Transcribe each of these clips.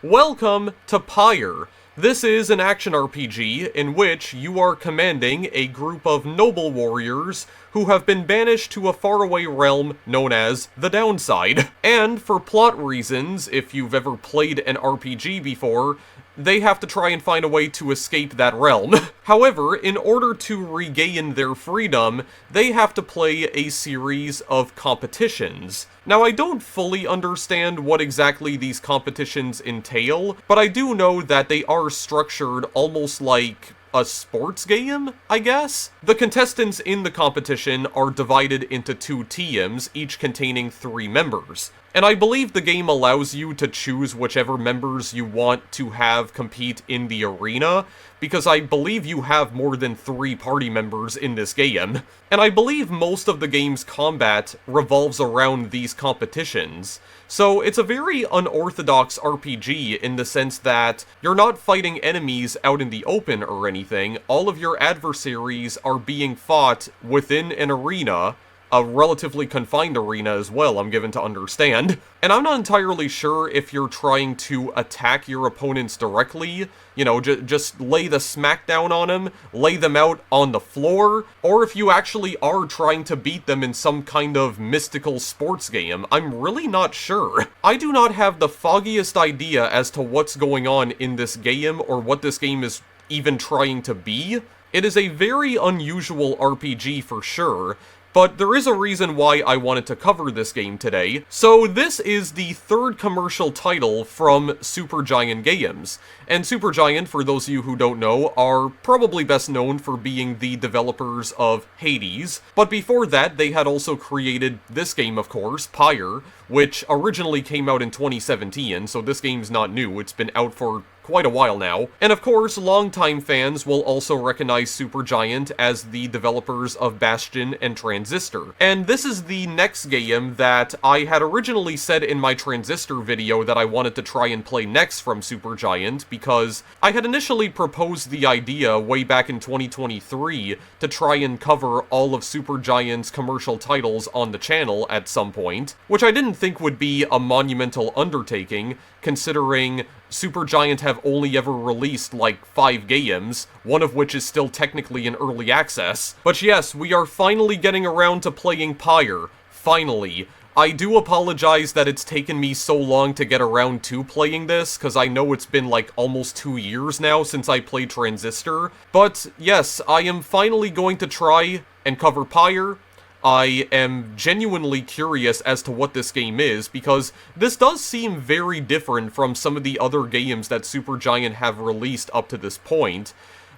Welcome to Pyre. This is an action RPG in which you are commanding a group of noble warriors who have been banished to a faraway realm known as the Downside. And for plot reasons, if you've ever played an RPG before, they have to try and find a way to escape that realm. However, in order to regain their freedom, they have to play a series of competitions. Now, I don't fully understand what exactly these competitions entail, but I do know that they are structured almost like a sports game, I guess? The contestants in the competition are divided into two teams, each containing 3 members. And I believe the game allows you to choose whichever members you want to have compete in the arena, because I believe you have more than 3 party members in this game. And I believe most of the game's combat revolves around these competitions. So it's a very unorthodox RPG in the sense that you're not fighting enemies out in the open or anything. All of your adversaries are being fought within an arena, a relatively confined arena as well, I'm given to understand. And I'm not entirely sure if you're trying to attack your opponents directly, you know, just lay the smackdown on them, lay them out on the floor, or if you actually are trying to beat them in some kind of mystical sports game. I'm really not sure. I do not have the foggiest idea as to what's going on in this game or what this game is even trying to be. It is a very unusual RPG for sure, but there is a reason why I wanted to cover this game today. So this is the 3rd commercial title from Supergiant Games. And Supergiant, for those of you who don't know, are probably best known for being the developers of Hades. But before that, they had also created this game, of course, Pyre, which originally came out in 2017, so this game's not new. It's been out for quite a while now. And of course, longtime fans will also recognize Supergiant as the developers of Bastion and Transistor. And this is the next game that I had originally said in my Transistor video that I wanted to try and play next from Supergiant, because I had initially proposed the idea way back in 2023 to try and cover all of Supergiant's commercial titles on the channel at some point, which I didn't think would be a monumental undertaking, considering Supergiant have only ever released like 5 games, one of which is still technically in early access. But yes, we are finally getting around to playing Pyre. Finally. I do apologize that it's taken me so long to get around to playing this, because I know it's been like almost 2 years now since I played Transistor. But yes, I am finally going to try and cover Pyre. I am genuinely curious as to what this game is, because this does seem very different from some of the other games that Supergiant have released up to this point.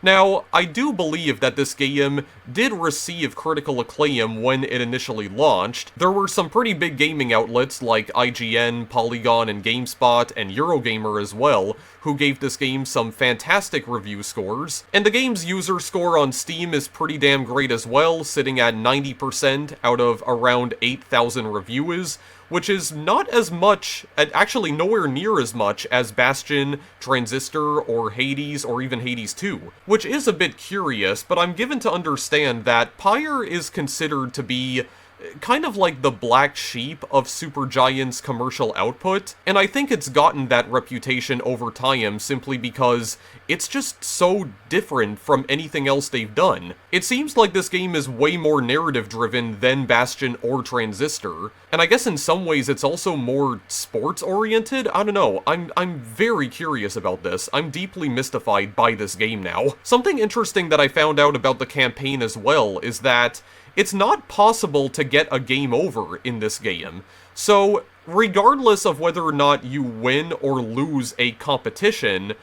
Now, I do believe that this game did receive critical acclaim when it initially launched. There were some pretty big gaming outlets like IGN, Polygon, and GameSpot, and Eurogamer as well, who gave this game some fantastic review scores. And the game's user score on Steam is pretty damn great as well, sitting at 90% out of around 8,000 reviews, which is not as much, actually nowhere near as much as Bastion, Transistor, or Hades, or even Hades 2. Which is a bit curious, but I'm given to understand that Pyre is considered to be kind of like the black sheep of Supergiant's commercial output, and I think it's gotten that reputation over time simply because it's just so different from anything else they've done. It seems like this game is way more narrative-driven than Bastion or Transistor, and I guess in some ways it's also more sports-oriented? I don't know, I'm very curious about this. I'm deeply mystified by this game now. Something interesting that I found out about the campaign as well is that it's not possible to get a game over in this game. So, regardless of whether or not you win or lose a competition,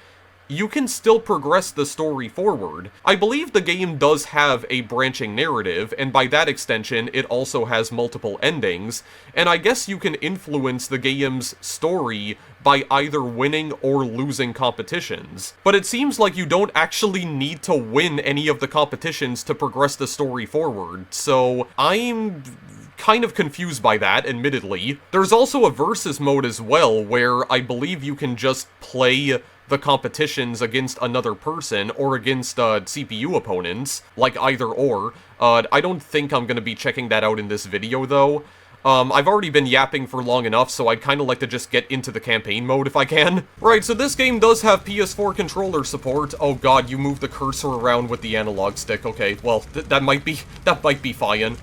you can still progress the story forward. I believe the game does have a branching narrative, and by that extension, it also has multiple endings, and I guess you can influence the game's story by either winning or losing competitions. But it seems like you don't actually need to win any of the competitions to progress the story forward, so I'm kind of confused by that, admittedly. There's also a versus mode as well, where I believe you can just play the competitions against another person or against CPU opponents, like either or. I don't think I'm going to be checking that out in this video, though. I've already been yapping for long enough, so I'd kind of like to just get into the campaign mode if I can. Right, so this game does have PS4 controller support. Oh god, you move the cursor around with the analog stick. Okay, well, that might be fine.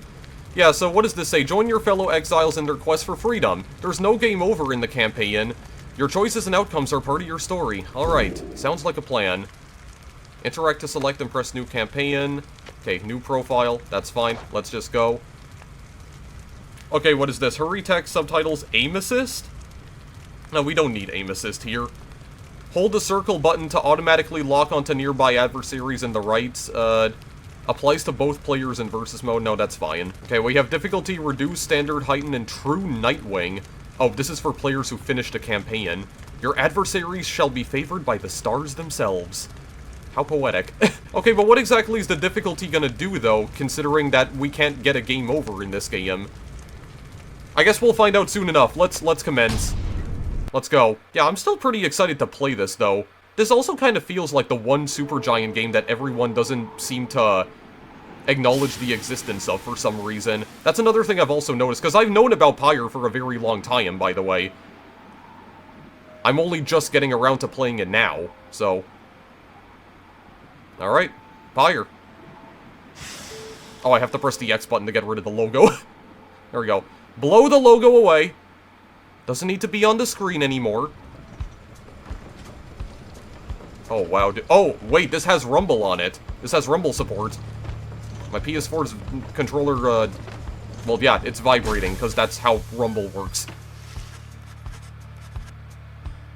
Yeah, so what does this say? Join your fellow exiles in their quest for freedom. There's no game over in the campaign. Your choices and outcomes are part of your story. Alright, sounds like a plan. Interact to select and press new campaign. Okay, new profile. That's fine. Let's just go. Okay, what is this? Hurry text, subtitles, aim assist? No, we don't need aim assist here. Hold the circle button to automatically lock onto nearby adversaries in the rites. Applies to both players in versus mode. No, that's fine. Okay, we have difficulty reduced, standard, heightened, and true Nightwing. Oh, this is for players who finished a campaign. Your adversaries shall be favored by the stars themselves. How poetic. Okay, but what exactly is the difficulty gonna do, though, considering that we can't get a game over in this game? I guess we'll find out soon enough. Let's commence. Let's go. Yeah, I'm still pretty excited to play this, though. This also kind of feels like the one Supergiant game that everyone doesn't seem to acknowledge the existence of for some reason. That's another thing I've also noticed, because I've known about Pyre for a very long time, by the way. I'm only just getting around to playing it now, so... Alright, Pyre. Oh, I have to press the X button to get rid of the logo. There we go. Blow the logo away. Doesn't need to be on the screen anymore. Oh, wow. Oh, wait, this has Rumble on it. This has Rumble support. My PS4's controller, well, yeah, it's vibrating, because that's how Rumble works.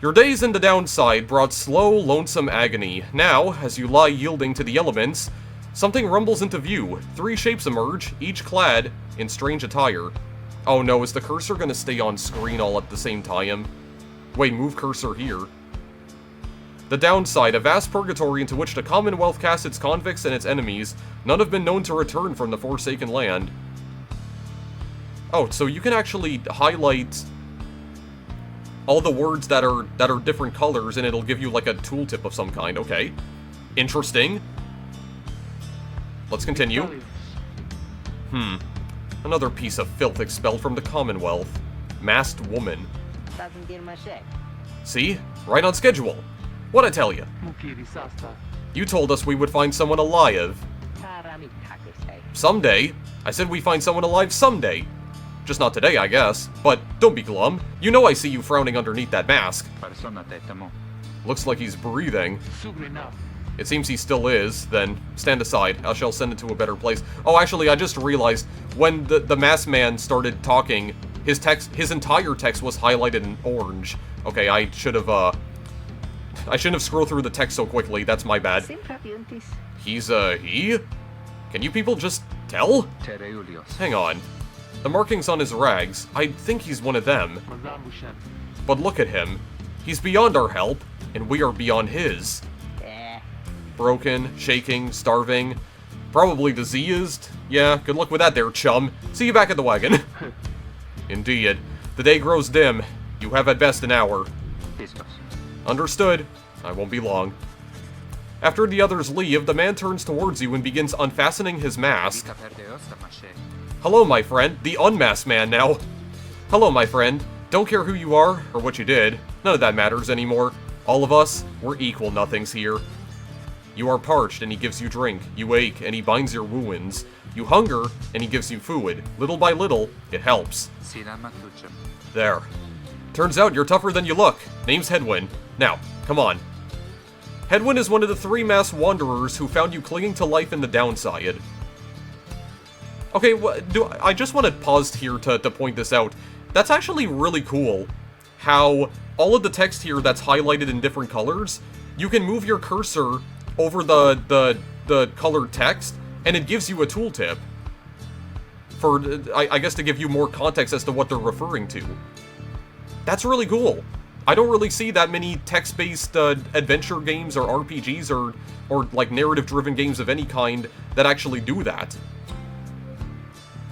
Your days in the downside brought slow, lonesome agony. Now, as you lie yielding to the elements, something rumbles into view. 3 shapes emerge, each clad in strange attire. Oh no, is the cursor gonna stay on screen all at the same time? Wait, move cursor here. The downside, a vast purgatory into which the Commonwealth casts its convicts and its enemies. None have been known to return from the Forsaken Land. Oh, so you can actually highlight all the words that are different colors, and it'll give you like a tooltip of some kind. Okay. Interesting. Let's continue. Another piece of filth expelled from the Commonwealth. Masked woman. See? Right on schedule. What'd I tell you? You told us we would find someone alive. Someday. I said we find someone alive someday. Just not today, I guess. But don't be glum. You know I see you frowning underneath that mask. Looks like he's breathing. It seems he still is. Then stand aside. I shall send it to a better place. Oh, actually, I just realized when the masked man started talking, his entire text was highlighted in orange. Okay, I shouldn't have scrolled through the text so quickly. That's my bad. He's he? Can you people just tell? Hang on. The markings on his rags, I think he's one of them. But look at him. He's beyond our help, and we are beyond his. Broken, shaking, starving. Probably diseased. Yeah, good luck with that there, chum. See you back at the wagon. Indeed. The day grows dim. You have at best an hour. Understood. I won't be long. After the others leave, the man turns towards you and begins unfastening his mask. Hello, my friend. The unmasked man now. Hello, my friend. Don't care who you are or what you did. None of that matters anymore. All of us, we're equal nothings here. You are parched, and he gives you drink. You ache, and he binds your wounds. You hunger, and he gives you food. Little by little, it helps. There. Turns out you're tougher than you look. Name's Hedwyn. Now, come on. Hedwyn is one of the 3 masked wanderers who found you clinging to life in the downside. Okay, I just want to pause here to point this out. That's actually really cool. How all of the text here that's highlighted in different colors, you can move your cursor over the colored text, and it gives you a tooltip. For, I guess, to give you more context as to what they're referring to. That's really cool. I don't really see that many text-based adventure games or RPGs or like narrative-driven games of any kind that actually do that.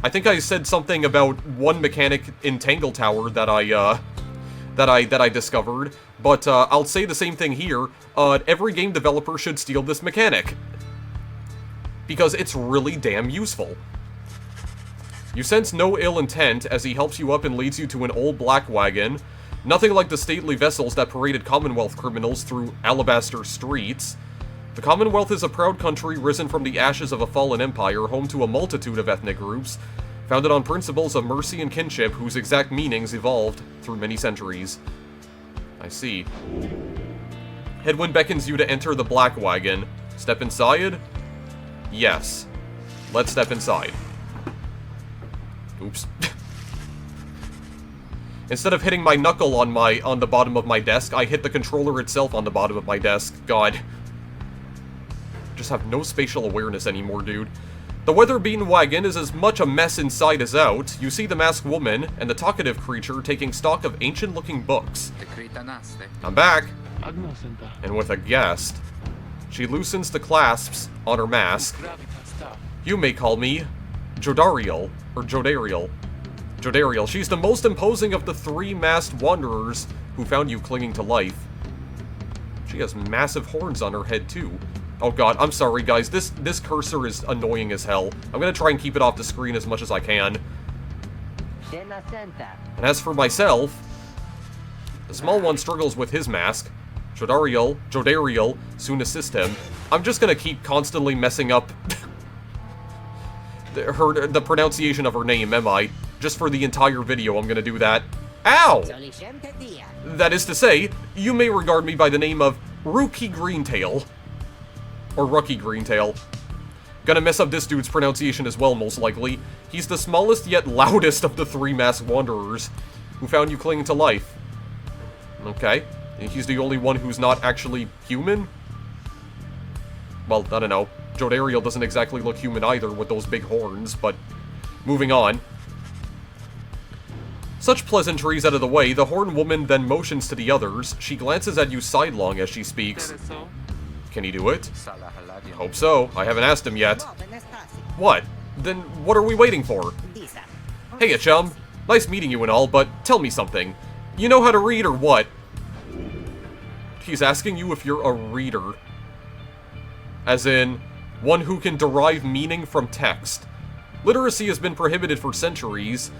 I think I said something about one mechanic in Tangle Tower that I discovered, but I'll say the same thing here. Every game developer should steal this mechanic, because it's really damn useful. You sense no ill intent as he helps you up and leads you to an old black wagon. Nothing like the stately vessels that paraded Commonwealth criminals through alabaster streets. The Commonwealth is a proud country risen from the ashes of a fallen empire, home to a multitude of ethnic groups, founded on principles of mercy and kinship whose exact meanings evolved through many centuries. I see. Hedwyn beckons you to enter the black wagon. Step inside? Yes. Let's step inside. Oops. Instead of hitting my knuckle on the bottom of my desk, I hit the controller itself on the bottom of my desk. God. Just have no spatial awareness anymore, dude. The weather-beaten wagon is as much a mess inside as out. You see the masked woman and the talkative creature taking stock of ancient-looking books. I'm back. And with a guest. She loosens the clasps on her mask. You may call me Jodariel, or Jodariel. Jodariel. She's the most imposing of the three masked wanderers who found you clinging to life. She has massive horns on her head, too. Oh god, I'm sorry guys, this cursor is annoying as hell. I'm gonna try and keep it off the screen as much as I can. And as for myself, the small one struggles with his mask. Jodariel soon assist him. I'm just gonna keep constantly messing up the pronunciation of her name, am I? Just for the entire video, I'm gonna do that. Ow! That is to say, you may regard me by the name of Rookie Greentail. Or Rookie Greentail. Gonna mess up this dude's pronunciation as well, most likely. He's the smallest yet loudest of the three masked wanderers who found you clinging to life. Okay. He's the only one who's not actually human? Well, I don't know. Jodariel doesn't exactly look human either with those big horns, but moving on. Such pleasantries out of the way, the horn woman then motions to the others. She glances at you sidelong as she speaks. Can he do it? Hope so. I haven't asked him yet. What? Then what are we waiting for? Hey, chum. Nice meeting you and all, but tell me something. You know how to read or what? He's asking you if you're a reader. As in, one who can derive meaning from text. Literacy has been prohibited for centuries.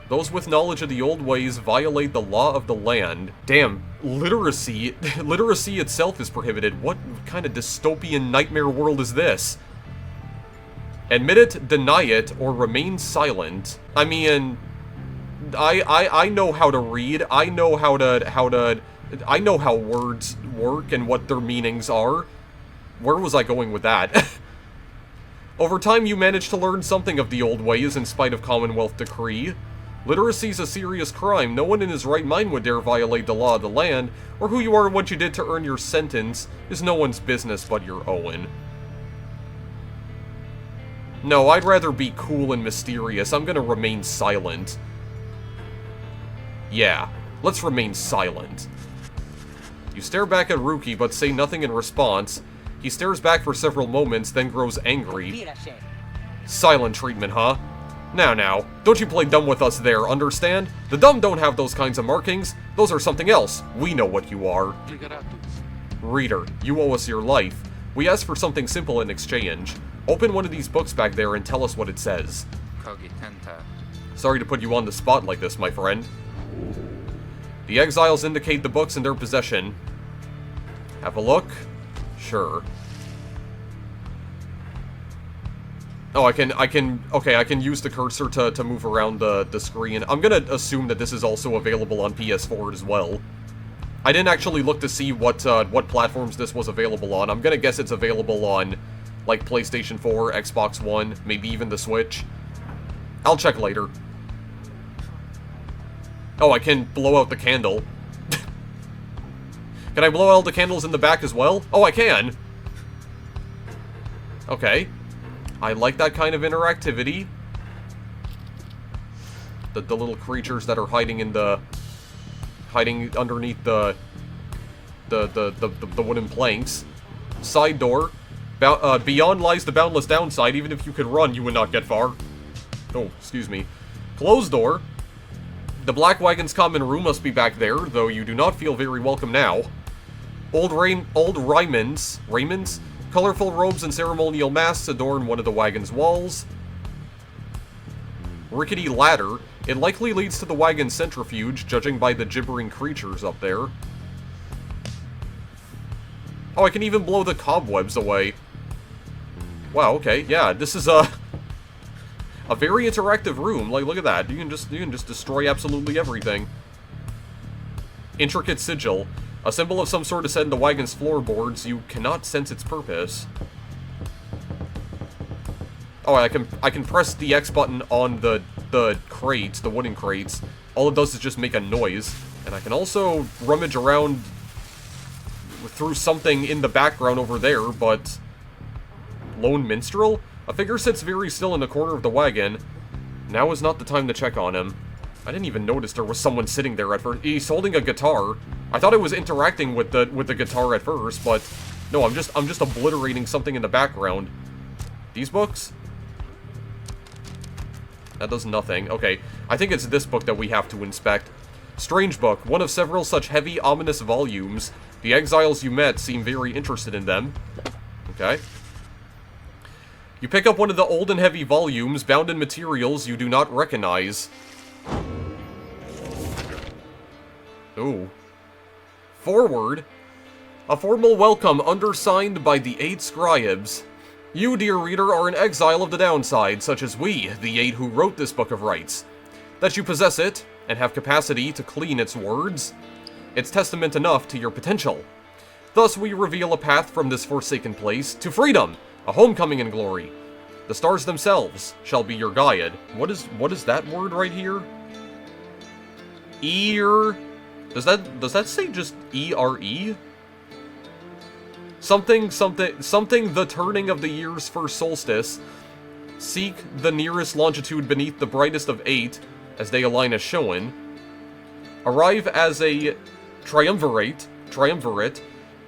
Those with knowledge of the old ways violate the law of the land. Damn, literacy itself is prohibited. What kind of dystopian nightmare world is this? Admit it, deny it, or remain silent. I mean, I know how to read. I know I know how words work and what their meanings are. Where was I going with that? Over time, you managed to learn something of the old ways in spite of Commonwealth decree. Literacy's a serious crime. No one in his right mind would dare violate the law of the land, or who you are and what you did to earn your sentence is no one's business but your own. No, I'd rather be cool and mysterious. I'm gonna remain silent. Yeah, let's remain silent. You stare back at Rookie, but say nothing in response. He stares back for several moments, then grows angry. Silent treatment, huh? Now, don't you play dumb with us there, understand? The dumb don't have those kinds of markings. Those are something else. We know what you are. Reader, you owe us your life. We ask for something simple in exchange. Open one of these books back there and tell us what it says. Sorry to put you on the spot like this, my friend. The exiles indicate the books in their possession. Have a look? Sure. Oh, I can use the cursor to move around the screen. I'm gonna assume that this is also available on PS4 as well. I didn't actually look to see what platforms this was available on. I'm gonna guess it's available on, like, PlayStation 4, Xbox One, maybe even the Switch. I'll check later. Oh, I can blow out the candle. Can I blow out the candles in the back as well? Oh, I can! Okay. I like that kind of interactivity. The little creatures that are hiding underneath the wooden planks. Side door. Beyond lies the boundless downside. Even if you could run, you would not get far. Oh, excuse me. Closed door. The Black Wagon's common room must be back there, though you do not feel very welcome now. Old Raymonds, colorful robes and ceremonial masks adorn one of the wagon's walls. rickety ladder. It likely leads to the wagon centrifuge, judging by the gibbering creatures up there. Oh, I can even blow the cobwebs away. Wow, okay, yeah, this is a very interactive room. Like, look at that. You can just destroy absolutely everything. Intricate sigil. A symbol of some sort is set in the wagon's floorboards. You cannot sense its purpose. Oh, I can press the X button on the crates, the wooden crates. All it does is just make a noise. And I can also rummage around through something in the background over there, but... Lone minstrel? A figure sits very still in the corner of the wagon. Now is not the time to check on him. I didn't even notice there was someone sitting there at first. He's holding a guitar. I thought it was interacting with the guitar at first, but no, I'm just obliterating something in the background. These books? That does nothing. Okay, I think it's this book that we have to inspect. Strange book, one of several such heavy, ominous volumes. The exiles you met seem very interested in them. Okay. You pick up one of the old and heavy volumes, bound in materials you do not recognize. Ooh. Forward. A formal welcome undersigned by the 8 scribes. You, dear reader, are an exile of the downside, such as we, the 8 who wrote this book of rites. That you possess it, and have capacity to clean its words, it's testament enough to your potential. Thus we reveal a path from this forsaken place to freedom, a homecoming in glory. The stars themselves shall be your guide. What is that word right here? Ear. Does that say just E-R-E? Something, the turning of the year's first solstice. Seek the nearest longitude beneath the brightest of 8, as they align as shown. Arrive as a triumvirate,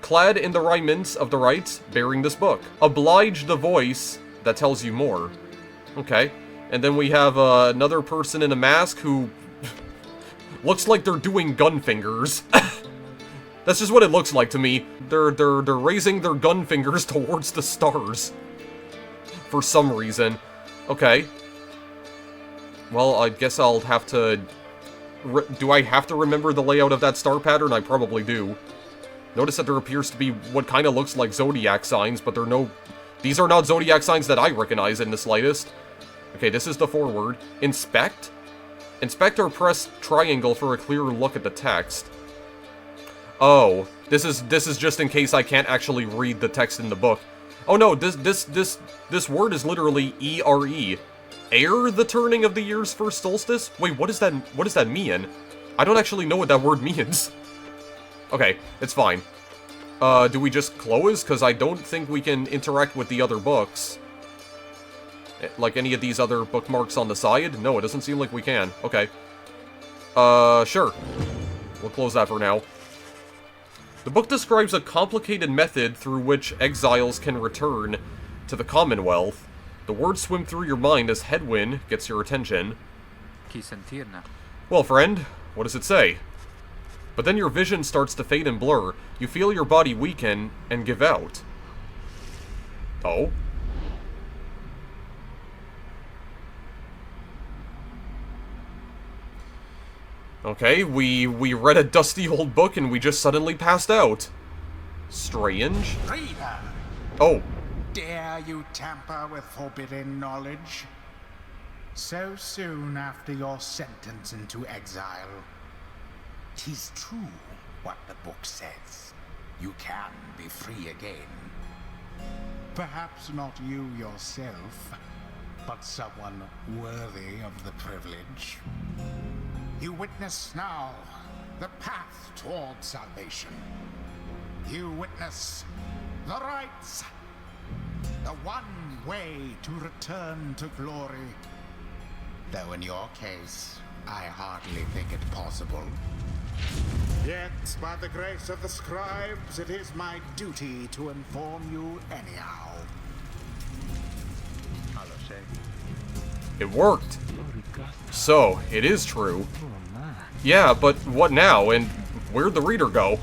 clad in the raiments of the rites, bearing this book. Oblige the voice that tells you more. Okay. And then we have another person in a mask who looks like they're doing gun fingers. That's just what it looks like to me. They're raising their gun fingers towards the stars. For some reason. Okay. Well, I guess I'll have to... Do I have to remember the layout of that star pattern? I probably do. Notice that there appears to be what kind of looks like zodiac signs, but these are not zodiac signs that I recognize in the slightest. Okay, this is the forward. Inspect? Inspect or press triangle for a clearer look at the text. Oh, this is just in case I can't actually read the text in the book. Oh no, this word is literally E-R-E. Air the turning of the year's first solstice? Wait, what does that mean? I don't actually know what that word means. Okay, it's fine. Do we just close? Because I don't think we can interact with the other books. Like any of these other bookmarks on the side? No, it doesn't seem like we can. Okay. Sure. We'll close that for now. The book describes a complicated method through which exiles can return to the Commonwealth. The words swim through your mind as headwind gets your attention. Well, friend, what does it say? But then your vision starts to fade and blur. You feel your body weaken and give out. Oh? Okay, we read a dusty old book and we just suddenly passed out. Strange. Reader! Oh. Dare you tamper with forbidden knowledge? So soon after your sentence into exile. 'Tis true what the book says. You can be free again. Perhaps not you yourself, but someone worthy of the privilege. You witness now the path toward salvation. You witness the rites. The one way to return to glory. Though in your case, I hardly think it possible. Yet, by the grace of the scribes, it is my duty to inform you anyhow. It worked. So, it is true. Yeah, but what now, and where'd the reader go?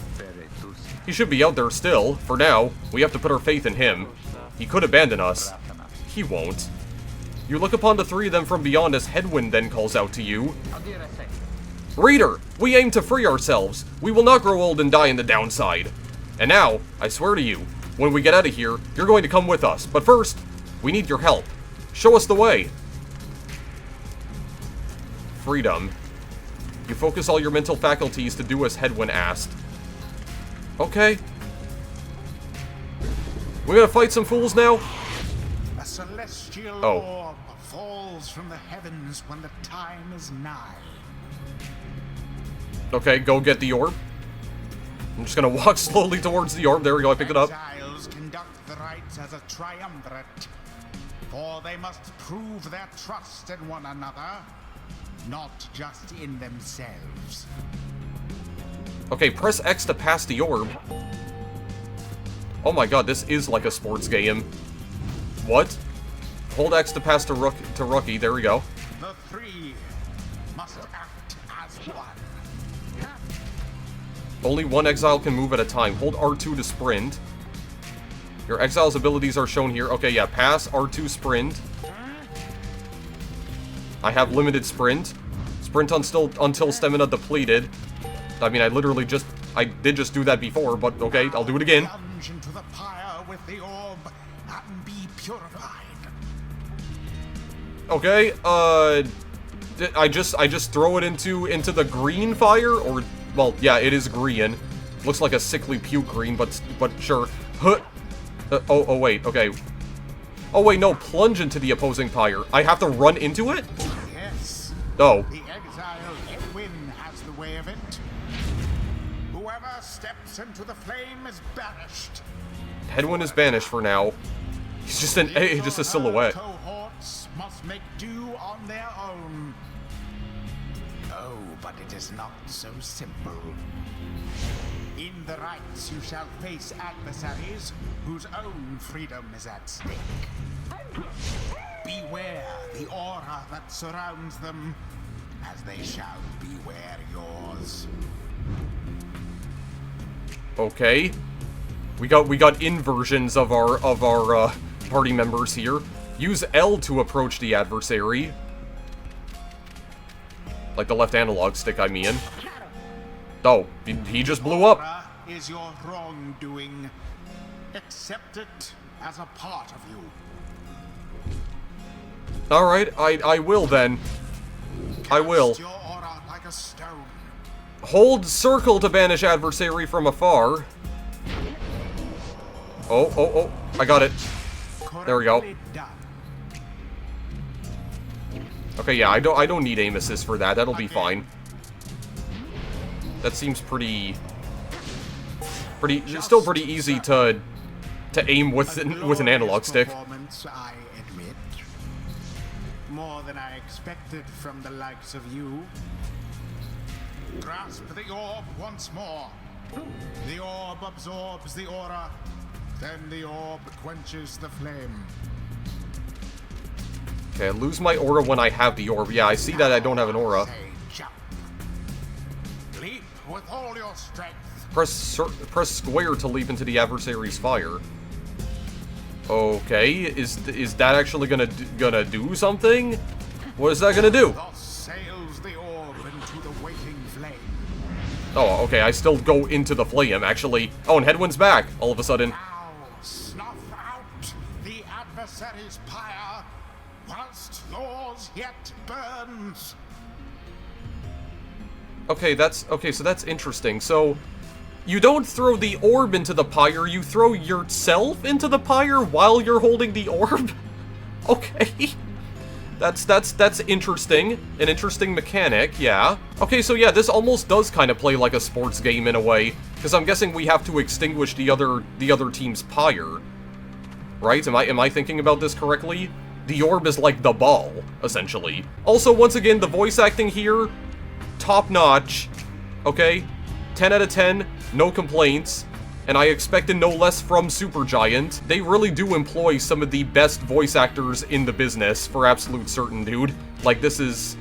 He should be out there still. For now, we have to put our faith in him. He could abandon us. He won't. You look upon the three of them from beyond as Headwind then calls out to you. Reader, we aim to free ourselves. We will not grow old and die in the downside. And now, I swear to you, when we get out of here, you're going to come with us. But first, we need your help. Show us the way. Freedom. You focus all your mental faculties to do as Headwind asked. Okay. We're gonna fight some fools now? A celestial orb falls from the heavens when the time is nigh. Okay, go get the orb. I'm just gonna walk slowly towards the orb. There we go, I picked it up. Exiles conduct the rites as a triumvirate, for they must prove their trust in one another, not just in themselves. Okay, press X to pass the orb. Oh my god, this is like a sports game. What? Hold X to pass to Rookie. There we go. The three must act as one. Only one exile can move at a time. Hold R2 to sprint. Your exile's abilities are shown here. Okay, yeah, pass R2 sprint. I have limited sprint. Sprint until stamina depleted. I mean, I did just do that before, but okay, I'll do it again. Plunge into the pyre with the orb and be purified. Okay, I just throw it into the green fire, or, well, yeah, it is green. Looks like a sickly puke green, but sure. Huh. Oh wait, okay. Oh wait, no, plunge into the opposing pyre. I have to run into it? Yes. Oh. The exiled Headwind has the way of it. Whoever steps into the flame is banished. Headwind is banished for now. He's just a silhouette. Cohorts must make do on their own. Oh, but it is not so simple. In the rites you shall face adversaries whose own freedom is at stake. Beware the aura that surrounds them, as they shall beware yours. Okay. We got inversions of our party members here. Use L to approach the adversary. Like the left analog stick, I mean. Oh, he just blew up. Aura is your wrongdoing. Accept it as a part of you. Alright, I will then. I will. Cast your aura like a stone. Hold circle to banish adversary from afar. Oh, I got it. There we go. Correctly done. Okay, yeah, I don't need aim assist for that. That'll be fine. That seems still pretty easy to aim with an analog stick. I admit. More than I expected from the likes of you. Grasp the orb once more. The orb absorbs the aura, then the orb quenches the flame. Okay, I lose my aura when I have the orb. Yeah, I see that I don't have an aura. Say jump. Leap with all your strength. Press square to leap into the adversary's fire. Okay, is that actually gonna do something? What is that gonna do? Thus sails the orb into the waiting flame. Oh, okay, I still go into the flame, actually. Oh, and Headwind's back, all of a sudden. Now snuff out the adversary's pyre, whilst yours yet burns. Okay, so that's interesting. So, you don't throw the orb into the pyre, you throw yourself into the pyre while you're holding the orb? Okay. That's interesting. An interesting mechanic, yeah. Okay, so yeah, this almost does kind of play like a sports game in a way, because I'm guessing we have to extinguish the other team's pyre. Right? Am I thinking about this correctly? The orb is like the ball, essentially. Also, once again, the voice acting here, top notch. Okay? 10 out of 10, no complaints. And I expected no less from Supergiant. They really do employ some of the best voice actors in the business, for absolute certain, dude. Like, this is...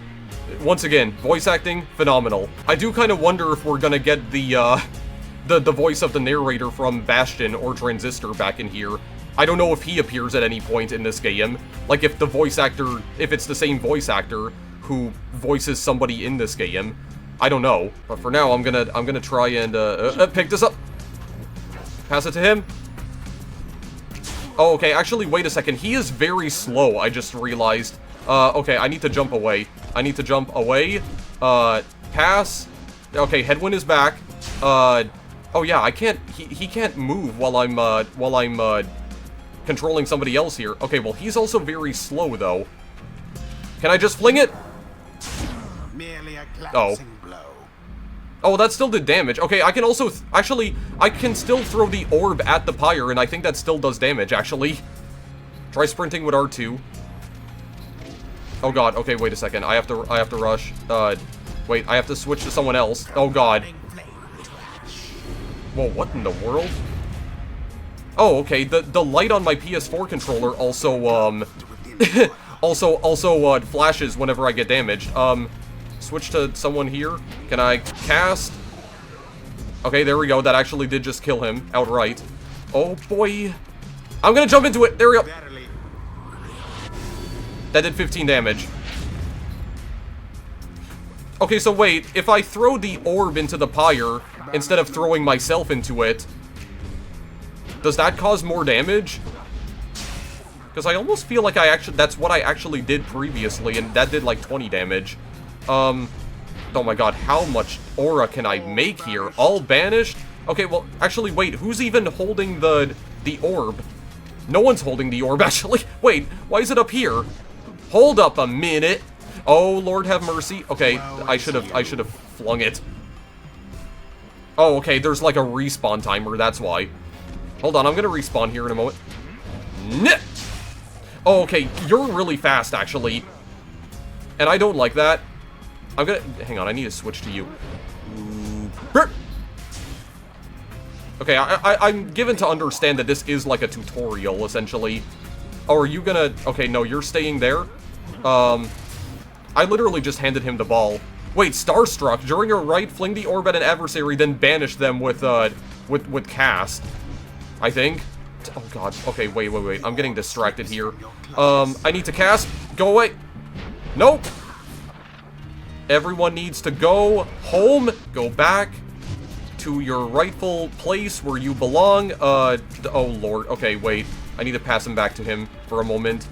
Once again, voice acting, phenomenal. I do kind of wonder if we're gonna get the voice of the narrator from Bastion or Transistor back in here. I don't know if he appears at any point in this game. Like, if the voice actor, if it's the same voice actor who voices somebody in this game. I don't know. But for now, I'm gonna try and, pick this up. Pass it to him. Oh, okay, actually, wait a second. He is very slow, I just realized. Okay, I need to jump away. I need to jump away. Pass. Okay, headwind is back. Oh yeah, I can't, he can't move while I'm controlling somebody else here. Okay, well, he's also very slow, though. Can I just fling it? Merely a glancing blow. Oh, that still did damage. Okay, I can also, actually, I can still throw the orb at the Pyre, and I think that still does damage, actually. Try sprinting with R2. Oh god, okay, wait a second. I have to rush. Wait, I have to switch to someone else. Oh god. Whoa, what in the world? Oh, okay, the light on my PS4 controller also, also flashes whenever I get damaged. Switch to someone here. Can I cast? Okay, there we go. That actually did just kill him outright. Oh, boy. I'm gonna jump into it. There we go. That did 15 damage. Okay, so wait. If I throw the orb into the Pyre instead of throwing myself into it, does that cause more damage? Because I almost feel like that's what I actually did previously, and that did like 20 damage. Oh my god, how much aura can I make here? All banished? Okay, well, actually, wait, who's even holding the orb? No one's holding the orb, actually. Wait, why is it up here? Hold up a minute. Oh, Lord have mercy. Okay, I should have flung it. Oh, okay, there's like a respawn timer, that's why. Hold on, I'm gonna respawn here in a moment. Nit! Oh, okay, you're really fast, actually. And I don't like that. I'm gonna... Hang on, I need to switch to you. Okay, I'm given to understand that this is like a tutorial, essentially. Oh, are you gonna... Okay, no, you're staying there? I literally just handed him the ball. Wait, Starstruck. During your right, fling the orb at an adversary, then banish them with cast. I think. Oh, God. Okay, wait. I'm getting distracted here. I need to cast. Go away. Nope. Everyone needs to go home. Go back to your rightful place where you belong. Oh, Lord. Okay, wait. I need to pass him back to him for a moment.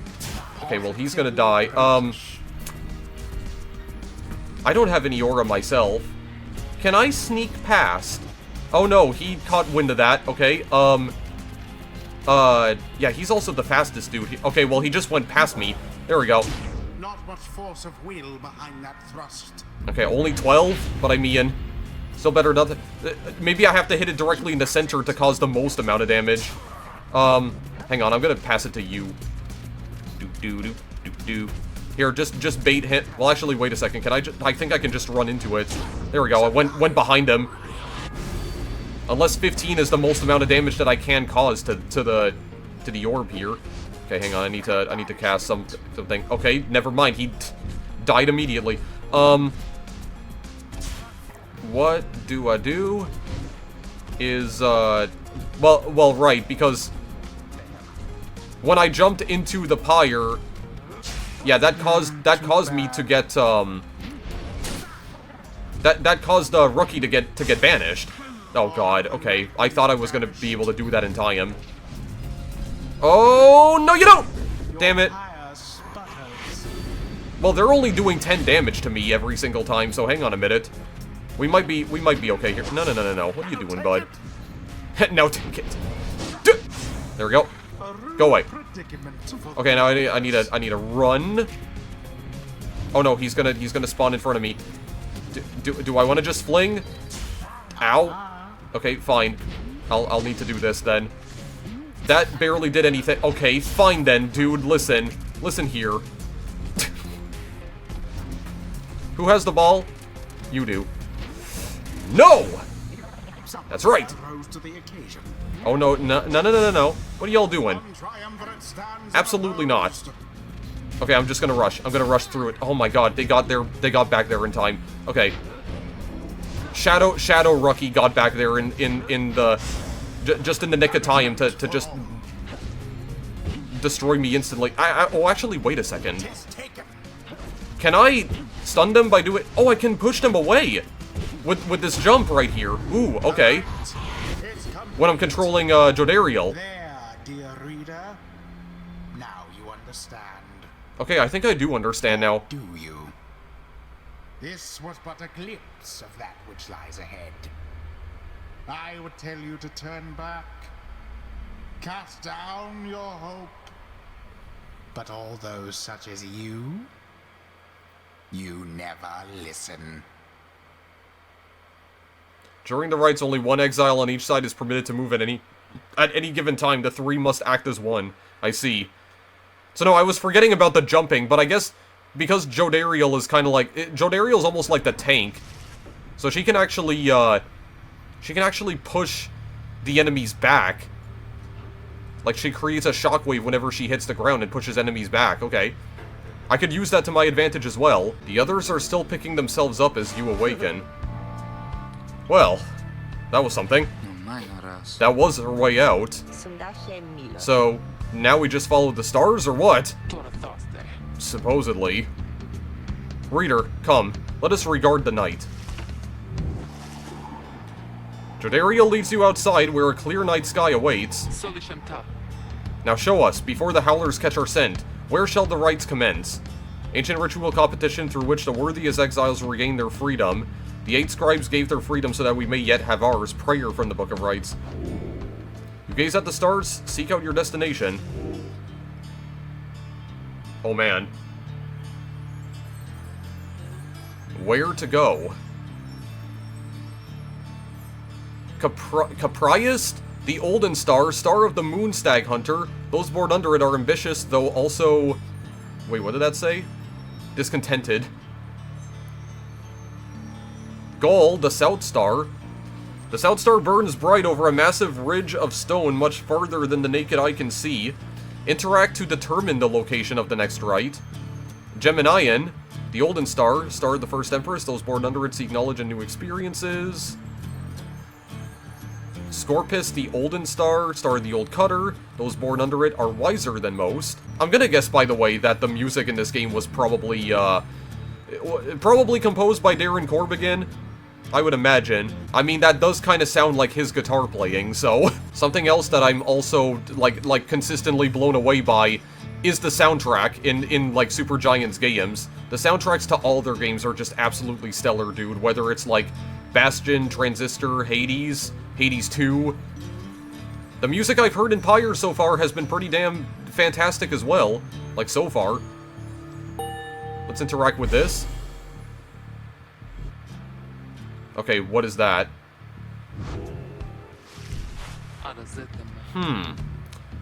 Okay, well, he's gonna die. I don't have any aura myself. Can I sneak past? Oh, no, he caught wind of that. Okay, yeah, he's also the fastest dude. Okay, well, he just went past me. There we go. Not much force of will behind that thrust. Okay, only 12, but I mean, still better than nothing. Maybe I have to hit it directly in the center to cause the most amount of damage. Hang on, I'm gonna pass it to you. Here, just bait hit. Well, actually, wait a second. Can I think I can just run into it. There we go. I went behind him. Unless 15 is the most amount of damage that I can cause to the orb here. Okay, hang on. I need to cast something. Okay, never mind. He died immediately. What do I do? Is well, right, because when I jumped into the Pyre, yeah, that caused me to get that caused Rookie to get banished. Oh god, okay. I thought I was gonna be able to do that in time. Oh no, you don't! Damn it. Well, they're only doing 10 damage to me every single time, so hang on a minute. We might be okay here. No. What are you doing, bud? No, take it. There we go. Go away. Okay, now I need a run. Oh no, he's gonna spawn in front of me. Do I want to just fling? Ow. Okay, fine. I'll need to do this then. That barely did anything. Okay, fine then, dude. Listen here. Who has the ball? You do. No! That's right. Oh no. What are y'all doing? Absolutely not. Okay, I'm just gonna rush. I'm gonna rush through it. Oh my god, they got back there in time. Okay. Shadow Rookie got back there in the just in the nick of time to just destroy me instantly. Oh, actually, wait a second. Can I stun them by doing... Oh, I can push them away with this jump right here. Ooh, okay. When I'm controlling Jodariel. There, dear reader. Now you understand. Okay, I think I do understand now. Do you? This was but a glimpse of that which lies ahead. I would tell you to turn back. Cast down your hope. But all those such as you never listen. During the rites, only one exile on each side is permitted to move at any given time. The three must act as one. I see. So no, I was forgetting about the jumping, but I guess because Jodariel is kind of like... Jodariel's almost like the tank. So she can actually push the enemies back. Like, she creates a shockwave whenever she hits the ground and pushes enemies back. Okay. I could use that to my advantage as well. The others are still picking themselves up as you awaken. Well, that was something. That was her way out. So, now we just follow the stars, or what? Supposedly. Reader, come. Let us regard the night. Jodariel leads you outside where a clear night sky awaits. Now show us, before the Howlers catch our scent, where shall the rites commence? Ancient ritual competition through which the worthiest exiles regain their freedom. The 8 scribes gave their freedom so that we may yet have ours. Prayer from the Book of Rites. You gaze at the stars, seek out your destination. Oh man. Where to go? Capriest, the Olden Star, Star of the Moon Stag Hunter. Those born under it are ambitious, though also... Wait, what did that say? Discontented. Gaul, the South Star. The South Star burns bright over a massive ridge of stone much farther than the naked eye can see. Interact to determine the location of the next rite. Geminian, the Olden Star, Star of the First Empress. Those born under it seek knowledge and new experiences. Scorpus, the Olden Star, Star of the Old Cutter. Those born under it are wiser than most. I'm gonna guess, by the way, that the music in this game was probably composed by Darren Korb again. I would imagine. I mean, that does kind of sound like his guitar playing, so... Something else that I'm also, like consistently blown away by is the soundtrack in like, Supergiant's games. The soundtracks to all their games are just absolutely stellar, dude. Whether it's, like, Bastion, Transistor, Hades, Hades 2. The music I've heard in Pyre so far has been pretty damn fantastic as well. Like, so far. Let's interact with this. Okay, what is that?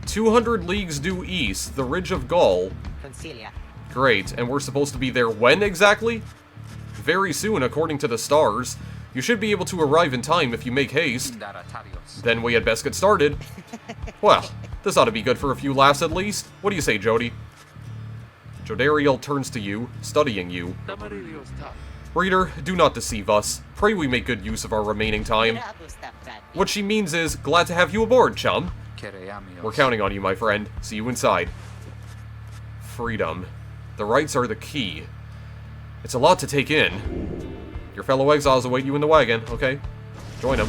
200 leagues due east, the Ridge of Gaul. Great, and we're supposed to be there when exactly? Very soon, according to the stars. You should be able to arrive in time if you make haste. Then we had best get started. Well, this ought to be good for a few laughs at least. What do you say, Jody? Jodariel turns to you, studying you. Reader, do not deceive us. Pray we make good use of our remaining time. What she means is, glad to have you aboard, chum. We're counting on you, my friend. See you inside. Freedom. The rites are the key. It's a lot to take in. Your fellow exiles await you in the wagon, okay? Join them.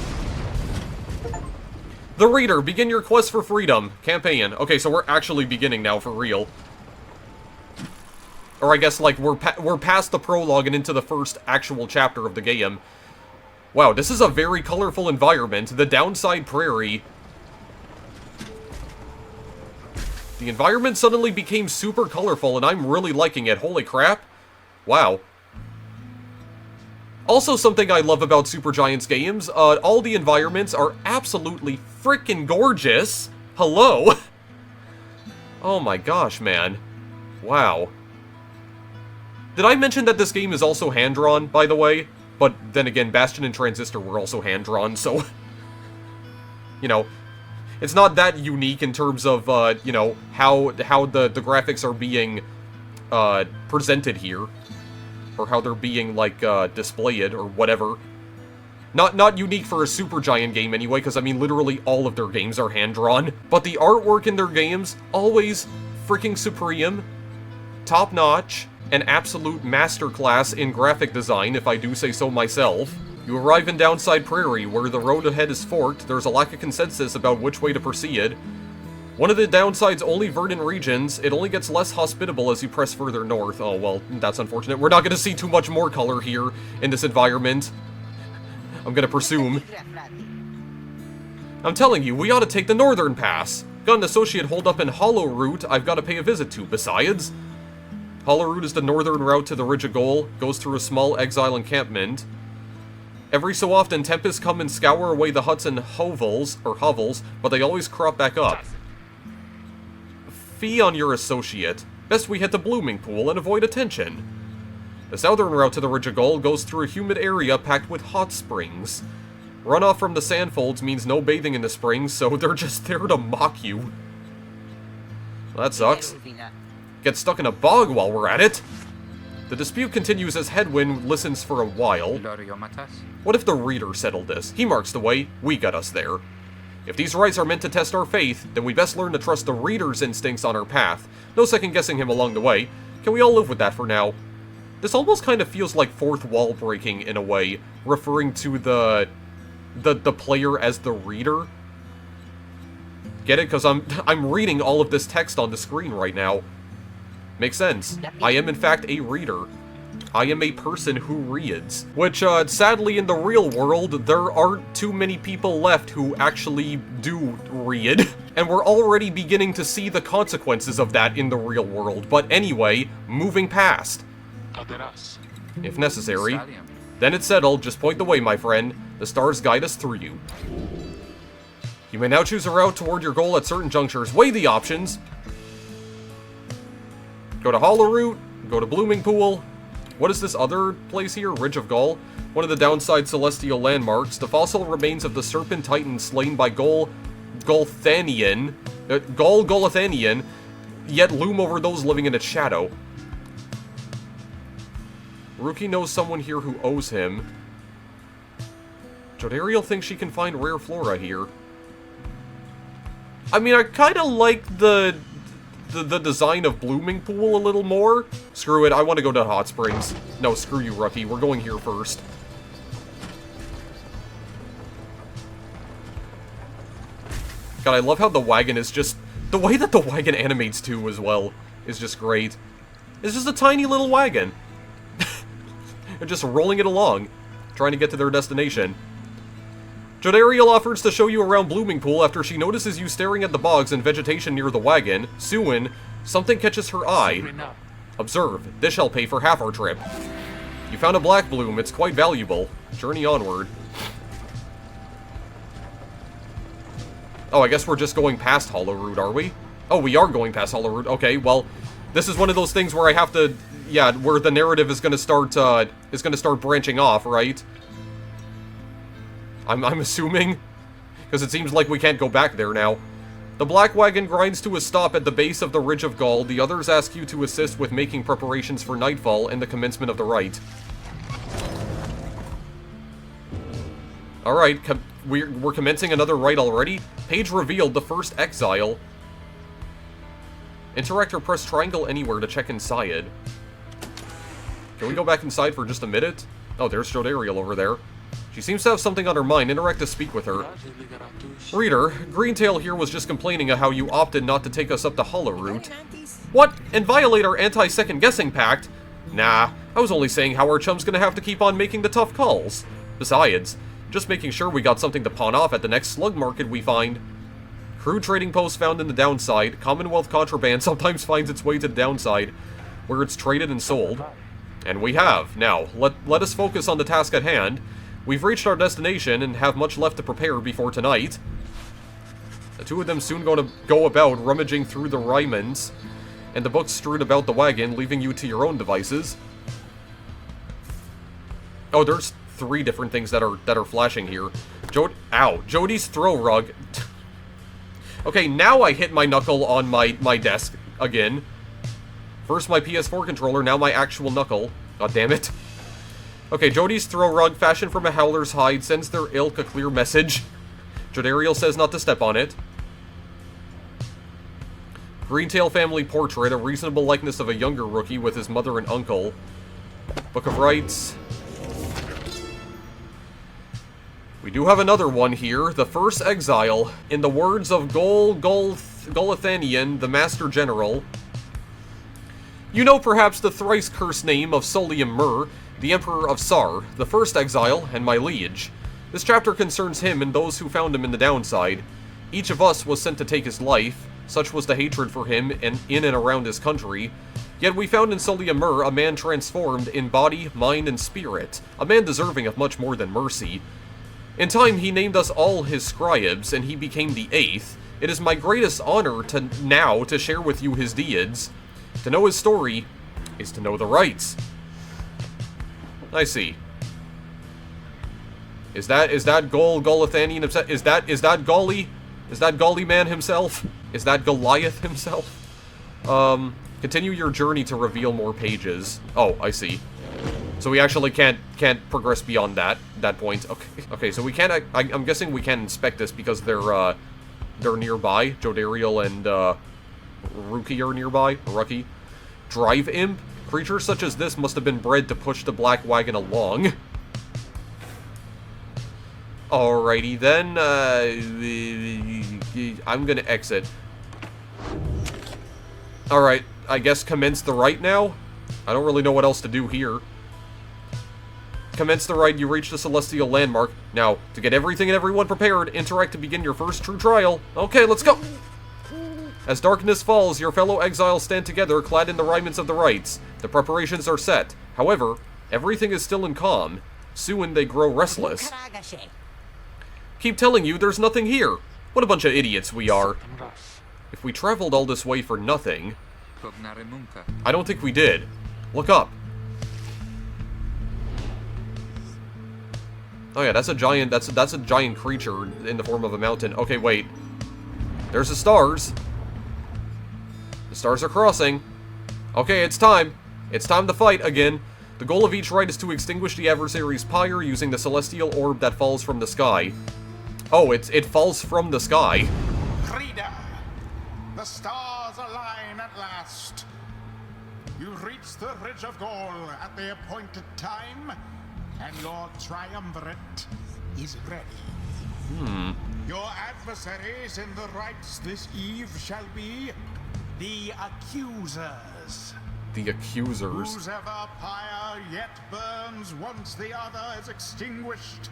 The Reader, begin your quest for freedom. Campaign. Okay, so we're actually beginning now for real. Or I guess, like, we're past the prologue and into the first actual chapter of the game. Wow, this is a very colorful environment. The Downside Prairie. The environment suddenly became super colorful, and I'm really liking it. Holy crap. Wow. Also, something I love about Supergiant's games, all the environments are absolutely freaking gorgeous. Hello? Oh my gosh, man. Wow. Did I mention that this game is also hand-drawn, by the way? But then again, Bastion and Transistor were also hand-drawn, so... you know, it's not that unique in terms of, you know, how the graphics are being, presented here. Or how they're being, like, displayed, or whatever. Not unique for a Supergiant game, anyway, because, I mean, literally all of their games are hand-drawn. But the artwork in their games, always freaking supreme, top-notch, an absolute masterclass in graphic design, if I do say so myself. You arrive in Downside Prairie, where the road ahead is forked. There's a lack of consensus about which way to proceed. One of the Downside's only verdant regions, it only gets less hospitable as you press further north. Oh, well, that's unfortunate. We're not going to see too much more color here in this environment. I'm going to presume. I'm telling you, we ought to take the northern pass. Got an associate holed up in Hollow Route I've got to pay a visit to. Besides, Hollow Route is the northern route to the Ridge of Goal, goes through a small exile encampment. Every so often, Tempests come and scour away the huts and hovels, but they always crop back up. Fee on your associate. Best we head to Blooming Pool and avoid attention. The southern route to the Ridge of Goal goes through a humid area packed with hot springs. Runoff from the sandfolds means no bathing in the springs, so they're just there to mock you. Well, that sucks. Get stuck in a bog while we're at it. The dispute continues as Headwind listens for a while. What if the reader settled this? He marks the way, we got us there. If these rites are meant to test our faith, then we best learn to trust the reader's instincts on our path. No second-guessing him along the way. Can we all live with that for now? This almost kind of feels like fourth wall breaking in a way, referring to the player as the reader. Get it? Because I'm reading all of this text on the screen right now. Makes sense. I am in fact a reader. I am a person who reads. Which, sadly in the real world, there aren't too many people left who actually do read. And we're already beginning to see the consequences of that in the real world. But anyway, moving past. If necessary. Then it's settled, just point the way, my friend. The stars guide us through you. You may now choose a route toward your goal at certain junctures. Weigh the options. Go to Hollow Route, go to Blooming Pool. What is this other place here? Ridge of Gaul? One of the Downside celestial landmarks. The fossil remains of the serpent titan slain by Golathanian, yet loom over those living in its shadow. Rookie knows someone here who owes him. Jodariel thinks she can find rare flora here. I mean, I kind of like the design of Blooming Pool a little more. Screw it, I want to go to Hot Springs. No, screw you, Rookie. We're going here first. God, I love how the wagon is just... The way that the wagon animates, too, as well, is just great. It's just a tiny little wagon. They're just rolling it along, trying to get to their destination. Jodariel offers to show you around Blooming Pool after she notices you staring at the bogs and vegetation near the wagon. Soon, something catches her eye. Observe, this shall pay for half our trip. You found a black bloom, it's quite valuable. Journey onward. Oh, I guess we're just going past Hollow Route, are we? Oh, we are going past Hollow Route. Okay, well, this is one of those things where I have to, yeah, where the narrative is gonna start branching off, right? I'm assuming, because it seems like we can't go back there now. The black wagon grinds to a stop at the base of the Ridge of Gaul. The others ask you to assist with making preparations for nightfall and the commencement of the rite. Alright, we're commencing another rite already? Page revealed the first exile. Interact or press triangle anywhere to check inside. Can we go back inside for just a minute? Oh, there's Jodariel over there. She seems to have something on her mind. Interact to speak with her. Reader, Greentail here was just complaining of how you opted not to take us up the Hollow Route. What? And violate our anti-second-guessing pact? Nah, I was only saying how our chum's gonna have to keep on making the tough calls. Besides, just making sure we got something to pawn off at the next slug market we find. Crude trading post found in the Downside. Commonwealth contraband sometimes finds its way to the Downside, where it's traded and sold. And we have. Now, let us focus on the task at hand. We've reached our destination and have much left to prepare before tonight. The two of them soon going to go about rummaging through the Rymans and the books strewn about the wagon, leaving you to your own devices. Oh, there's 3 different things that are flashing here. Jody's throw rug. Okay, now I hit my knuckle on my desk again. First my PS4 controller, now my actual knuckle. God damn it. Okay, Jody's throw rug, fashioned from a howler's hide, sends their ilk a clear message. Jodariel says not to step on it. Greentail family portrait, a reasonable likeness of a younger rookie with his mother and uncle. Book of Rites. We do have another one here, the first exile. In the words of Golathanian, the Master General. You know perhaps the thrice cursed name of Solium Mur, the Emperor of Sar, the first exile, and my liege. This chapter concerns him and those who found him in the downside. Each of us was sent to take his life, such was the hatred for him and in and around his country. Yet we found in Solium Mur a man transformed in body, mind, and spirit, a man deserving of much more than mercy. In time he named us all his scribes, and he became the 8th. It is my greatest honor to share with you his deeds. To know his story is to know the rites. I see. Is that Golathanian himself? Is that Golly? Is that Golly man himself? Is that Goliath himself? Continue your journey to reveal more pages. Oh, I see. So we actually can't progress beyond that point. Okay, so we can't. I'm guessing we can't inspect this because they're nearby. Jodariel and Rookie are nearby. Rookie. Drive Imp. Creatures such as this must have been bred to push the black wagon along. Alrighty then. I'm gonna exit. Alright, I guess commence the rite now? I don't really know what else to do here. Commence the rite, you reach the celestial landmark. Now, to get everything and everyone prepared, interact to begin your first true trial. Okay, let's go! As darkness falls, your fellow exiles stand together, clad in the raiments of the rites. The preparations are set. However, everything is still in calm. Soon they grow restless. Keep telling you there's nothing here. What a bunch of idiots we are. If we traveled all this way for nothing... I don't think we did. Look up. Oh yeah, that's a giant, that's a giant creature in the form of a mountain. Okay, wait. There's the stars. The stars are crossing. Okay, it's time. It's time to fight again. The goal of each rite is to extinguish the adversary's pyre using the celestial orb that falls from the sky. Oh, it falls from the sky. Freedom! The stars align at last. You reach the Ridge of Goal at the appointed time, and your triumvirate is ready. Your adversaries in the rites this eve shall be the Accusers. The Accusers. Whosever pyre yet burns once the other is extinguished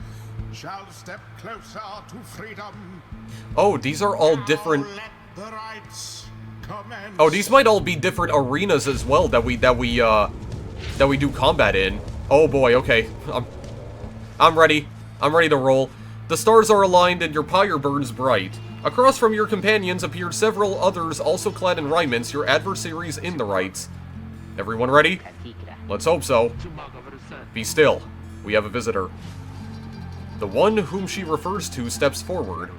shall step closer to freedom. Oh, these are all different. Now let the rites commence. Oh, these might all be different arenas as well that we do combat in. Oh boy, okay. I'm ready. I'm ready to roll. The stars are aligned and your pyre burns bright. Across from your companions appeared several others also clad in raiments, your adversaries in the rites. Everyone ready? Let's hope so. Be still. We have a visitor. The one whom she refers to steps forward.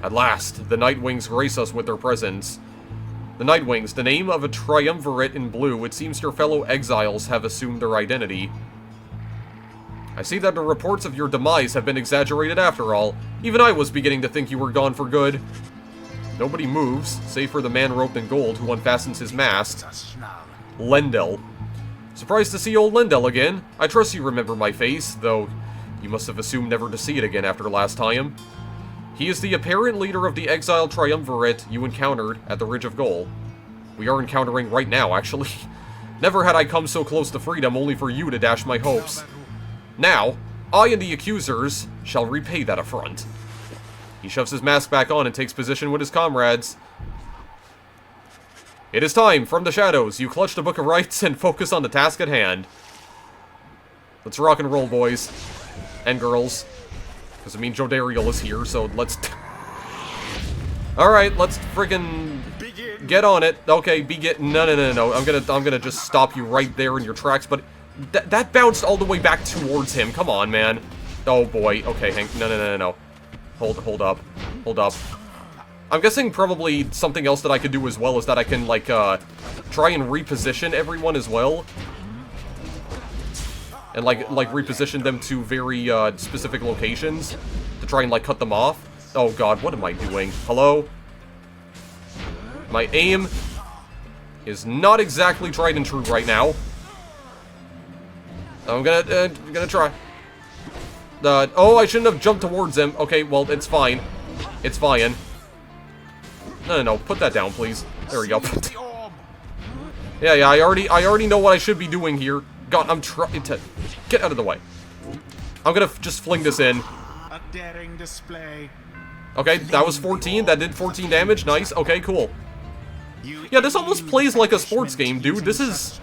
At last, the Nightwings grace us with their presence. The Nightwings, the name of a triumvirate in blue, it seems your fellow exiles have assumed their identity. I see that the reports of your demise have been exaggerated after all. Even I was beginning to think you were gone for good. Nobody moves, save for the man robed in gold who unfastens his mask. Lendel. Surprised to see old Lendel again. I trust you remember my face, though you must have assumed never to see it again after last time. He is the apparent leader of the exiled triumvirate you encountered at the Ridge of Goal. We are encountering right now, actually. Never had I come so close to freedom only for you to dash my hopes. Now, I and the Accusers shall repay that affront. He shoves his mask back on and takes position with his comrades. It is time, from the shadows, you clutch the Book of Rites and focus on the task at hand. Let's rock and roll, boys. And girls. Because, I mean, Jodariel is here, so let's... Alright, let's friggin' get on it. Okay, no. I'm gonna just stop you right there in your tracks, but... That bounced all the way back towards him. Come on, man. Oh, boy. Okay, Hank. No. Hold up. I'm guessing probably something else that I could do as well is that I can, like, try and reposition everyone as well. And, like reposition them to very, specific locations to try and, like, cut them off. Oh, God, what am I doing? Hello? My aim is not exactly tried and true right now. I'm gonna try. Oh, I shouldn't have jumped towards him. Okay, well, it's fine. It's fine. No, put that down, please. There we go. Yeah, I already know what I should be doing here. God, I'm trying to get out of the way. I'm gonna just fling this in. A daring display. Okay, that was 14. That did 14 damage. Nice. Okay, cool. Yeah, this almost plays like a sports game, dude. This is...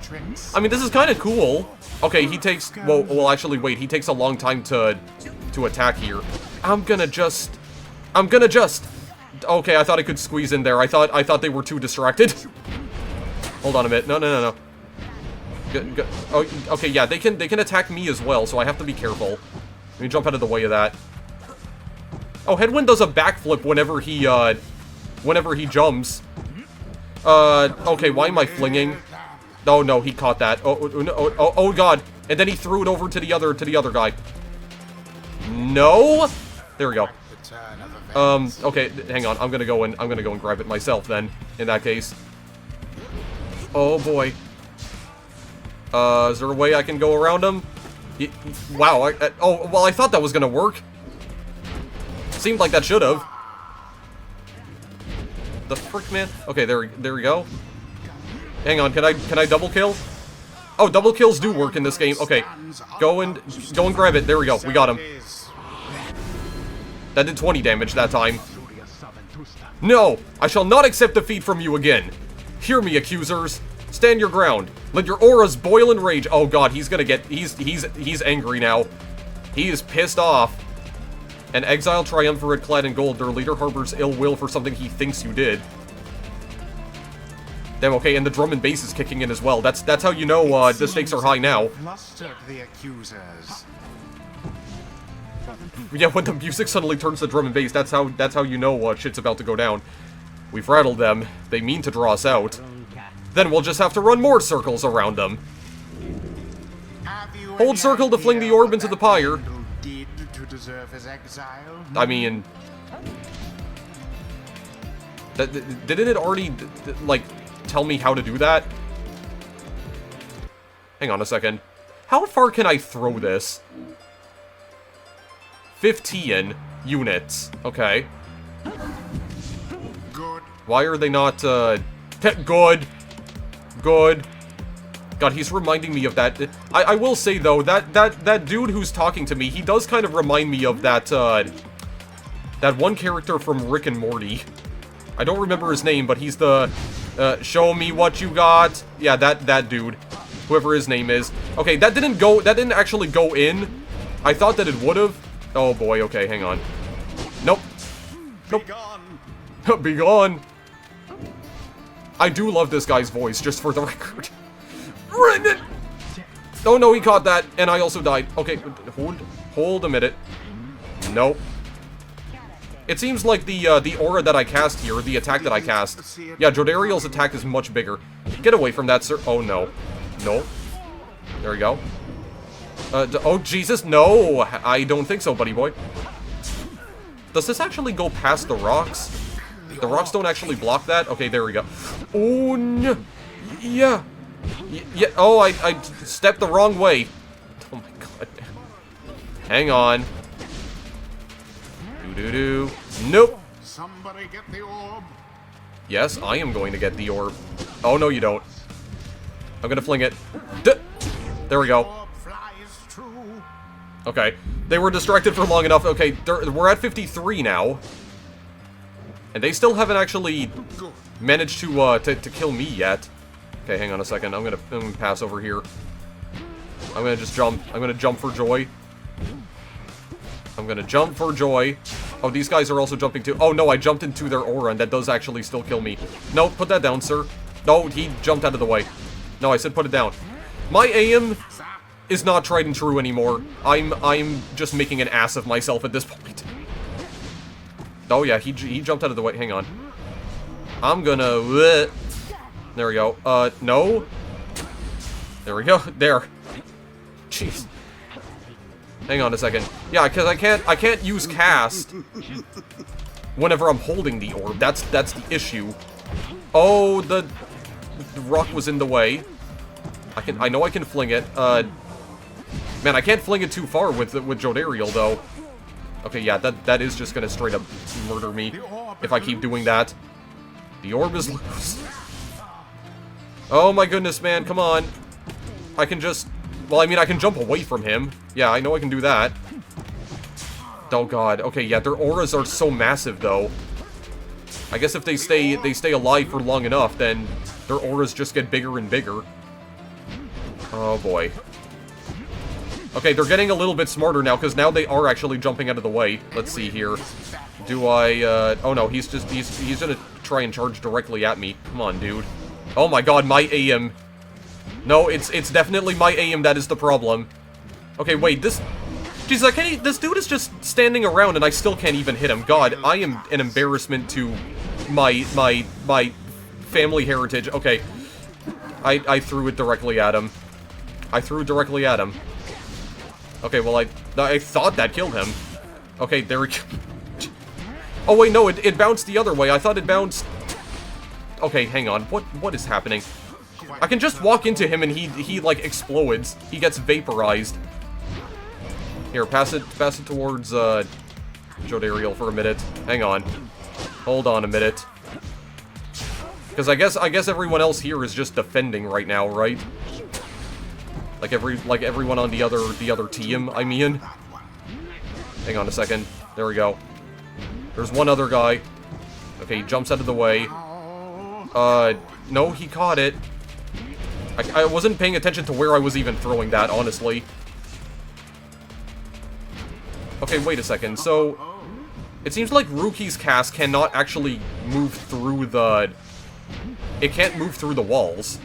I mean, this is kind of cool. Okay, he takes... Well, actually, wait. He takes a long time to attack here. I'm gonna just... Okay, I thought I could squeeze in there. I thought they were too distracted. Hold on a minute. No. Oh, okay, yeah, they can attack me as well, so I have to be careful. Let me jump out of the way of that. Oh, Headwind does a backflip whenever he jumps. Okay, why am I flinging? Oh no, he caught that. Oh god. And then he threw it over to the other guy. No! There we go. Okay, hang on. I'm gonna go and grab it myself then, in that case. Oh boy. Is there a way I can go around him? Wow, oh, well, I thought that was gonna work. Seemed like that should've. The frick, man? Okay, there we go. Hang on, can I double kill? Oh, double kills do work in this game. Okay, go and grab it. There we go. We got him. That did 20 damage that time. No, I shall not accept defeat from you again. Hear me, accusers. Stand your ground. Let your auras boil in rage. Oh god, he's gonna get... He's angry now. He is pissed off. An exiled triumvirate clad in gold, their leader harbors ill will for something he thinks you did. Damn, okay, and the drum and bass is kicking in as well. That's how you know the stakes are high now. The accusers. Yeah, when the music suddenly turns to drum and bass, that's how you know shit's about to go down. We've rattled them. They mean to draw us out. Then we'll just have to run more circles around them. Hold circle to fling the orb into the pyre. I mean... Didn't it already, like, tell me how to do that? Hang on a second. How far can I throw this? 15 units. Okay. Good. Why are they not, good. Good. God, he's reminding me of that. I will say, though, that dude who's talking to me, he does kind of remind me of that one character from Rick and Morty. I don't remember his name, but he's the, show me what you got. Yeah, that dude. Whoever his name is. Okay, that didn't actually go in. I thought that it would've. Oh boy, okay, hang on. Nope. Nope. Be gone. I do love this guy's voice, just for the record. Oh no, he caught that, and I also died. Okay, hold a minute. Nope. It seems like the aura that I cast here, the attack that I cast. Yeah, Jodariel's attack is much bigger. Get away from that, sir. Oh no. No. There we go. Oh Jesus, no! I don't think so, buddy boy. Does this actually go past the rocks? The rocks don't actually block that? Okay, there we go. Oh no! Yeah! Yeah, oh, I stepped the wrong way. Oh my god, man. Hang on. Do-do-do. Nope! Somebody get the orb. Yes, I am going to get the orb. Oh, no, you don't. I'm gonna fling it. There we go. Okay, they were distracted for long enough. Okay, we're at 53 now. And they still haven't actually managed to kill me yet. Okay, hang on a second. I'm gonna pass over here. I'm gonna just jump. I'm gonna jump for joy. I'm gonna jump for joy. Oh, these guys are also jumping too. Oh no, I jumped into their aura, and that does actually still kill me. No, put that down, sir. No, he jumped out of the way. No, I said put it down. My aim is not tried and true anymore. I'm just making an ass of myself at this point. Oh yeah, he jumped out of the way. Hang on. I'm gonna... There we go. No. There we go. There. Jeez. Hang on a second. Yeah, because I can't use cast whenever I'm holding the orb. That's the issue. Oh, the rock was in the way. I know I can fling it. Man, I can't fling it too far with Jodariel, though. Okay, yeah, that is just gonna straight up murder me if I keep doing that. The orb is loose. Oh my goodness, man, come on. I can just... Well, I mean, I can jump away from him. Yeah, I know I can do that. Oh god, okay, yeah, their auras are so massive, though. I guess if they stay alive for long enough, then their auras just get bigger and bigger. Oh boy. Okay, they're getting a little bit smarter now, because now they are actually jumping out of the way. Let's see here. Do I, oh no, he's gonna try and charge directly at me. Come on, dude. Oh my god, my aim. No, it's definitely my aim that is the problem. Okay, wait, this... Jeez, I can't... This dude is just standing around and I still can't even hit him. God, I am an embarrassment to my family heritage. Okay. I threw it directly at him. I threw it directly at him. Okay, well, I thought that killed him. Okay, there we go. Oh, wait, no, it bounced the other way. I thought it bounced... Okay, hang on. What is happening? I can just walk into him and he like, explodes. He gets vaporized. Here, pass it towards, Jodariel for a minute. Hang on. Hold on a minute. Because I guess everyone else here is just defending right now, right? Like everyone on the other team, I mean. Hang on a second. There we go. There's one other guy. Okay, he jumps out of the way. No, he caught it. I wasn't paying attention to where I was even throwing that, honestly. Okay, wait a second. So, it seems like Ruki's cast cannot actually move through the... It can't move through the walls.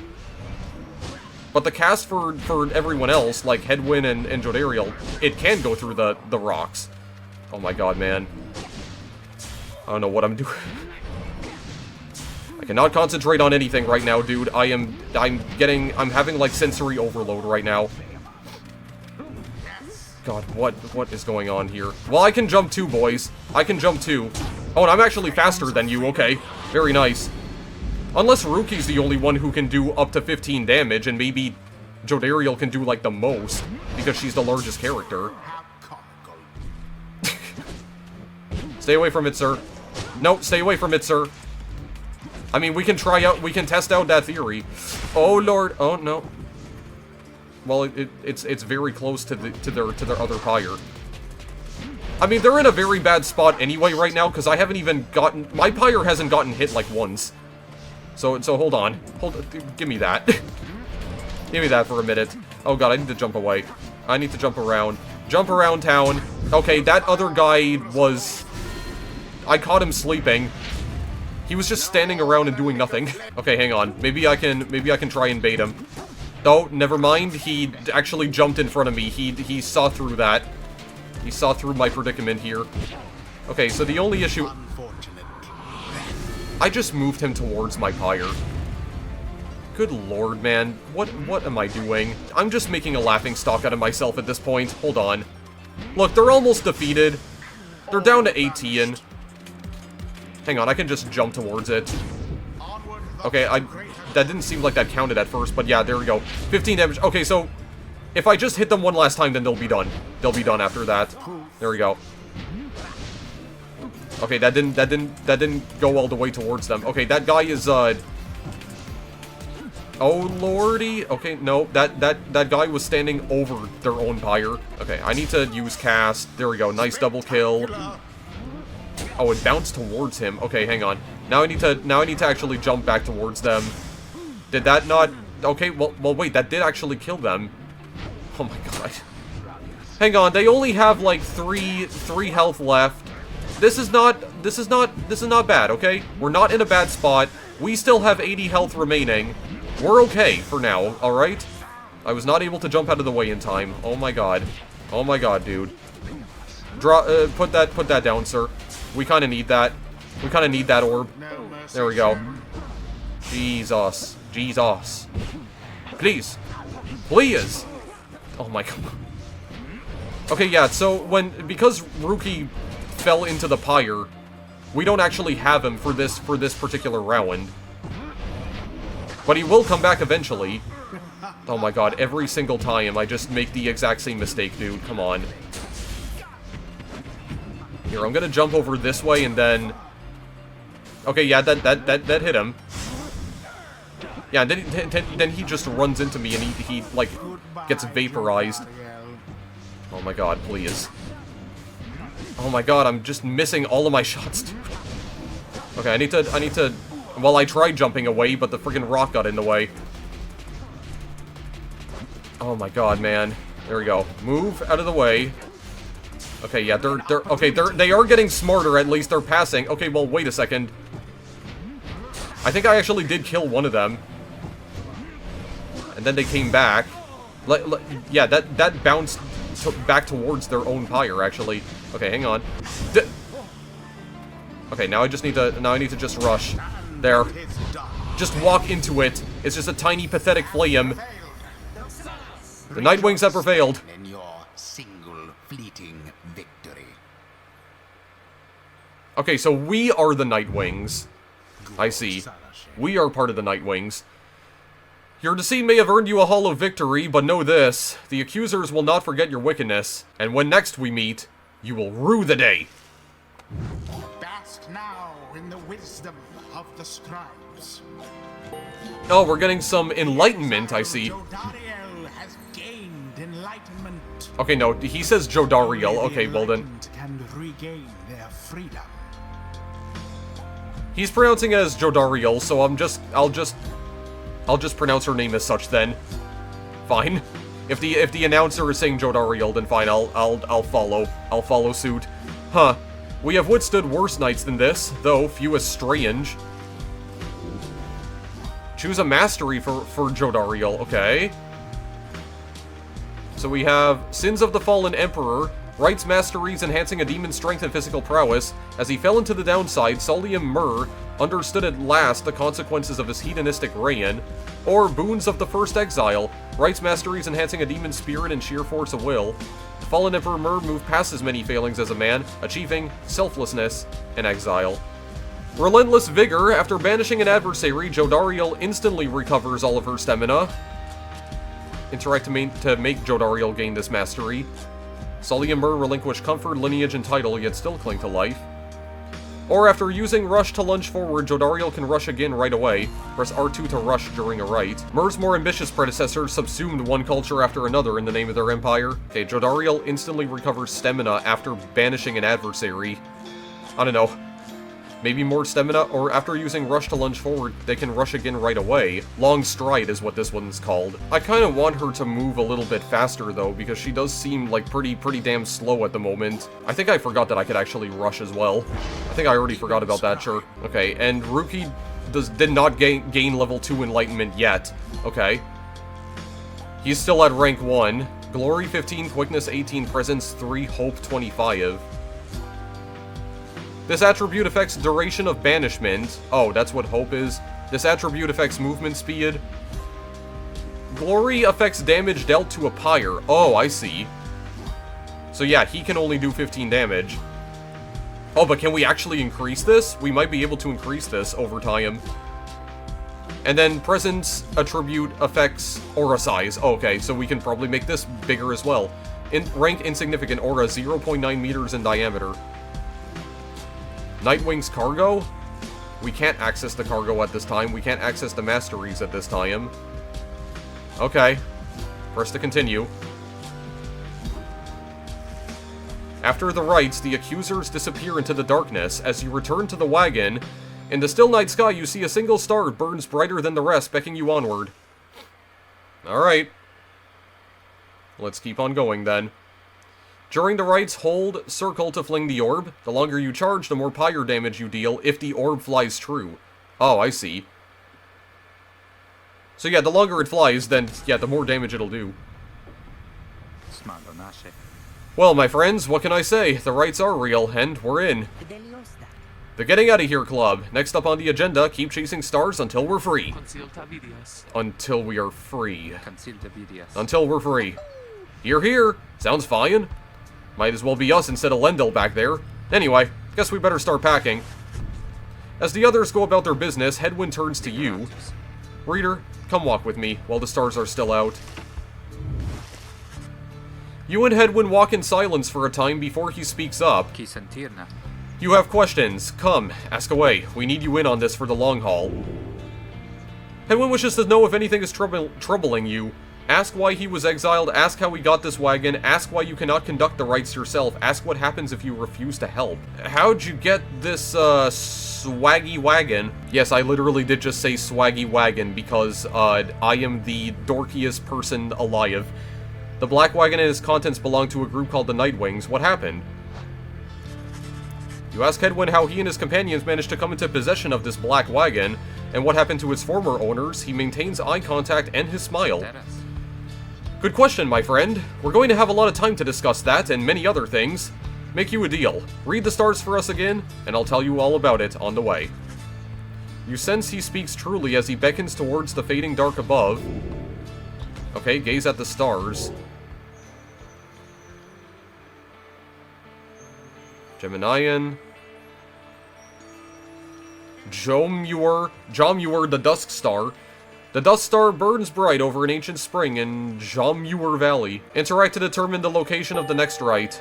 But the cast for everyone else, like Hedwyn and Jodariel, it can go through the rocks. Oh my god, man. I don't know what I'm doing. I cannot concentrate on anything right now, dude. I'm having, like, sensory overload right now. God, what is going on here? Well, I can jump too, boys. I can jump too. Oh, and I'm actually faster than you, okay. Very nice. Unless Ruki's the only one who can do up to 15 damage, and maybe Jodariel can do, like, the most, because she's the largest character. Stay away from it, sir. No, stay away from it, sir. I mean, we can test out that theory. Oh, Lord. Oh, no. Well, it's very close to their other Pyre. I mean, they're in a very bad spot anyway right now, because I haven't even gotten... My Pyre hasn't gotten hit, like, once. So hold on. Give me that. Give me that for a minute. Oh god, I need to jump away. I need to jump around. Jump around town. Okay, that other guy was... I caught him sleeping. He was just standing around and doing nothing. Okay, hang on. Maybe I can try and bait him. Oh, never mind. He actually jumped in front of me. He saw through that. He saw through my predicament here. Okay, so the only issue... I just moved him towards my Pyre. Good lord, man. What am I doing? I'm just making a laughingstock out of myself at this point. Hold on. Look, they're almost defeated. They're down to 18. Hang on, I can just jump towards it. Okay, that didn't seem like that counted at first, but yeah, there we go. 15 damage. Okay, so if I just hit them one last time, then they'll be done. They'll be done after that. There we go. Okay, that didn't go all the way towards them. Okay, that guy is oh lordy. Okay, no, that guy was standing over their own Pyre. Okay, I need to use cast. There we go. Nice double kill. Oh, it bounced towards him. Okay, hang on. Now I need to actually jump back towards them. Did that not... Okay, well wait, that did actually kill them. Oh my god. Hang on, they only have like three health left. This is not bad, okay? We're not in a bad spot. We still have 80 health remaining. We're okay for now, alright? I was not able to jump out of the way in time. Oh my god. Oh my god, dude. Put that down, sir. We kind of need that. We kind of need that orb. There we go. Jesus. Jesus. Please. Please. Oh my god. Okay, yeah, so because Ruki fell into the Pyre, we don't actually have him for this particular round. But he will come back eventually. Oh my god, every single time I just make the exact same mistake, dude. Come on. Here, I'm gonna jump over this way and then... Okay, yeah, that hit him. Yeah, then he just runs into me and he like, gets vaporized. Oh my god, please. Oh my god, I'm just missing all of my shots, dude. Okay, I need to... Well, I tried jumping away, but the friggin' rock got in the way. Oh my god, man. There we go. Move out of the way. Okay, yeah, they are getting smarter, at least they're passing. Okay, well, wait a second. I think I actually did kill one of them. And then they came back. Yeah, that bounced back towards their own pyre, actually. Okay, hang on. Okay, now I need to just rush. There. Just walk into it. It's just a tiny, pathetic flame. The Nightwings have prevailed. In your single fleeting victory. Okay, so we are the Nightwings. I see. We are part of the Nightwings. Your deceit may have earned you a hollow victory, but know this. The accusers will not forget your wickedness, and when next we meet, you will rue the day. Bask now in the wisdom of the scribes. Oh, we're getting some enlightenment, I see. Jodariel has gained enlightenment. Okay, no, he says Jodariel. Okay, well then. Can regain their freedom. He's pronouncing it as Jodariel, so I'll just pronounce her name as such then. Fine. If the announcer is saying Jodariel, then fine, I'll follow suit. Huh. We have withstood worse nights than this, though few as strange. Choose a mastery for Jodariel, okay. So we have Sins of the Fallen Emperor, Rites Masteries enhancing a demon's strength and physical prowess. As he fell into the downside, Solium Mur understood at last the consequences of his hedonistic reign. Or Boons of the First Exile, Rites Masteries enhancing a demon's spirit and sheer force of will. The Fallen Emperor Mur moved past his many failings as a man, achieving selflessness in exile. Relentless Vigor, after banishing an adversary, Jodariel instantly recovers all of her stamina. Interact to make Jodariel gain this mastery. Solium Mur relinquish comfort, lineage, and title, yet still cling to life. Or after using Rush to lunge forward, Jodariel can rush again right away. Press R2 to rush during a rite. Mur's more ambitious predecessor subsumed one culture after another in the name of their empire. Okay, Jodariel instantly recovers stamina after banishing an adversary. I don't know. Maybe more stamina, or after using Rush to lunge forward, they can rush again right away. Long Stride is what this one's called. I kind of want her to move a little bit faster, though, because she does seem like pretty damn slow at the moment. I think I forgot that I could actually rush as well. I think I already forgot about that, sure. Okay, and Ruki did not gain level 2 enlightenment yet. Okay. He's still at rank 1. Glory 15, Quickness 18, Presence 3, Hope 25. This attribute affects duration of banishment. Oh, that's what Hope is. This attribute affects movement speed. Glory affects damage dealt to a pyre. Oh, I see. So yeah, he can only do 15 damage. Oh, but can we actually increase this? We might be able to increase this over time. And then Presence attribute affects aura size. Oh, okay, so we can probably make this bigger as well. Rank insignificant aura, 0.9 meters in diameter. Nightwing's cargo? We can't access the cargo at this time. We can't access the masteries at this time. Okay. Press to continue. After the rites, the accusers disappear into the darkness. As you return to the wagon, in the still night sky you see a single star burns brighter than the rest, beckoning you onward. Alright. Let's keep on going then. During the rites, hold circle to fling the orb. The longer you charge, the more pyre damage you deal if the orb flies true. Oh, I see. So yeah, the longer it flies, then yeah, the more damage it'll do. Well, my friends, what can I say? The rites are real, and we're in. The Getting Out of Here Club. Next up on the agenda, keep chasing stars until we're free. Until we are free. Until we're free. Here. Sounds fine. Might as well be us instead of Lendl back there. Anyway, guess we better start packing. As the others go about their business, Headwind turns to you. Reader, come walk with me while the stars are still out. You and Hedwyn walk in silence for a time before he speaks up. You have questions. Come, ask away. We need you in on this for the long haul. Hedwyn wishes to know if anything is troubling you. Ask why he was exiled, ask how he got this wagon, ask why you cannot conduct the rites yourself, ask what happens if you refuse to help. How'd you get this, swaggy wagon? Yes, I literally did just say swaggy wagon because, I am the dorkiest person alive. The black wagon and its contents belong to a group called the Nightwings. What happened? You ask Hedwyn how he and his companions managed to come into possession of this black wagon, and what happened to its former owners. He maintains eye contact and his smile. Good question, my friend. We're going to have a lot of time to discuss that and many other things. Make you a deal. Read the stars for us again, and I'll tell you all about it on the way. You sense he speaks truly as he beckons towards the fading dark above. Okay, gaze at the stars. Geminian. Jomuer, the Dusk Star. The Dusk Star burns bright over an ancient spring in Jomuer Valley. Interact to determine the location of the next rite.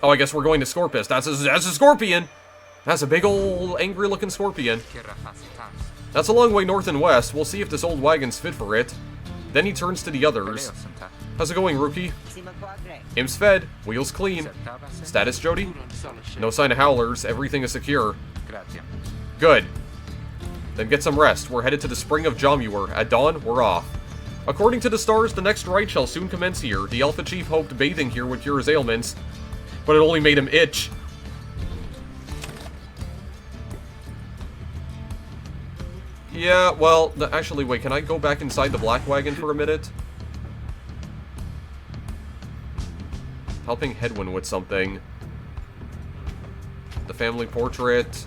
Oh, I guess we're going to Scorpus. That's a scorpion! That's a big ol' angry-looking scorpion. That's a long way north and west. We'll see if this old wagon's fit for it. Then he turns to the others. How's it going, rookie? Imps fed. Wheels clean. Status, Jody? No sign of howlers. Everything is secure. Good. Then get some rest. We're headed to the Spring of Jomuer. At dawn, we're off. According to the stars, the next rite shall soon commence here. The Alpha Chief hoped bathing here would cure his ailments, but it only made him itch. Yeah, well, actually, wait, can I go back inside the black wagon for a minute? Helping Hedwyn with something. The family portrait.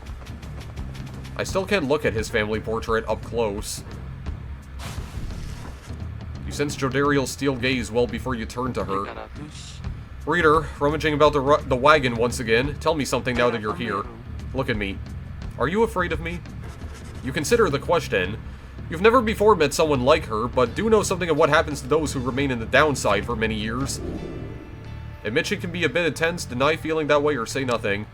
I still can't look at his family portrait up close. You sense Jodariel's steel gaze well before you turn to her. Reader, rummaging about the wagon once again. Tell me something now that you're here. Look at me. Are you afraid of me? You consider the question. You've never before met someone like her, but do know something of what happens to those who remain in the downside for many years. Admit she can be a bit intense, deny feeling that way, or say nothing.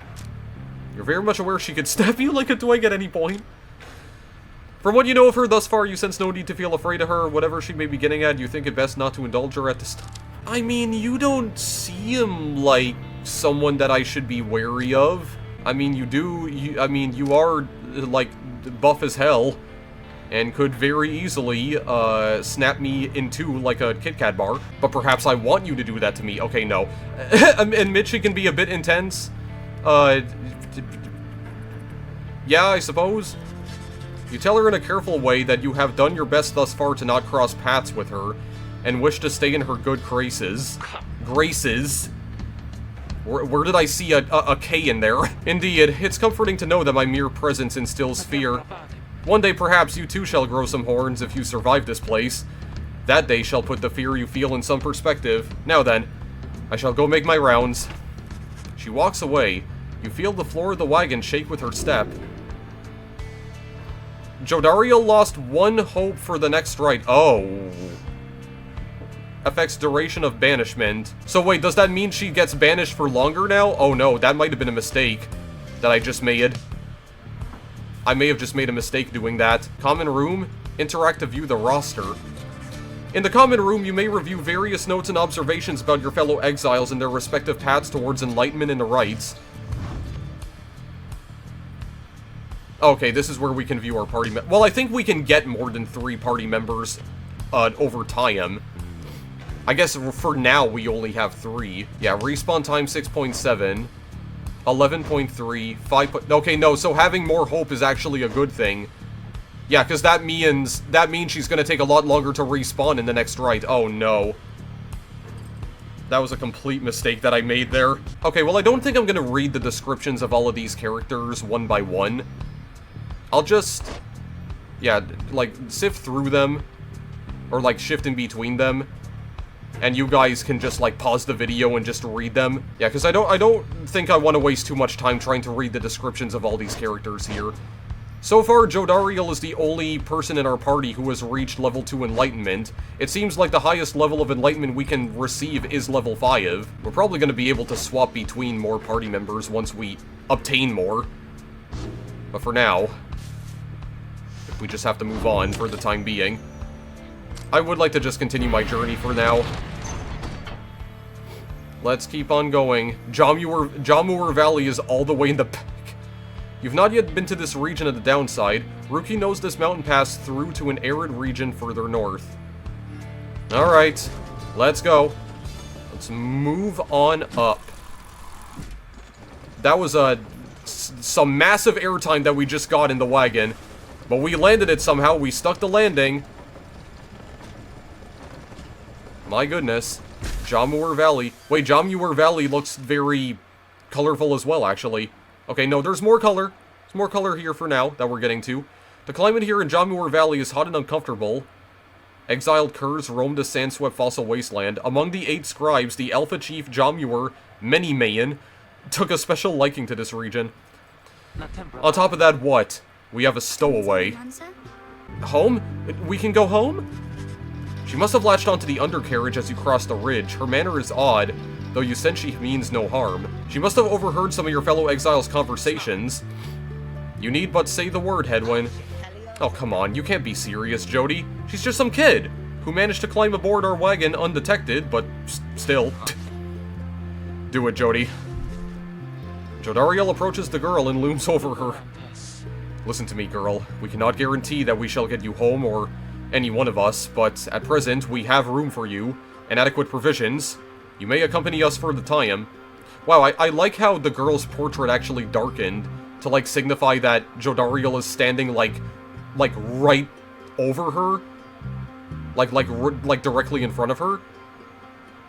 You're very much aware she could stab you like a twig at any point. From what you know of her thus far, you sense no need to feel afraid of her. Whatever she may be getting at, you think it best not to indulge her at this time. I mean, you don't seem like someone that I should be wary of. I mean, you do. You are, like, buff as hell, and could very easily snap me in two like a Kit Kat bar. But perhaps I want you to do that to me. Okay, no. Admit she can be a bit intense. Yeah, I suppose. You tell her in a careful way that you have done your best thus far to not cross paths with her, and wish to stay in her good graces. Graces? Where did I see a K in there? Indeed, it's comforting to know that my mere presence instills fear. One day perhaps you too shall grow some horns if you survive this place. That day shall put the fear you feel in some perspective. Now then, I shall go make my rounds. She walks away. You feel the floor of the wagon shake with her step. Jodariel lost one hope for the next rite. Oh. Affects duration of banishment. So wait, does that mean she gets banished for longer now? Oh no, that might have been a mistake that I just made. I may have just made a mistake doing that. Common room, interact to view the roster. In the common room, you may review various notes and observations about your fellow exiles and their respective paths towards enlightenment in the rites. Okay, this is where we can view our party well, I think we can get more than 3 party members over time. I guess for now we only have 3. Yeah, respawn time 6.7, 11.3, 5. Okay, no, so having more hope is actually a good thing. Yeah, because that means she's gonna take a lot longer to respawn in the next rite. Oh no. That was a complete mistake that I made there. Okay, well I don't think I'm gonna read the descriptions of all of these characters one by one. I'll just, yeah, like, sift through them, or, like, shift in between them, and you guys can just, like, pause the video and just read them. Yeah, because I don't think I want to waste too much time trying to read the descriptions of all these characters here. So far, Jodariel is the only person in our party who has reached level 2 Enlightenment. It seems like the highest level of Enlightenment we can receive is level 5. We're probably going to be able to swap between more party members once we obtain more. But for now, we just have to move on for the time being. I would like to just continue my journey for now. Let's keep on going. Jamur Valley is all the way in the back. You've not yet been to this region at the downside. Rookie knows this mountain pass through to an arid region further north. Alright, let's go. Let's move on up. That was some massive airtime that we just got in the wagon. But we landed it somehow. We stuck the landing. My goodness. Jamur Valley. Wait, Jamur Valley looks very colorful as well, actually. Okay, no, there's more color. There's more color here for now that we're getting to. The climate here in Jamur Valley is hot and uncomfortable. Exiled curs roam the sand-swept fossil wasteland. Among the 8 scribes, the Alpha Chief Jamur Manymayan took a special liking to this region. On top of that, what? We have a stowaway. Home? We can go home? She must have latched onto the undercarriage as you crossed the ridge. Her manner is odd, though you sense she means no harm. She must have overheard some of your fellow exiles' conversations. You need but say the word, Hedwyn. Oh, come on, you can't be serious, Jody. She's just some kid who managed to climb aboard our wagon undetected, but still. Do it, Jody. Jodariel approaches the girl and looms over her. Listen to me, girl. We cannot guarantee that we shall get you home or any one of us, but at present we have room for you and adequate provisions. You may accompany us for the time. Wow, I like how the girl's portrait actually darkened to, like, signify that Jodariel is standing, like right over her. Like directly in front of her.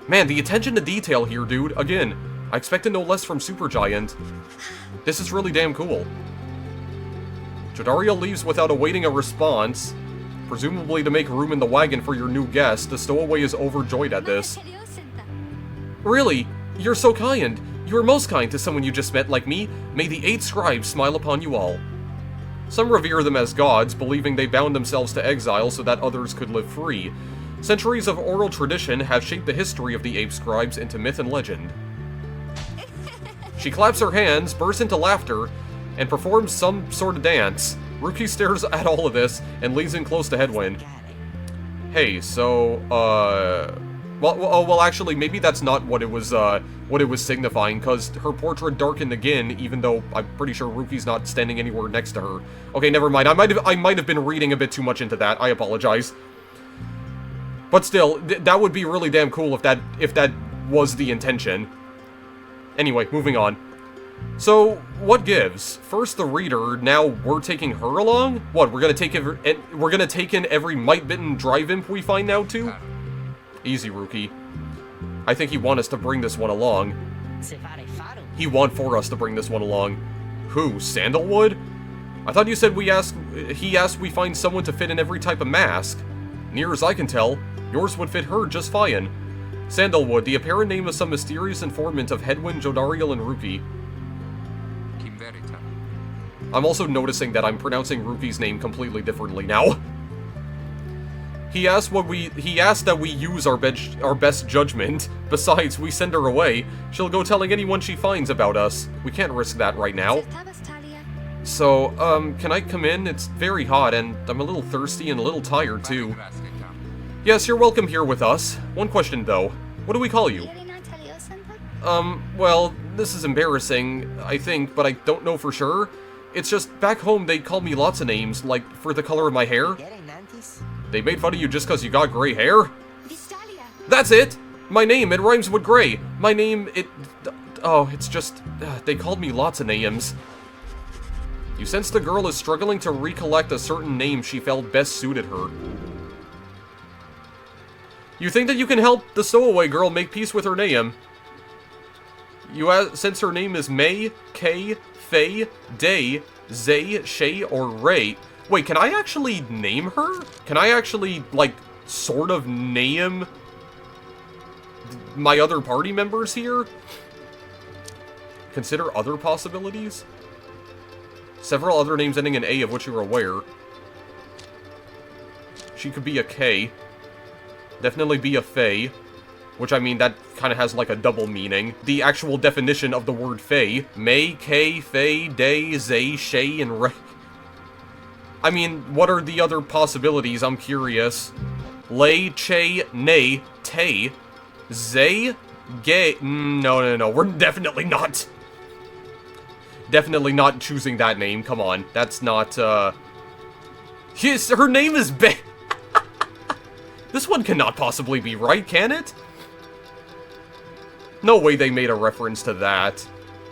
Man, the attention to detail here, dude. Again, I expected no less from Supergiant. This is really damn cool. Jodariel leaves without awaiting a response. Presumably to make room in the wagon for your new guest. The stowaway is overjoyed at this. Really? You're so kind. You are most kind to someone you just met like me. May the 8 scribes smile upon you all. Some revere them as gods, believing they bound themselves to exile so that others could live free. Centuries of oral tradition have shaped the history of the 8 scribes into myth and legend. She claps her hands, bursts into laughter, and performs some sort of dance. Rookie stares at all of this and leans in close to Hedwyn. Hey, so, well, actually, maybe that's not what it was signifying, because her portrait darkened again, even though I'm pretty sure Rookie's not standing anywhere next to her. Okay, never mind. I might have been reading a bit too much into that. I apologize. But still, that would be really damn cool if that was the intention. Anyway, moving on. So, what gives? First the reader, now we're taking her along? What, we're gonna take in every might-bitten drive imp we find now, too? Easy, Rookie. I think he want us to bring this one along. He want for us to bring this one along. Who, Sandalwood? I thought you said he asked we find someone to fit in every type of mask. Near as I can tell, yours would fit her just fine. Sandalwood, the apparent name of some mysterious informant of Hedwyn, Jodariel, and Rookie. I'm also noticing that I'm pronouncing Rookie's name completely differently now. He asked that we use our best judgment. Besides, we send her away. She'll go telling anyone she finds about us. We can't risk that right now. So, can I come in? It's very hot, and I'm a little thirsty and a little tired, too. Yes, you're welcome here with us. One question, though. What do we call you? Well, this is embarrassing, I think, but I don't know for sure. It's just, back home they call me lots of names, like, for the color of my hair. They made fun of you just because you got gray hair? That's it! My name, it rhymes with gray. My name, it's just, they called me lots of names. You sense the girl is struggling to recollect a certain name she felt best suited her. You think that you can help the stowaway girl make peace with her name? You sense her name is May, Kay, Faye, Day, Zay, Shay, or Ray. Wait, can I actually name her? Can I actually, like, sort of name my other party members here? Consider other possibilities? Several other names ending in A of which you're aware. She could be a K. Definitely be a Fae. Which, I mean, that kind of has, like, a double meaning. The actual definition of the word Fae. May, K, Fae, Day, Zay, Shay, and Ray. I mean, what are the other possibilities? I'm curious. Lay, Che, Nay, Tay, Zay, Gay. No. We're definitely not. Definitely not choosing that name. Come on. That's not, Yes, her name is Bay. This one cannot possibly be right, can it? No way they made a reference to that.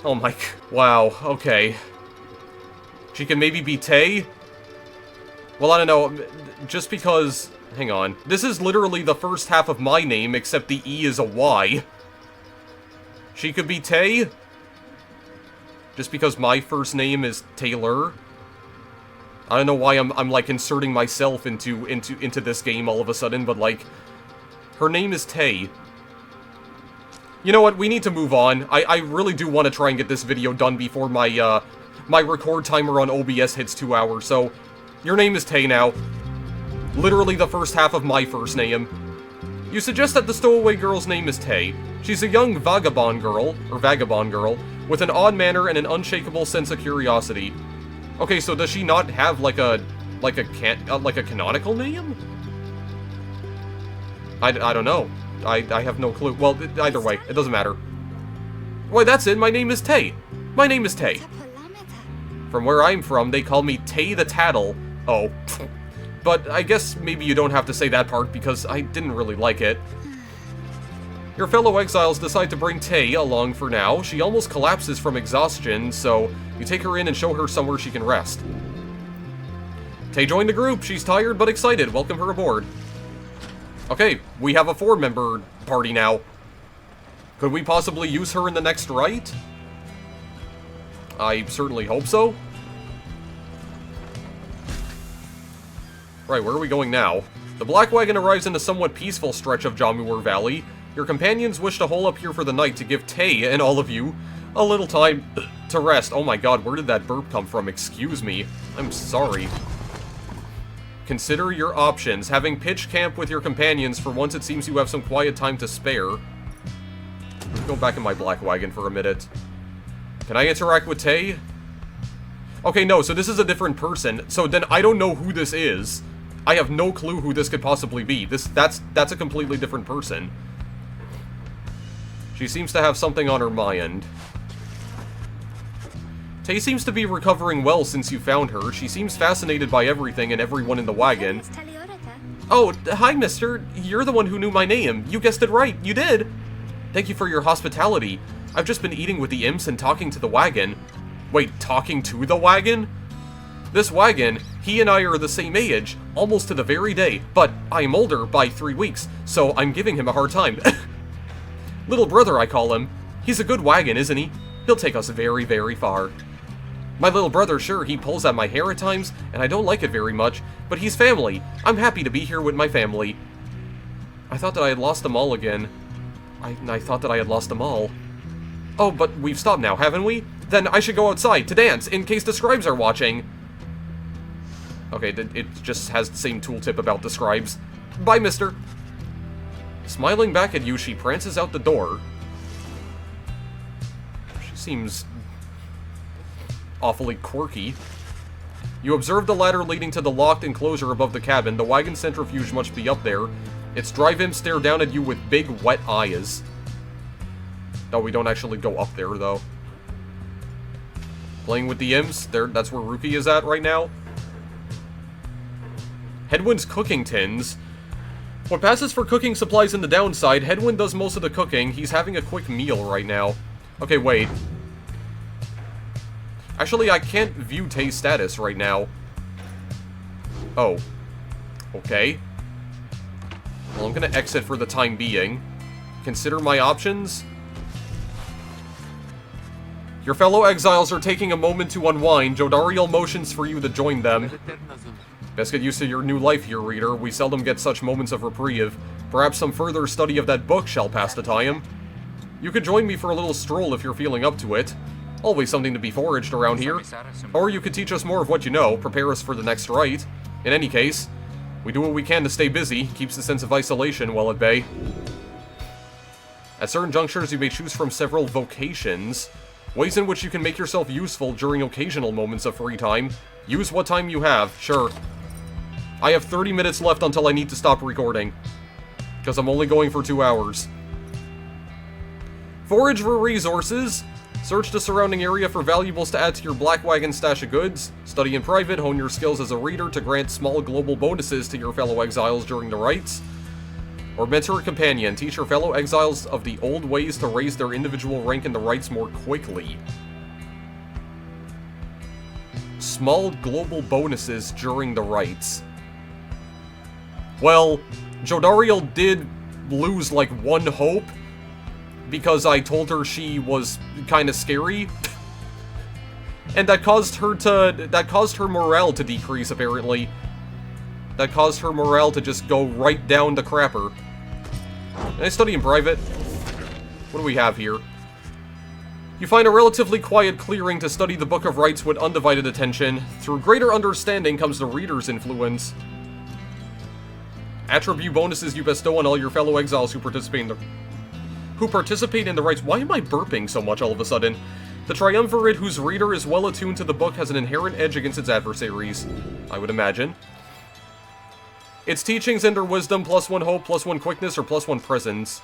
Oh my... Wow, okay. She can maybe be Tay? Well, I don't know. Just because... Hang on. This is literally the first half of my name, except the E is a Y. She could be Tay? Just because my first name is Taylor? I don't know why I'm like, inserting myself into this game all of a sudden, but, like... Her name is Tay. You know what, we need to move on. I really do want to try and get this video done before my, my record timer on OBS hits 2 hours, so... Your name is Tay now. Literally the first half of my first name. You suggest that the stowaway girl's name is Tay. She's a young vagabond girl, with an odd manner and an unshakable sense of curiosity. Okay, so does she not have, like a canonical name? I don't know. I have no clue. Well, either way, it doesn't matter. Why, that's it. My name is Tay. My name is Tay. From where I'm from, they call me Tay the Tattle. Oh. But I guess maybe you don't have to say that part because I didn't really like it. Your fellow exiles decide to bring Tay along for now. She almost collapses from exhaustion, so you take her in and show her somewhere she can rest. Tay joined the group. She's tired but excited. Welcome her aboard. Okay, we have a 4-member party now. Could we possibly use her in the next rite? I certainly hope so. Right, where are we going now? The Black Wagon arrives in a somewhat peaceful stretch of Jamur Valley. Your companions wish to hole up here for the night to give Tay and all of you a little time to rest. Oh my god, where did that burp come from? Excuse me. I'm sorry. Consider your options. Having pitched camp with your companions, for once it seems you have some quiet time to spare. Let's go back in my Black Wagon for a minute. Can I interact with Tay? Okay, no, so this is a different person. So then I don't know who this is. I have no clue who this could possibly be. That's a completely different person. She seems to have something on her mind. Tay seems to be recovering well since you found her. She seems fascinated by everything and everyone in the wagon. Oh, hi, mister. You're the one who knew my name. You guessed it right. You did. Thank you for your hospitality. I've just been eating with the imps and talking to the wagon. Wait, talking to the wagon? This wagon, he and I are the same age, almost to the very day, but I'm older by 3 weeks, so I'm giving him a hard time. Little brother, I call him. He's a good wagon, isn't he? He'll take us very, very far. My little brother, sure, he pulls at my hair at times, and I don't like it very much, but he's family. I'm happy to be here with my family. I thought that I had lost them all again. I thought that I had lost them all. Oh, but we've stopped now, haven't we? Then I should go outside to dance, in case the scribes are watching. Okay, it just has the same tooltip about the scribes. Bye, mister. Smiling back at you, she prances out the door. She seems awfully quirky. You observe the ladder leading to the locked enclosure above the cabin. The wagon centrifuge must be up there. Its drive imps stare down at you with big, wet eyes. Oh, we don't actually go up there, though. Playing with the imps, that's where Ruki is at right now. Headwind's cooking tins. What passes for cooking supplies in the downside, Headwind does most of the cooking. He's having a quick meal right now. Okay, wait. Actually, I can't view Tay's status right now. Oh. Okay. Well, I'm gonna exit for the time being. Consider my options. Your fellow exiles are taking a moment to unwind. Jodariel motions for you to join them. Best get used to your new life here, reader. We seldom get such moments of reprieve. Perhaps some further study of that book shall pass the time. You could join me for a little stroll if you're feeling up to it. Always something to be foraged around here. Or you could teach us more of what you know, prepare us for the next rite. In any case, we do what we can to stay busy, keeps the sense of isolation well at bay. At certain junctures, you may choose from several vocations, ways in which you can make yourself useful during occasional moments of free time. Use what time you have, sure. I have 30 minutes left until I need to stop recording, because I'm only going for 2 hours. Forage for resources. Search the surrounding area for valuables to add to your Black Wagon stash of goods. Study in private, hone your skills as a reader to grant small global bonuses to your fellow exiles during the rites. Or mentor a companion. Teach your fellow exiles of the old ways to raise their individual rank in the rites more quickly. Small global bonuses during the rites. Well, Jodariel did lose like 1 hope because I told her she was kind of scary. And that caused her morale to decrease, apparently. That caused her morale to just go right down the crapper. Can I study in private? What do we have here? You find a relatively quiet clearing to study the Book of Rites with undivided attention. Through greater understanding comes the reader's influence. Attribute bonuses you bestow on all your fellow exiles who participate in the rites. Why am I burping so much all of a sudden? The triumvirate whose reader is well attuned to the book has an inherent edge against its adversaries, I would imagine. Its teachings enter wisdom, +1 hope, +1 quickness, or +1 presence.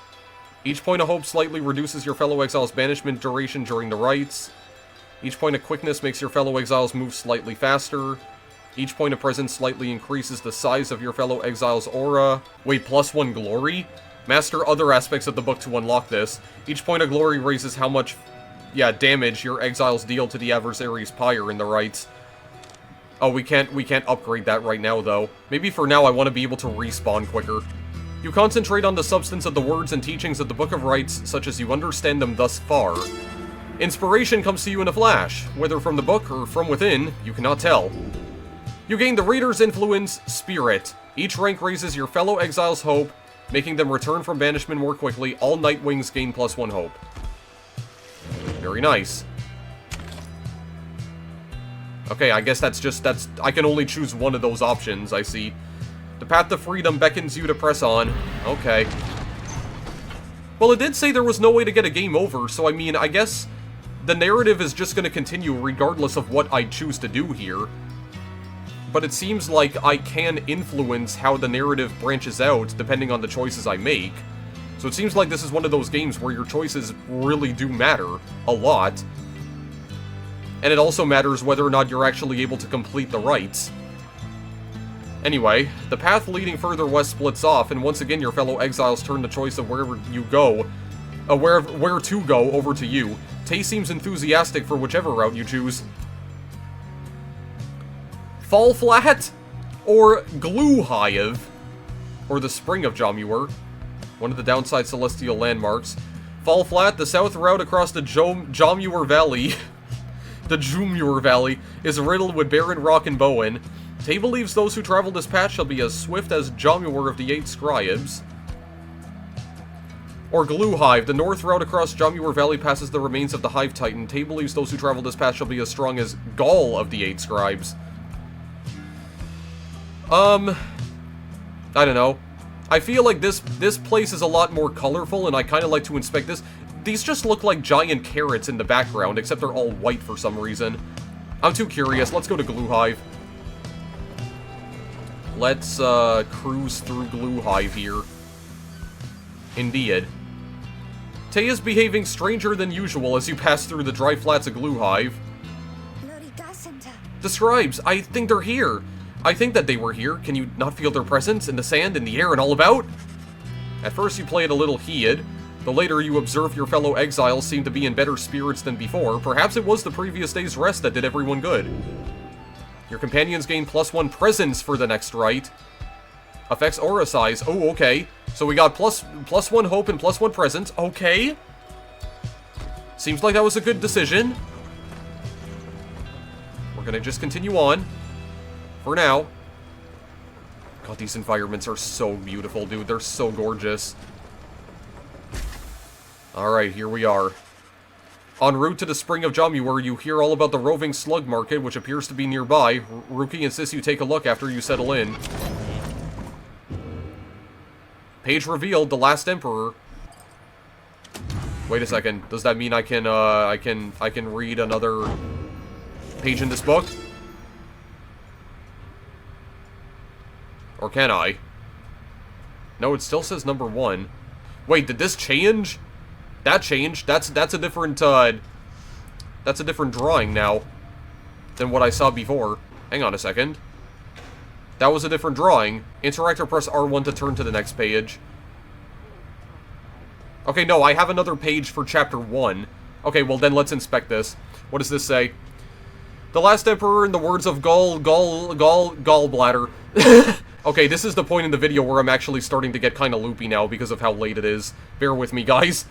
Each point of hope slightly reduces your fellow exile's banishment duration during the rites. Each point of quickness makes your fellow exiles move slightly faster. Each point of presence slightly increases the size of your fellow exile's aura. Wait, +1 glory? Master other aspects of the book to unlock this. Each point of glory raises how much, damage your exiles deal to the adversary's pyre in the rites. Oh, we can't upgrade that right now, though. Maybe for now I want to be able to respawn quicker. You concentrate on the substance of the words and teachings of the Book of Rites, such as you understand them thus far. Inspiration comes to you in a flash. Whether from the book or from within, you cannot tell. You gain the reader's influence, spirit. Each rank raises your fellow exile's hope, making them return from banishment more quickly. All Nightwings gain +1 hope. Very nice. Okay, I guess I can only choose one of those options, I see. The path to freedom beckons you to press on. Okay. Well, it did say there was no way to get a game over, so I mean, I guess the narrative is just going to continue regardless of what I choose to do here. But it seems like I can influence how the narrative branches out depending on the choices I make. So it seems like this is one of those games where your choices really do matter a lot. And it also matters whether or not you're actually able to complete the rites. Anyway, the path leading further west splits off, and once again your fellow exiles turn the choice of wherever you go, where to go, over to you. Tay seems enthusiastic for whichever route you choose. Fall Flat, or Glue Hive, or the Spring of Jomuir, one of the downside celestial landmarks. Fall Flat, the south route across the Jomuir Valley, the Jomuir Valley, is riddled with barren rock and bowen. Tay believes those who travel this path shall be as swift as Jomuir of the 8 scribes. Or Glue Hive, the north route across Jomuir Valley passes the remains of the Hive Titan. Tay believes those who travel this path shall be as strong as Gaul of the 8 scribes. I don't know. I feel like this place is a lot more colorful, and I kind of like to inspect this. These just look like giant carrots in the background, except they're all white for some reason. I'm too curious. Let's go to Glue Hive. Let's, cruise through Glue Hive here. Indeed. Tay is behaving stranger than usual as you pass through the dry flats of Glue Hive. The scribes, I think they're here. I think that they were here. Can you not feel their presence in the sand, in the air, and all about? At first you play it a little heated. The later you observe your fellow exiles seem to be in better spirits than before. Perhaps it was the previous day's rest that did everyone good. Your companions gain +1 presence for the next rite. Affects aura size. Oh, okay. So we got +1 hope and +1 presence. Okay. Seems like that was a good decision. We're gonna just continue on. For now. God, these environments are so beautiful, dude. They're so gorgeous. Alright, here we are. En route to the Spring of Jamuar, you hear all about the roving slug market, which appears to be nearby. Rookie insists you take a look after you settle in. Page revealed, the last emperor. Wait a second. Does that mean I can read another page in this book? Or can I? No, it still says number 1. Wait, did this change? That changed. That's a different drawing now than what I saw before. Hang on a second. That was a different drawing. Interact or press R1 to turn to the next page. Okay, no, I have another page for chapter 1. Okay, well then let's inspect this. What does this say? The last emperor, in the words of Gallbladder. Okay, this is the point in the video where I'm actually starting to get kind of loopy now because of how late it is. Bear with me, guys.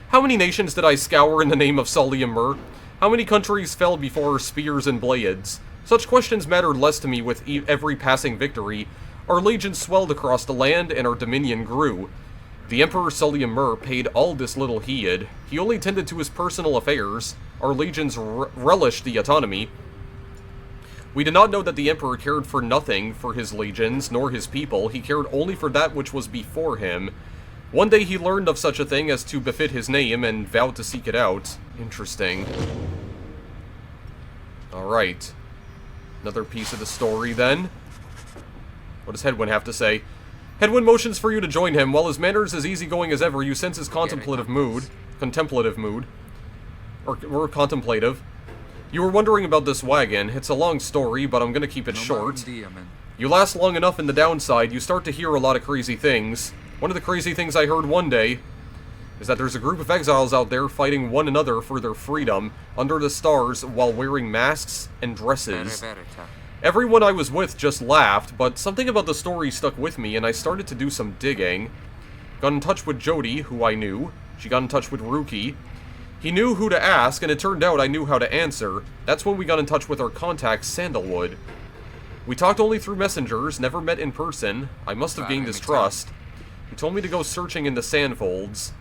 How many nations did I scour in the name of Sully and Myrrh? How many countries fell before spears and blades? Such questions mattered less to me with every passing victory. Our legions swelled across the land, and our dominion grew. The Emperor Sully and Myrrh paid all this little heed. He only tended to his personal affairs. Our legions relished the autonomy. We did not know that the Emperor cared for nothing for his legions, nor his people. He cared only for that which was before him. One day he learned of such a thing as to befit his name, and vowed to seek it out. Interesting. Alright. Another piece of the story, then. What does Hedwyn have to say? Hedwyn motions for you to join him. While his manners as easygoing as ever, you sense his contemplative mood. Or contemplative. You were wondering about this wagon. It's a long story, but I'm gonna keep it short. You last long enough in the downside, you start to hear a lot of crazy things. One of the crazy things I heard one day is that there's a group of exiles out there fighting one another for their freedom under the stars while wearing masks and dresses. Everyone I was with just laughed, but something about the story stuck with me, and I started to do some digging. Got in touch with Jody, who I knew. She got in touch with Rookie. He knew who to ask, and it turned out I knew how to answer. That's when we got in touch with our contact, Sandalwood. We talked only through messengers, never met in person. I must have gained his trust. He told me to go searching in the sandfolds.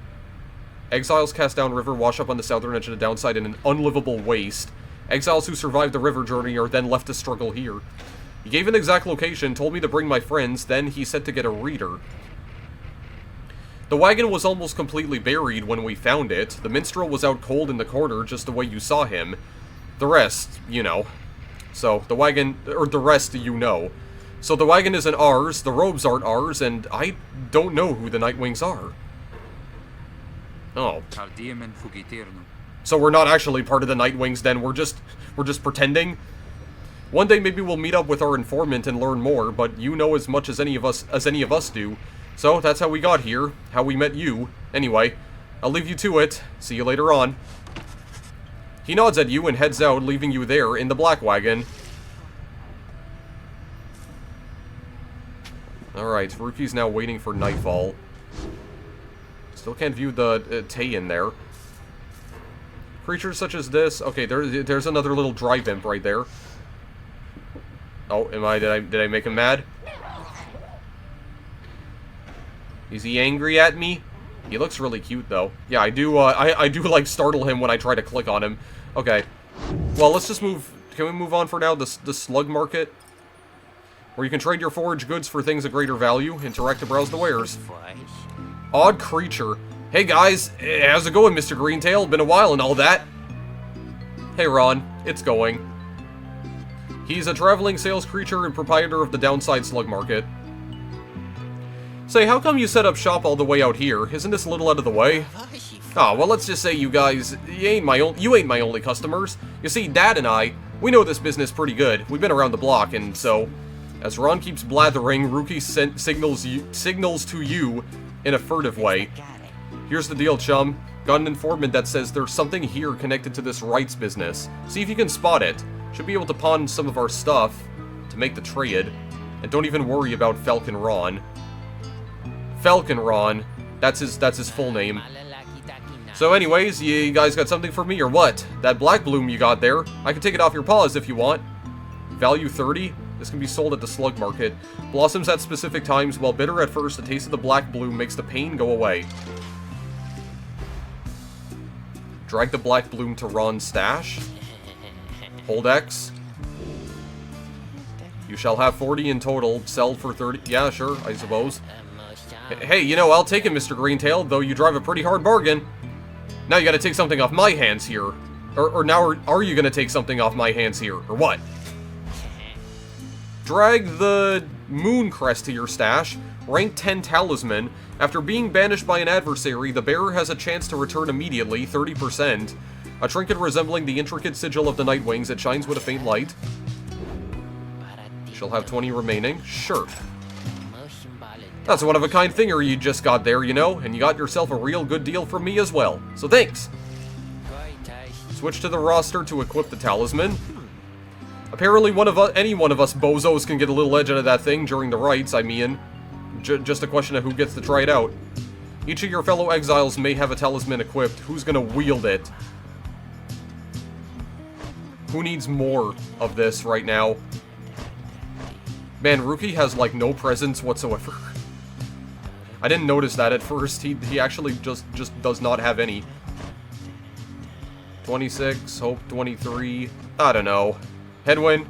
Exiles cast downriver wash up on the southern edge of the downside in an unlivable waste. Exiles who survived the river journey are then left to struggle here. He gave an exact location, told me to bring my friends, then he said to get a reader. The wagon was almost completely buried when we found it. The minstrel was out cold in the corner, just the way you saw him. The rest, you know. So, the wagon, or the rest, you know. So the wagon isn't ours, the robes aren't ours, and I don't know who the Nightwings are. Oh. So we're not actually part of the Nightwings then, we're just pretending? One day maybe we'll meet up with our informant and learn more, but you know as much as any of us do. So that's how we got here, how we met you. Anyway, I'll leave you to it. See you later on. He nods at you and heads out, leaving you there in the black wagon. Alright, Rookie's now waiting for nightfall. Still can't view the Tay in there. Creatures such as this... Okay, there's another little drive imp right there. Oh, did I make him mad? Is he angry at me? He looks really cute, though. Yeah, I do like, startle him when I try to click on him. Okay. Well, let's just move... Can we move on for now? The slug market? Where you can trade your forage goods for things of greater value. Interact to browse the wares. Odd creature. Hey, guys. How's it going, Mr. Greentail? Been a while and all that. Hey, Ron. It's going. He's a traveling sales creature and proprietor of the Downside Slug Market. Say, how come you set up shop all the way out here? Isn't this a little out of the way? Ah, well, let's just say you guys, you ain't my only customers. You see, Dad and I, we know this business pretty good. We've been around the block, and so, as Ron keeps blathering, Rookie signals to you in a furtive way. Here's the deal, chum. Got an informant that says there's something here connected to this Rites business. See if you can spot it. Should be able to pawn some of our stuff to make the trade. And don't even worry about Falcon Ron. Falcon Ron. That's his full name. So anyways, you guys got something for me or what? That black bloom you got there, I can take it off your paws if you want. Value 30. This can be sold at the slug market. Blossoms at specific times. While bitter at first, the taste of the black bloom makes the pain go away. Drag the black bloom to Ron's stash. Hold X. You shall have 40 in total. Sell for 30. Yeah, sure, I suppose. Hey, you know, I'll take it, Mr. Greentail, though you drive a pretty hard bargain. Now you gotta take something off my hands here. Or now are you gonna take something off my hands here? Or what? Drag the moon crest to your stash. Rank 10 talisman. After being banished by an adversary, the bearer has a chance to return immediately, 30%. A trinket resembling the intricate sigil of the Nightwings that shines with a faint light. You shall have 20 remaining. Sure. That's a one-of-a-kind thinger you just got there, you know, and you got yourself a real good deal from me as well. So thanks! Switch to the roster to equip the talisman. Apparently any one of us bozos can get a little edge out of that thing during the rites, I mean. Just a question of who gets to try it out. Each of your fellow exiles may have a talisman equipped. Who's gonna wield it? Who needs more of this right now? Man, Rookie has, like, no presence whatsoever. I didn't notice that at first. He actually just does not have any. 26, Hope 23. I don't know. Headwind?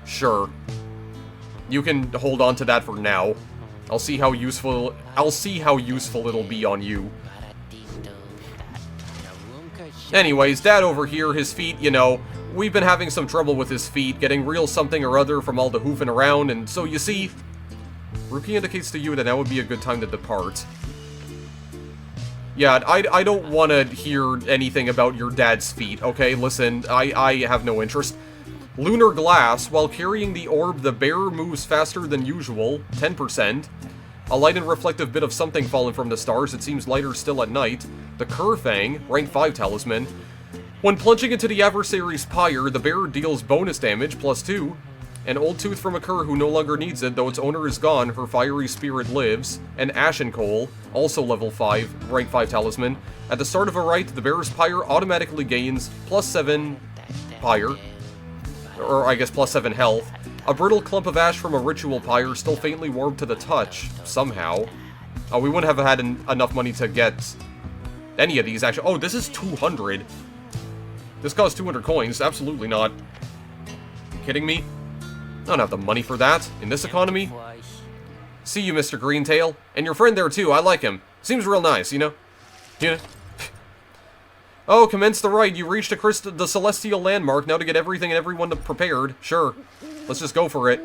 Sure. You can hold on to that for now. I'll see how useful it'll be on you. Anyways, Dad over here, his feet, you know, we've been having some trouble with his feet, getting real something or other from all the hoofing around, and so you see, Rookie indicates to you that now would be a good time to depart. Yeah, I don't want to hear anything about your dad's feet, okay? Listen, I have no interest. Lunar Glass. While carrying the orb, the bearer moves faster than usual, 10%. A light and reflective bit of something fallen from the stars. It seems lighter still at night. The Kerfang, rank 5 talisman. When plunging into the adversary's pyre, the bearer deals bonus damage, +2. An old tooth from a cur who no longer needs it, though its owner is gone, her fiery spirit lives. An Ashen Coal, also level 5, rank 5 talisman. At the start of a rite, the bearer's pyre automatically gains +7 pyre. Or I guess +7 health. A brittle clump of ash from a ritual pyre, still faintly warm to the touch, somehow. Oh, we wouldn't have had enough money to get any of these, actually. Oh, this is 200. This costs 200 coins. Absolutely not. You kidding me? I don't have the money for that in this economy. See you, Mr. Greentail. And your friend there, too. I like him. Seems real nice, you know? You know? Oh, commence the rite. You reached the celestial landmark. Now to get everything and everyone prepared. Sure. Let's just go for it.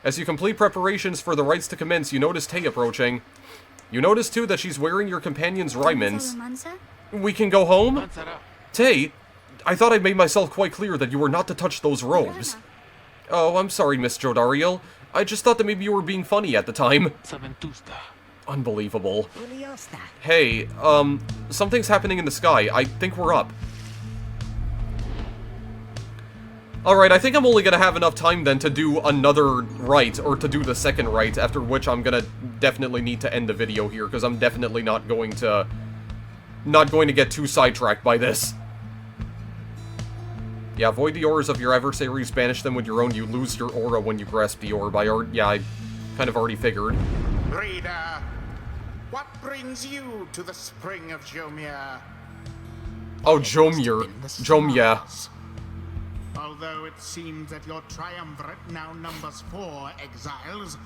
As you complete preparations for the rites to commence, you notice Tay approaching. You notice, too, that she's wearing your companion's raiments. We can go home? Tay, I thought I made myself quite clear that you were not to touch those robes. Oh, I'm sorry, Miss Jodariel. I just thought that maybe you were being funny at the time. Unbelievable. Hey, something's happening in the sky. I think we're up. Alright, I think I'm only gonna have enough time then to do another rite, or to do the second rite, after which I'm gonna definitely need to end the video here, because I'm definitely not going to get too sidetracked by this. Yeah, void the auras of your adversaries, banish them with your own. You lose your aura when you grasp the orb. I kind of already figured. Reader, what brings you to the spring of Jomir? Oh, Jomir. Jomia. Although it seems that your triumvirate now numbers 4 exiles,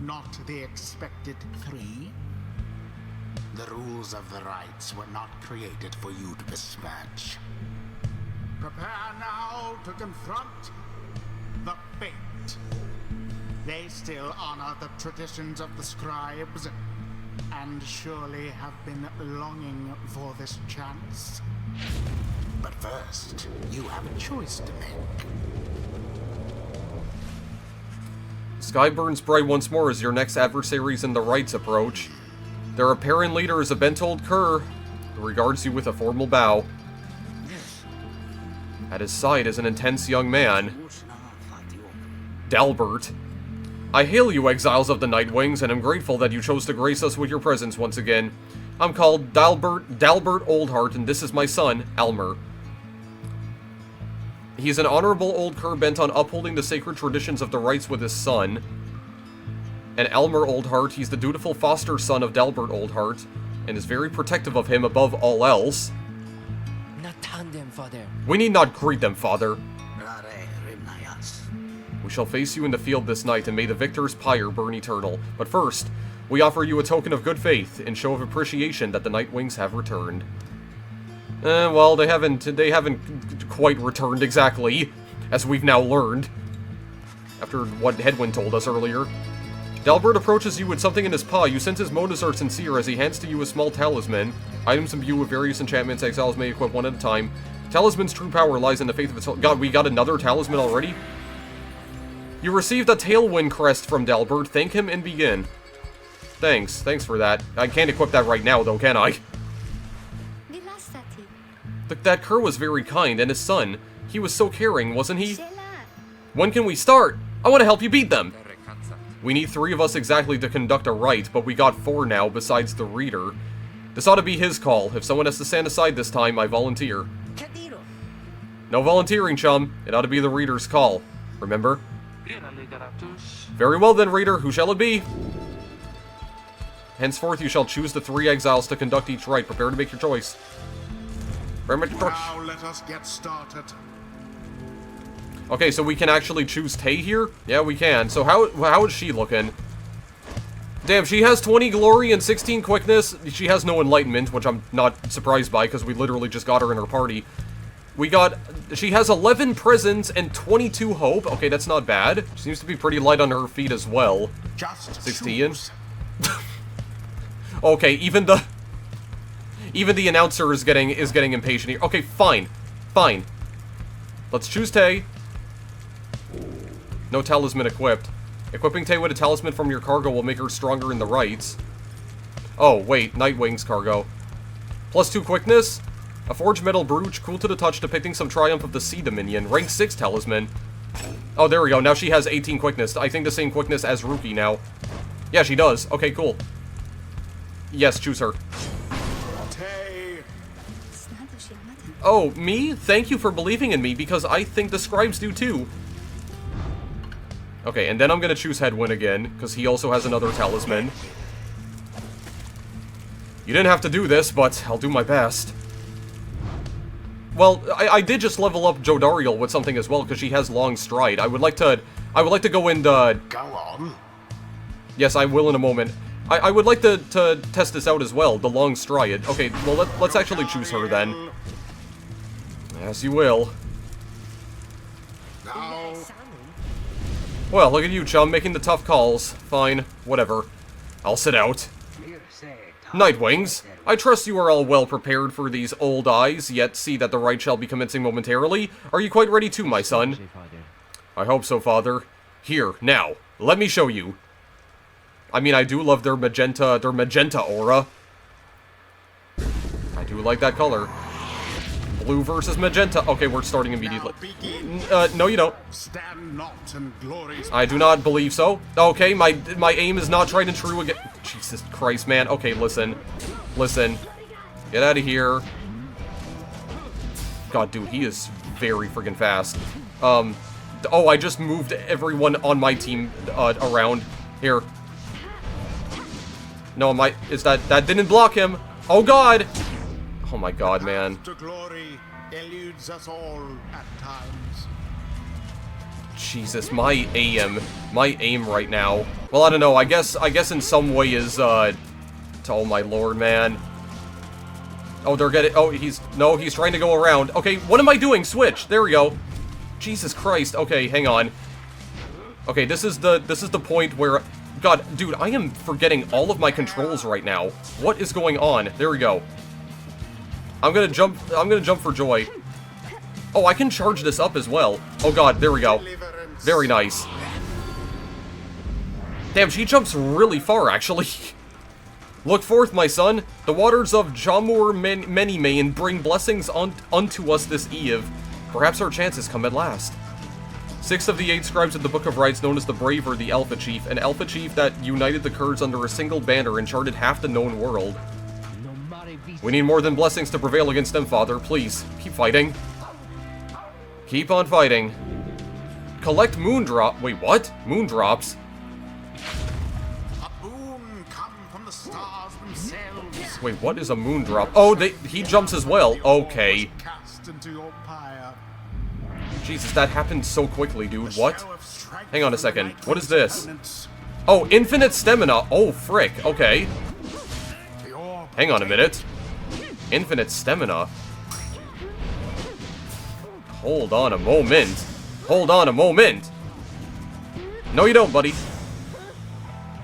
not the expected 3. The rules of the rites were not created for you to mismatch. Prepare now to confront the fate. They still honor the traditions of the scribes, and surely have been longing for this chance. But first, you have a choice to make. Sky burns bright once more as your next adversaries in the rites approach. Their apparent leader is a bent old cur who regards you with a formal bow. At his side is an intense young man, Dalbert. I hail you, exiles of the Nightwings, and am grateful that you chose to grace us with your presence once again. I'm called Dalbert Oldheart, and this is my son, Elmer. He's an honorable old cur bent on upholding the sacred traditions of the rites with his son. And Elmer Oldheart, he's the dutiful foster son of Dalbert Oldheart, and is very protective of him above all else. We need not greet them, father. We shall face you in the field this night, and may the victor's pyre burn eternal. But first, we offer you a token of good faith, in show of appreciation that the Nightwings have returned. Well, they haven't quite returned exactly, as we've now learned, after what Hedwyn told us earlier. Dalbert approaches you with something in his paw. You sense his motives are sincere as he hands to you a small talisman. Items imbued with various enchantments exiles may equip one at a time. Talisman's true power lies in the faith of its... God, we got another talisman already? You received a Tailwind crest from Dalbert. Thank him and begin. Thanks for that. I can't equip that right now, though, can I? That cur was very kind, and his son. He was so caring, wasn't he? When can we start? I want to help you beat them! We need 3 of us exactly to conduct a rite, but we got 4 now, besides the reader. This ought to be his call. If someone has to stand aside this time, I volunteer. No volunteering, chum. It ought to be the reader's call. Remember? Very well then, reader. Who shall it be? Henceforth, you shall choose the 3 exiles to conduct each rite. Prepare to make your choice. Now let us get started. Okay, so we can actually choose Tay here? Yeah, we can. So how is she looking? Damn, she has 20 glory and 16 quickness. She has no enlightenment, which I'm not surprised by, because we literally just got her in her party. She has 11 presence and 22 hope. Okay, that's not bad. She seems to be pretty light on her feet as well. Just 16. Okay, even the announcer is getting impatient here. Okay, fine. Let's choose Tay. No talisman equipped. Equipping Tay with a talisman from your cargo will make her stronger in the rites. Oh, wait, Nightwing's cargo. +2 quickness. A forged metal brooch, cool to the touch, depicting some triumph of the Sea Dominion. Rank 6 talisman. Oh, there we go. Now she has 18 quickness. I think the same quickness as Ruki now. Yeah, she does. Okay, cool. Yes, choose her. Oh, me? Thank you for believing in me, because I think the scribes do too. Okay, and then I'm gonna choose Hedwyn again, because he also has another talisman. You didn't have to do this, but I'll do my best. Well, I did just level up Jodariel with something as well, because she has long stride. I would like to go and, Go on. Yes, I will in a moment. I would like to test this out as well, the long stride. Okay, well, let's actually choose her then. As you will. Now. Well, look at you, chum, making the tough calls. Fine, whatever. I'll sit out. Nightwings, I trust you are all well prepared for these old eyes, yet see that the rite shall be commencing momentarily. Are you quite ready too, my son? I hope so, father. Here, now, let me show you. I mean, I do love their magenta aura. I do like that color. Blue versus magenta. Okay, we're starting immediately. No, you don't. Stand not and glories. I do not believe so. Okay, my aim is not tried and true again. Jesus Christ, man. Okay, listen. Get out of here. God, dude, he is very freaking fast. Oh, I just moved everyone on my team around. Here. No, that didn't block him. Oh, God. Oh my God, man. To glory eludes us all at times. Jesus, my aim right now. Well, I don't know. I guess in some way is oh my lord, man. Oh, they're getting. Oh, he's trying to go around. Okay, what am I doing? Switch. There we go. Jesus Christ. Okay, hang on. Okay, this is the point where, God, dude, I am forgetting all of my controls right now. What is going on? There we go. I'm gonna jump for joy. Oh, I can charge this up as well. Oh God, there we go. Very nice. Damn, she jumps really far, actually. Look forth, my son. The waters of Jamur Menimane bring blessings unto us this eve. Perhaps our chance has come at last. 6 of the 8 scribes of the Book of Rites, known as the Brave, or the Alpha Chief, an Alpha Chief that united the Kurds under a single banner and charted half the known world. We need more than blessings to prevail against them, father. Please, keep fighting. Keep on fighting. Collect moondrop. Wait, what? Moondrops? A boon come from the stars themselves. Wait, what is a moon drop? Oh, he jumps as well. Okay. Cast into your pyre. Jesus, that happened so quickly, dude. What? Show of strength Hang on a from the second. What is Nightwing's this? opponents. Oh, infinite stamina. Oh, frick. Okay. The orb Hang on a minute. Infinite stamina. Hold on a moment. Hold on a moment. No, you don't, buddy.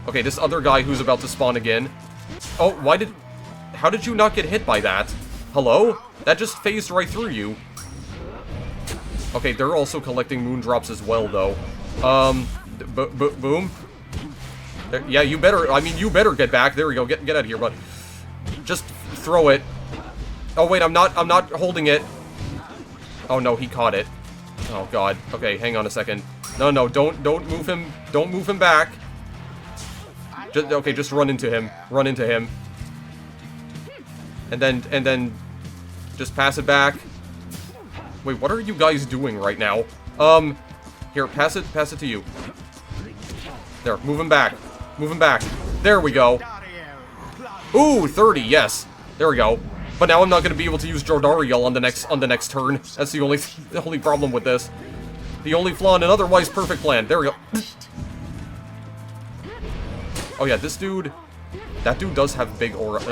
Okay, this other guy who's about to spawn again. Oh, how did you not get hit by that? Hello? That just phased right through you. Okay, they're also collecting moon drops as well, though. Boom. Yeah, you better get back. There we go. Get out of here, bud. Just throw it. Oh, wait, I'm not holding it. Oh, no, he caught it. Oh, God. Okay, hang on a second. No, don't move him. Don't move him back. Just run into him. Run into him. And then just pass it back. Wait, what are you guys doing right now? Here, pass it to you. There, move him back. Move him back. There we go. Ooh, 30, yes. There we go. But now I'm not going to be able to use Jordariel on the next turn. That's the only problem with this. The only flaw in an otherwise perfect plan. There we go. Oh yeah, this dude... That dude does have big aura.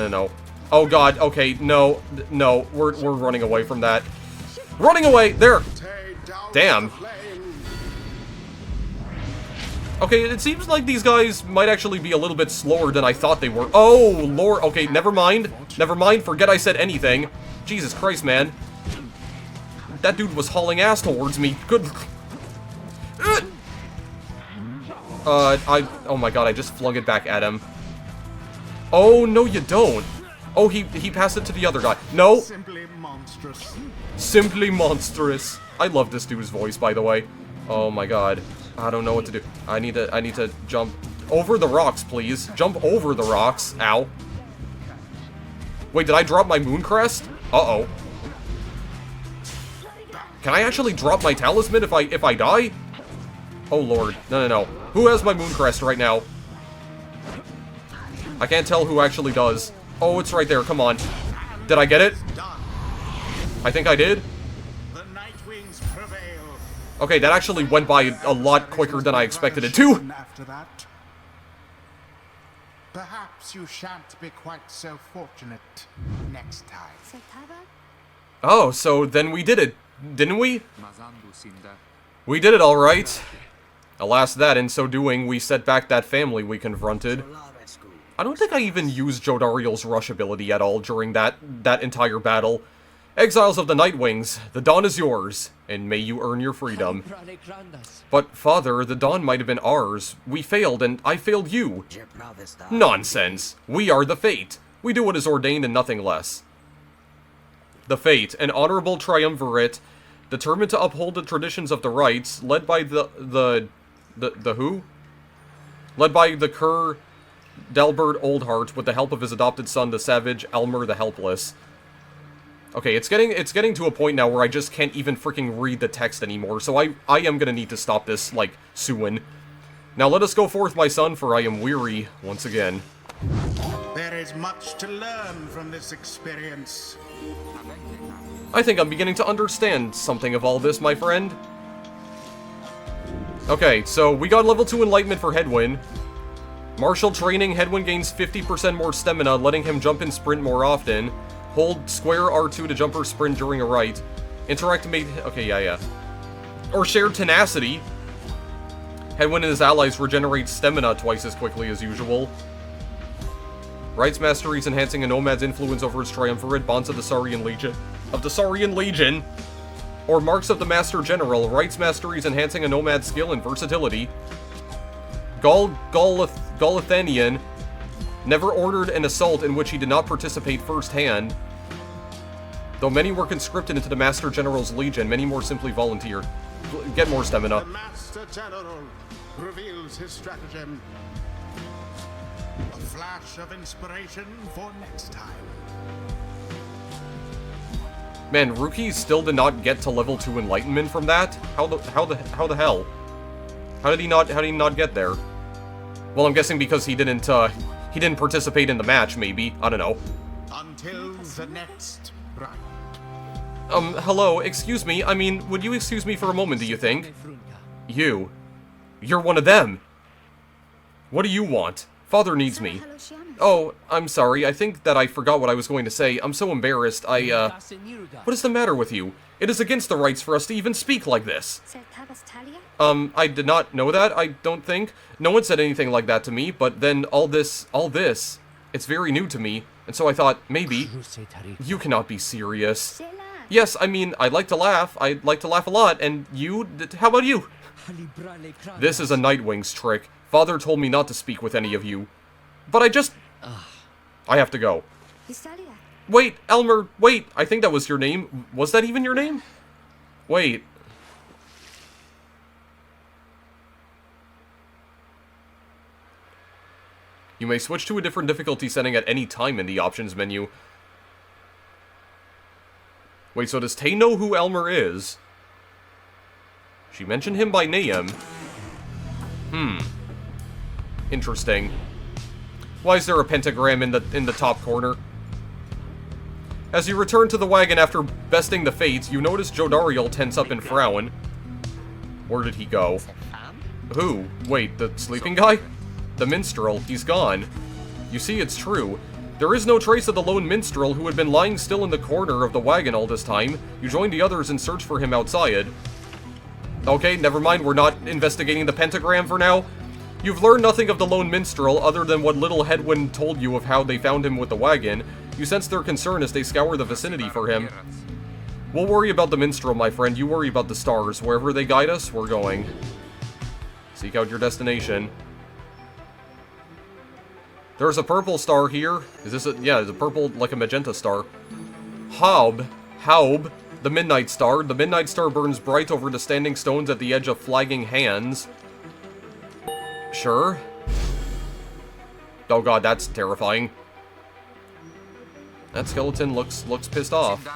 No. Oh god, okay, no. We're running away from that. Running away! There! Damn. Okay, it seems like these guys might actually be a little bit slower than I thought they were. Oh, lord. Okay, never mind. Never mind. Forget I said anything. Jesus Christ, man. That dude was hauling ass towards me. Good... Oh my god, I just flung it back at him. Oh, no you don't. Oh, he passed it to the other guy. No. Simply monstrous. Simply monstrous. I love this dude's voice, by the way. Oh my god. I don't know what to do. I need to jump over the rocks, please. Jump over the rocks. Ow. Wait, did I drop my moon crest? Uh-oh. Can I actually drop my talisman if I die? Oh lord. No. Who has my moon crest right now? I can't tell who actually does. Oh, it's right there. Come on. Did I get it? I think I did. The Nightwings prevail. Okay, that actually went by a lot quicker than I expected it to. After that, perhaps you shan't be quite so fortunate next time. Oh, so then we did it, didn't we? We did it all right. Alas that, in so doing, we set back that family we confronted. I don't think I even used Jodariel's rush ability at all during that entire battle. Exiles of the Nightwings, the dawn is yours, and may you earn your freedom. But, Father, the dawn might have been ours. We failed, and I failed you. Nonsense. We are the Fate. We do what is ordained and nothing less. The Fate, an honorable triumvirate, determined to uphold the traditions of the Rites, led by the who? Led by the Cur Delbert Oldheart, with the help of his adopted son, the Savage Elmer the Helpless. Okay, it's getting to a point now where I just can't even freaking read the text anymore, so I am gonna need to stop this, like, soon. Now let us go forth, my son, for I am weary once again. There is much to learn from this experience. I think I'm beginning to understand something of all this, my friend. Okay, so we got level 2 Enlightenment for Headwind. Martial training, Headwind gains 50% more stamina, letting him jump and sprint more often. Hold square R2 to jump or sprint during a rite. Interact mate... Okay, yeah. Or shared tenacity. Headwind and his allies regenerate stamina twice as quickly as usual. Rites masteries enhancing a nomad's influence over his triumvirate. Bonds of the Saurian Legion. Or Marks of the Master General. Rites masteries enhancing a nomad's skill and versatility. Golathanian never ordered an assault in which he did not participate firsthand. Though many were conscripted into the Master General's Legion, many more simply volunteered. Get more stamina. The Master General reveals his stratagem. A flash of inspiration for next time. Man, Rookie still did not get to level 2 Enlightenment from that? How the hell? How did he not get there? Well, I'm guessing because he didn't He didn't participate in the match, maybe. I don't know. Until the next round. Hello, excuse me. I mean, would you excuse me for a moment, do you think? You're one of them. What do you want? Father needs me. Oh, I'm sorry. I think that I forgot what I was going to say. I'm so embarrassed. What is the matter with you? It is against the rights for us to even speak like this. I did not know that, I don't think. No one said anything like that to me, but then all this, it's very new to me. And so I thought, maybe, you cannot be serious. Yes, I mean, I like to laugh. I like to laugh a lot, and you? How about you? This is a Nightwing's trick. Father told me not to speak with any of you. But I have to go. Wait, Elmer, wait, I think that was your name. Was that even your name? Wait. You may switch to a different difficulty setting at any time in the options menu. Wait, so does Tay know who Elmer is? She mentioned him by name. Interesting. Why is there a pentagram in the top corner? As you return to the wagon after besting the fates, you notice Jodariel tense up and frown. Where did he go? Who? Wait, the sleeping guy? The minstrel, he's gone. You see, it's true. There is no trace of the lone minstrel who had been lying still in the corner of the wagon all this time. You joined the others in search for him outside. Okay, never mind, we're not investigating the pentagram for now. You've learned nothing of the lone minstrel other than what little Headwind told you of how they found him with the wagon. You sense their concern as they scour the vicinity for him. We'll worry about the minstrel, my friend. You worry about the stars. Wherever they guide us, we're going. Seek out your destination. There's a purple star here. Is this a... yeah, it's a purple, like a magenta star. Haub, the midnight star. The midnight star burns bright over the standing stones at the edge of flagging hands. Sure. Oh god, that's terrifying. That skeleton looks pissed off.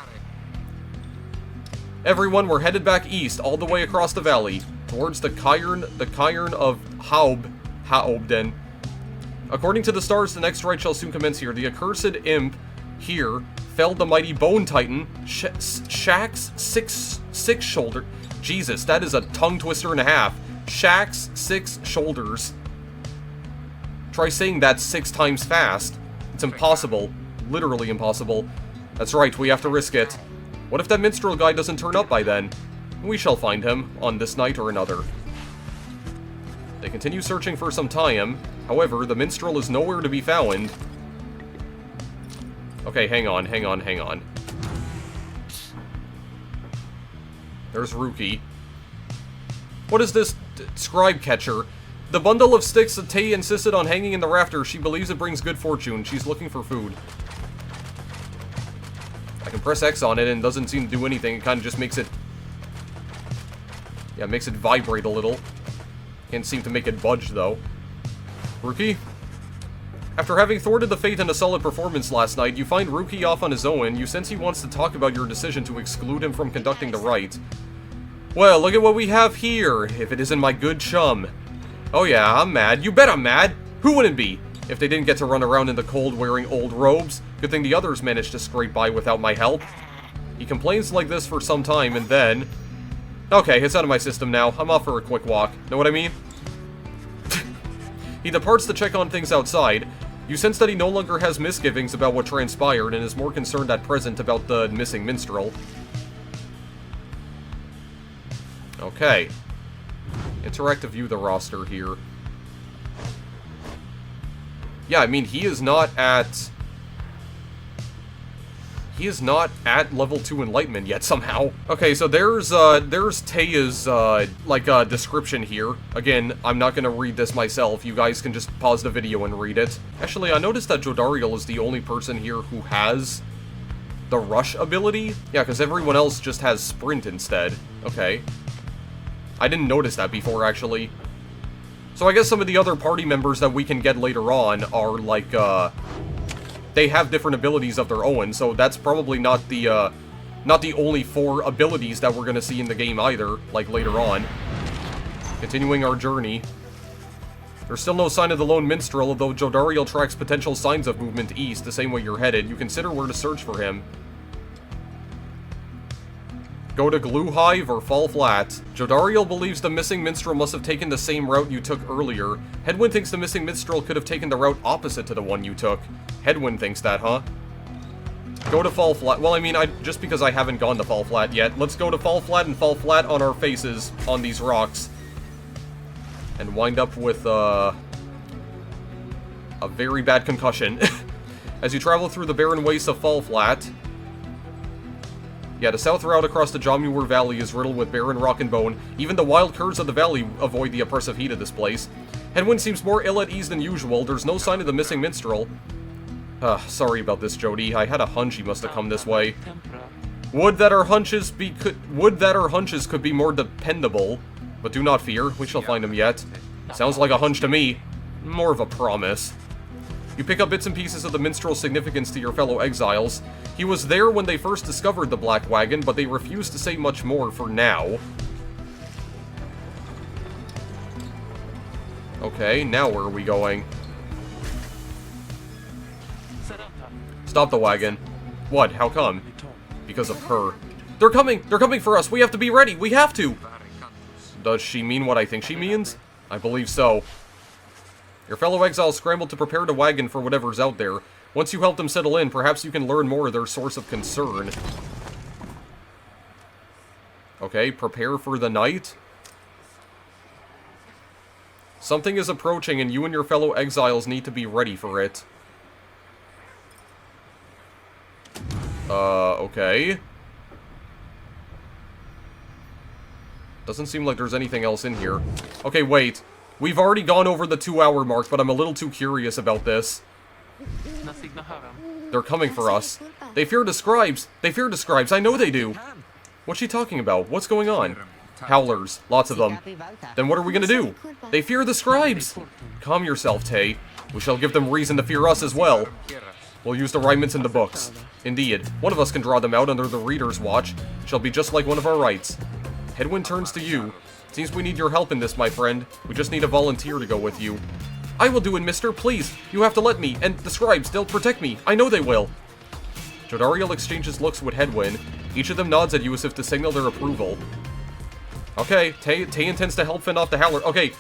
Everyone, we're headed back east, all the way across the valley, towards the cairn of Haobden. According to the stars, the next rite shall soon commence here. The accursed imp here felled the mighty Bone Titan, Shaq's six shoulder. Jesus, that is a tongue twister and a half. Shaq's 6 shoulders. Try saying that 6 times fast. It's impossible. Literally impossible. That's right, we have to risk it. What if that minstrel guy doesn't turn up by then? We shall find him, on this night or another. They continue searching for some time. However, the minstrel is nowhere to be found. Okay, hang on. There's Ruki. What is this scribe catcher? The bundle of sticks that Tay insisted on hanging in the rafters. She believes it brings good fortune. She's looking for food. I can press X on it and it doesn't seem to do anything. It kind of just makes it... yeah, makes it vibrate a little. Can't seem to make it budge, though. Ruki? After having thwarted the fate in a solid performance last night, you find Ruki off on his own. You sense he wants to talk about your decision to exclude him from conducting the rite. Well, look at what we have here, if it isn't my good chum. Oh yeah, I'm mad. You bet I'm mad! Who wouldn't be? If they didn't get to run around in the cold wearing old robes. Good thing the others managed to scrape by without my help. He complains like this for some time, and then... okay, it's out of my system now. I'm off for a quick walk. Know what I mean? He departs to check on things outside. You sense that he no longer has misgivings about what transpired and is more concerned at present about the missing minstrel. Okay. Interactive view the roster here. Yeah, I mean, he is not at level 2 enlightenment yet somehow. Okay, so there's Taya's description here. Again, I'm not gonna read this myself. You guys can just pause the video and read it. Actually, I noticed that Jodariel is the only person here who has the rush ability. Yeah, because everyone else just has sprint instead. Okay. I didn't notice that before, actually. So I guess some of the other party members that we can get later on are, like, they have different abilities of their own, so that's probably not the only 4 abilities that we're gonna see in the game either, like, later on. Continuing our journey. There's still no sign of the lone minstrel, although Jodariel tracks potential signs of movement east, the same way you're headed. You consider where to search for him. Go to Glue Hive or fall flat. Jodariel believes the missing minstrel must have taken the same route you took earlier. Hedwyn thinks the missing minstrel could have taken the route opposite to the one you took. Hedwyn thinks that, huh? Go to fall flat. Well, I mean, just because I haven't gone to fall flat yet. Let's go to fall flat and fall flat on our faces on these rocks. And wind up with, a very bad concussion. As you travel through the barren wastes of fall flat. Yeah, the south route across the Jamur Valley is riddled with barren rock and bone. Even the wild curves of the valley avoid the oppressive heat of this place. Hedwyn seems more ill at ease than usual. There's no sign of the missing minstrel. Sorry about this, Jody. I had a hunch he must have come this way. Would that our hunches could be more dependable. But do not fear, we shall find him yet. Sounds like a hunch to me. More of a promise. You pick up bits and pieces of the minstrel's significance to your fellow exiles. He was there when they first discovered the Black Wagon, but they refused to say much more for now. Okay, now where are we going? Stop the wagon. What? How come? Because of her. They're coming! They're coming for us! We have to be ready! We have to! Does she mean what I think she means? I believe so. Your fellow exiles scrambled to prepare the wagon for whatever's out there. Once you help them settle in, perhaps you can learn more of their source of concern. Okay, prepare for the night. Something is approaching and you and your fellow exiles need to be ready for it. Okay. Doesn't seem like there's anything else in here. Okay, wait. We've already gone over the 2-hour mark, but I'm a little too curious about this. They're coming for us. They fear the scribes. They fear the scribes. I know they do. What's she talking about? What's going on? Howlers. Lots of them. Then what are we gonna do? They fear the scribes. Calm yourself, Tay. We shall give them reason to fear us as well. We'll use the rhymes in the books. Indeed, one of us can draw them out under the reader's watch. It shall be just like one of our rites. Hedwyn turns to you. Seems we need your help in this, my friend. We just need a volunteer to go with you. I will do it, mister. Please. You have to let me. And the scribes, they'll protect me. I know they will. Jodariel exchanges looks with Hedwyn. Each of them nods at you as if to signal their approval. Okay, Tay intends to help fend off the Howler. Okay.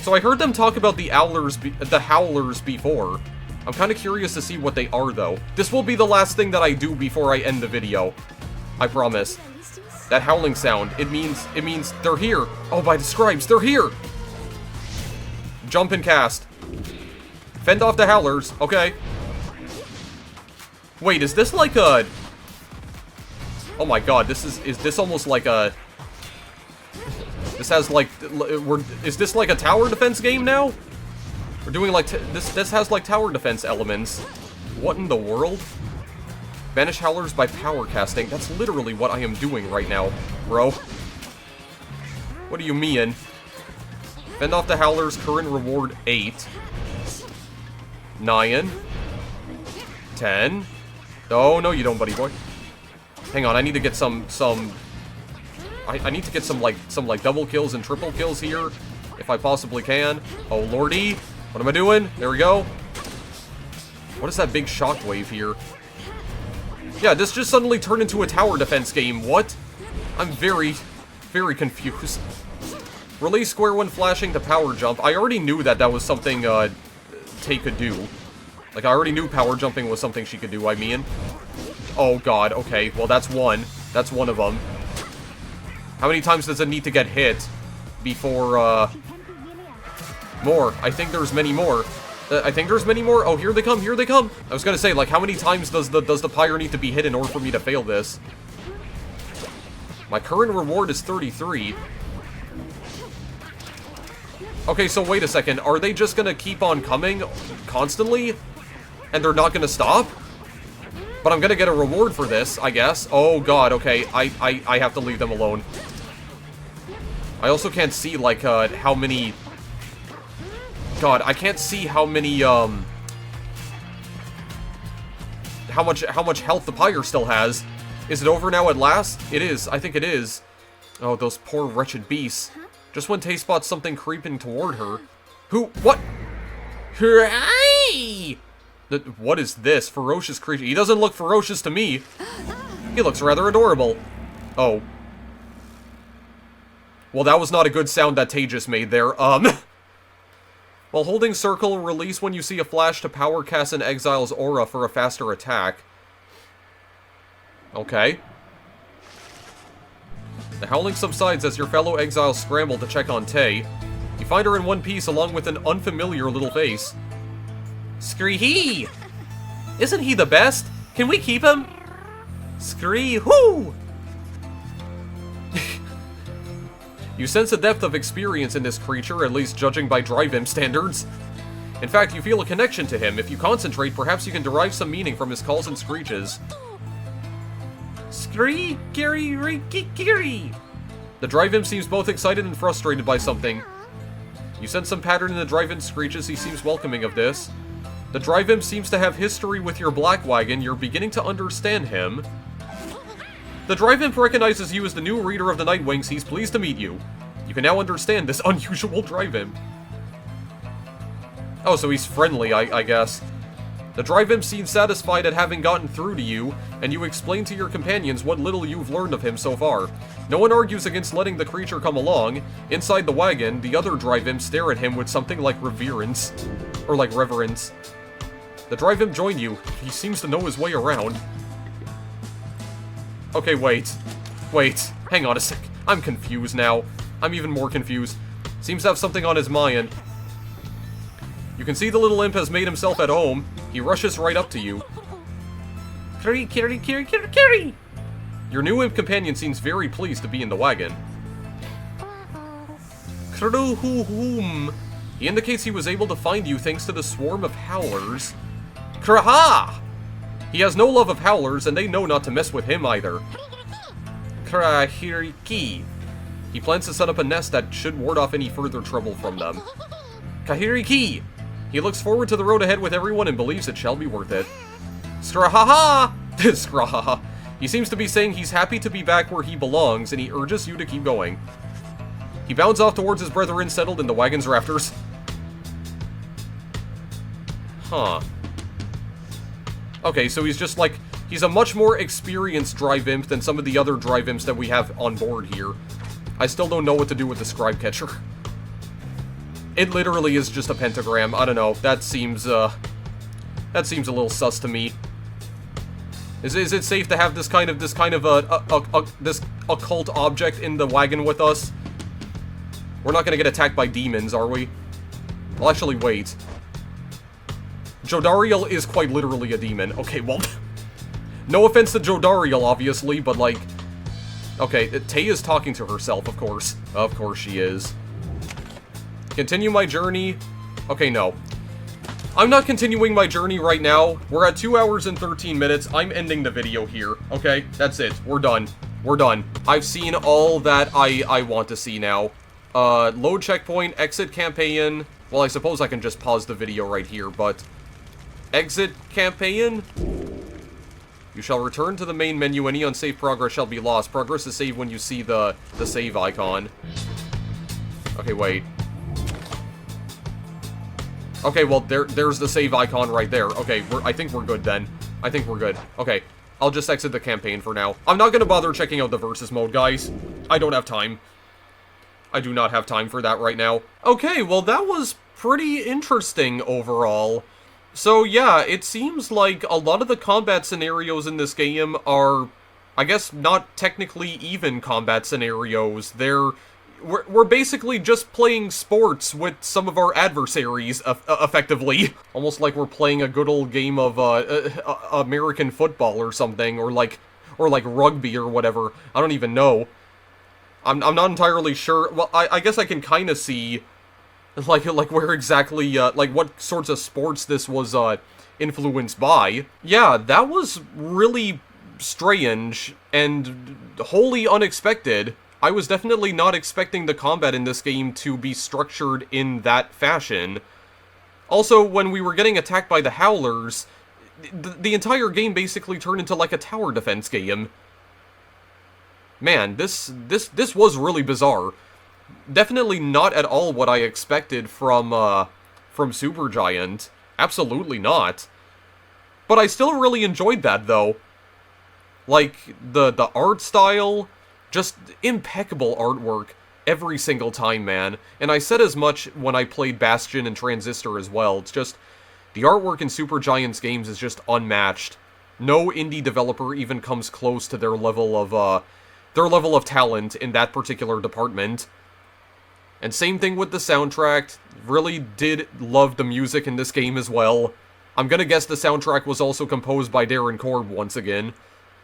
So I heard them talk about the Howlers before. I'm kind of curious to see what they are, though. This will be the last thing that I do before I end the video. I promise. That howling sound, it means they're here. Oh, by the scribes, they're here! Jump and cast. Fend off the Howlers, okay. Wait, is this like a... Oh my god, is this almost like a... This has like... Is this like a tower defense game now? We're doing like... This has like tower defense elements. What in the world? Banish Howlers by power casting. That's literally what I am doing right now, bro. What do you mean? Fend off the Howlers, current reward 8. 9. 10. Oh, no you don't, buddy boy. Hang on, I need to get some I need to get some like double kills and triple kills here, if I possibly can. Oh lordy. What am I doing? There we go. What is that big shockwave here? Yeah, this just suddenly turned into a tower defense game. What? I'm very, very confused. Release square when flashing to power jump. I already knew that was something, Tay could do. Like, I already knew power jumping was something she could do, I mean. Oh god, okay. Well, that's one. That's one of them. How many times does it need to get hit before, more? I think there's many more. I think there's many more. Oh, here they come, here they come. I was gonna say, like, how many times does the Pyre need to be hit in order for me to fail this? My current reward is 33. Okay, so wait a second. Are they just gonna keep on coming constantly? And they're not gonna stop? But I'm gonna get a reward for this, I guess. Oh god, okay. I have to leave them alone. I also can't see, like, how many... God, I can't see how many, how much health the Pyre still has. Is it over now at last? It is. I think it is. Oh, those poor wretched beasts. Just when Tay spots something creeping toward her, Who? What? Hooray! What is this? Ferocious creature. He doesn't look ferocious to me. He looks rather adorable. Oh. Well, that was not a good sound that Tejas made there. While holding circle, release when you see a flash to power cast an exile's aura for a faster attack. Okay. The howling subsides as your fellow exiles scramble to check on Tay. You find her in one piece along with an unfamiliar little face. Scree-hee! Isn't he the best? Can we keep him? Scree-hoo! You sense a depth of experience in this creature, at least judging by Drive-Imp standards. In fact, you feel a connection to him. If you concentrate, perhaps you can derive some meaning from his calls and screeches. Scree-giri-riki-giri! The Drive-Imp seems both excited and frustrated by something. You sense some pattern in the Drive-Imp screeches. He seems welcoming of this. The Drive-Imp seems to have history with your Black Wagon. You're beginning to understand him. The Drive-Imp recognizes you as the new reader of the Nightwings. He's pleased to meet you. You can now understand this unusual Drive-Imp. Oh, so he's friendly, I guess. The Drive-Imp seems satisfied at having gotten through to you, and you explain to your companions what little you've learned of him so far. No one argues against letting the creature come along. Inside the wagon, the other Drive-Imps stare at him with something like reverence. Or like reverence. The Drive-Imp joined you. He seems to know his way around. Okay, wait. Wait. Hang on a sec. I'm confused now. I'm even more confused. Seems to have something on his mind. You can see the little imp has made himself at home. He rushes right up to you. Kiri, kiri, kiri, kiri, kiri! Your new imp companion seems very pleased to be in the wagon. Kruhum. He indicates he was able to find you thanks to the swarm of howlers. Kraha! He has no love of howlers, and they know not to mess with him either. Krahiriki. He plans to set up a nest that should ward off any further trouble from them. Kahiriki! He looks forward to the road ahead with everyone and believes it shall be worth it. Skrahaha! Skrahaha. He seems to be saying he's happy to be back where he belongs, and he urges you to keep going. He bounds off towards his brethren settled in the wagon's rafters. Huh. Okay, so he's just like, he's a much more experienced Drive-Imp than some of the other Drive-Imps that we have on board here. I still don't know what to do with the Scribe Catcher. It literally is just a pentagram. I don't know. That seems a little sus to me. Is it safe to have this kind of this occult object in the wagon with us? We're not gonna get attacked by demons, are we? Well, actually, wait. Jodariel is quite literally a demon. Okay, well, no offense to Jodariel, obviously, but like, okay, Tay is talking to herself, of course. Of course she is. Continue my journey. Okay, no. I'm not continuing my journey right now. We're at 2 hours and 13 minutes. I'm ending the video here, okay? That's it. We're done. We're done. I've seen all that I want to see now. Load checkpoint, exit campaign. Well, I suppose I can just pause the video right here, but... Exit campaign? You shall return to the main menu. Any unsaved progress shall be lost. Progress is saved when you see the save icon. Okay, wait. Okay, well, there's the save icon right there. Okay, I think we're good then. I think we're good. Okay, I'll just exit the campaign for now. I'm not gonna bother checking out the versus mode, guys. I don't have time. I do not have time for that right now. Okay, well, that was pretty interesting overall. So yeah, it seems like a lot of the combat scenarios in this game are, I guess, not technically even combat scenarios. We're basically just playing sports with some of our adversaries, effectively. Almost like we're playing a good old game of American football or something, or like rugby or whatever. I don't even know. I'm not entirely sure. Well, I guess I can kind of see, like where exactly, like what sorts of sports this was influenced by. Yeah, that was really strange and wholly unexpected. I was definitely not expecting the combat in this game to be structured in that fashion. Also, when we were getting attacked by the Howlers, the entire game basically turned into like a tower defense game. Man, this was really bizarre. Definitely not at all what I expected from Supergiant. Absolutely not. But I still really enjoyed that, though. Like, the art style, just impeccable artwork every single time, man. And I said as much when I played Bastion and Transistor as well. It's just, the artwork in Supergiant's games is just unmatched. No indie developer even comes close to their level of talent in that particular department. And same thing with the soundtrack. Really did love the music in this game as well. I'm gonna guess the soundtrack was also composed by Darren Korb once again.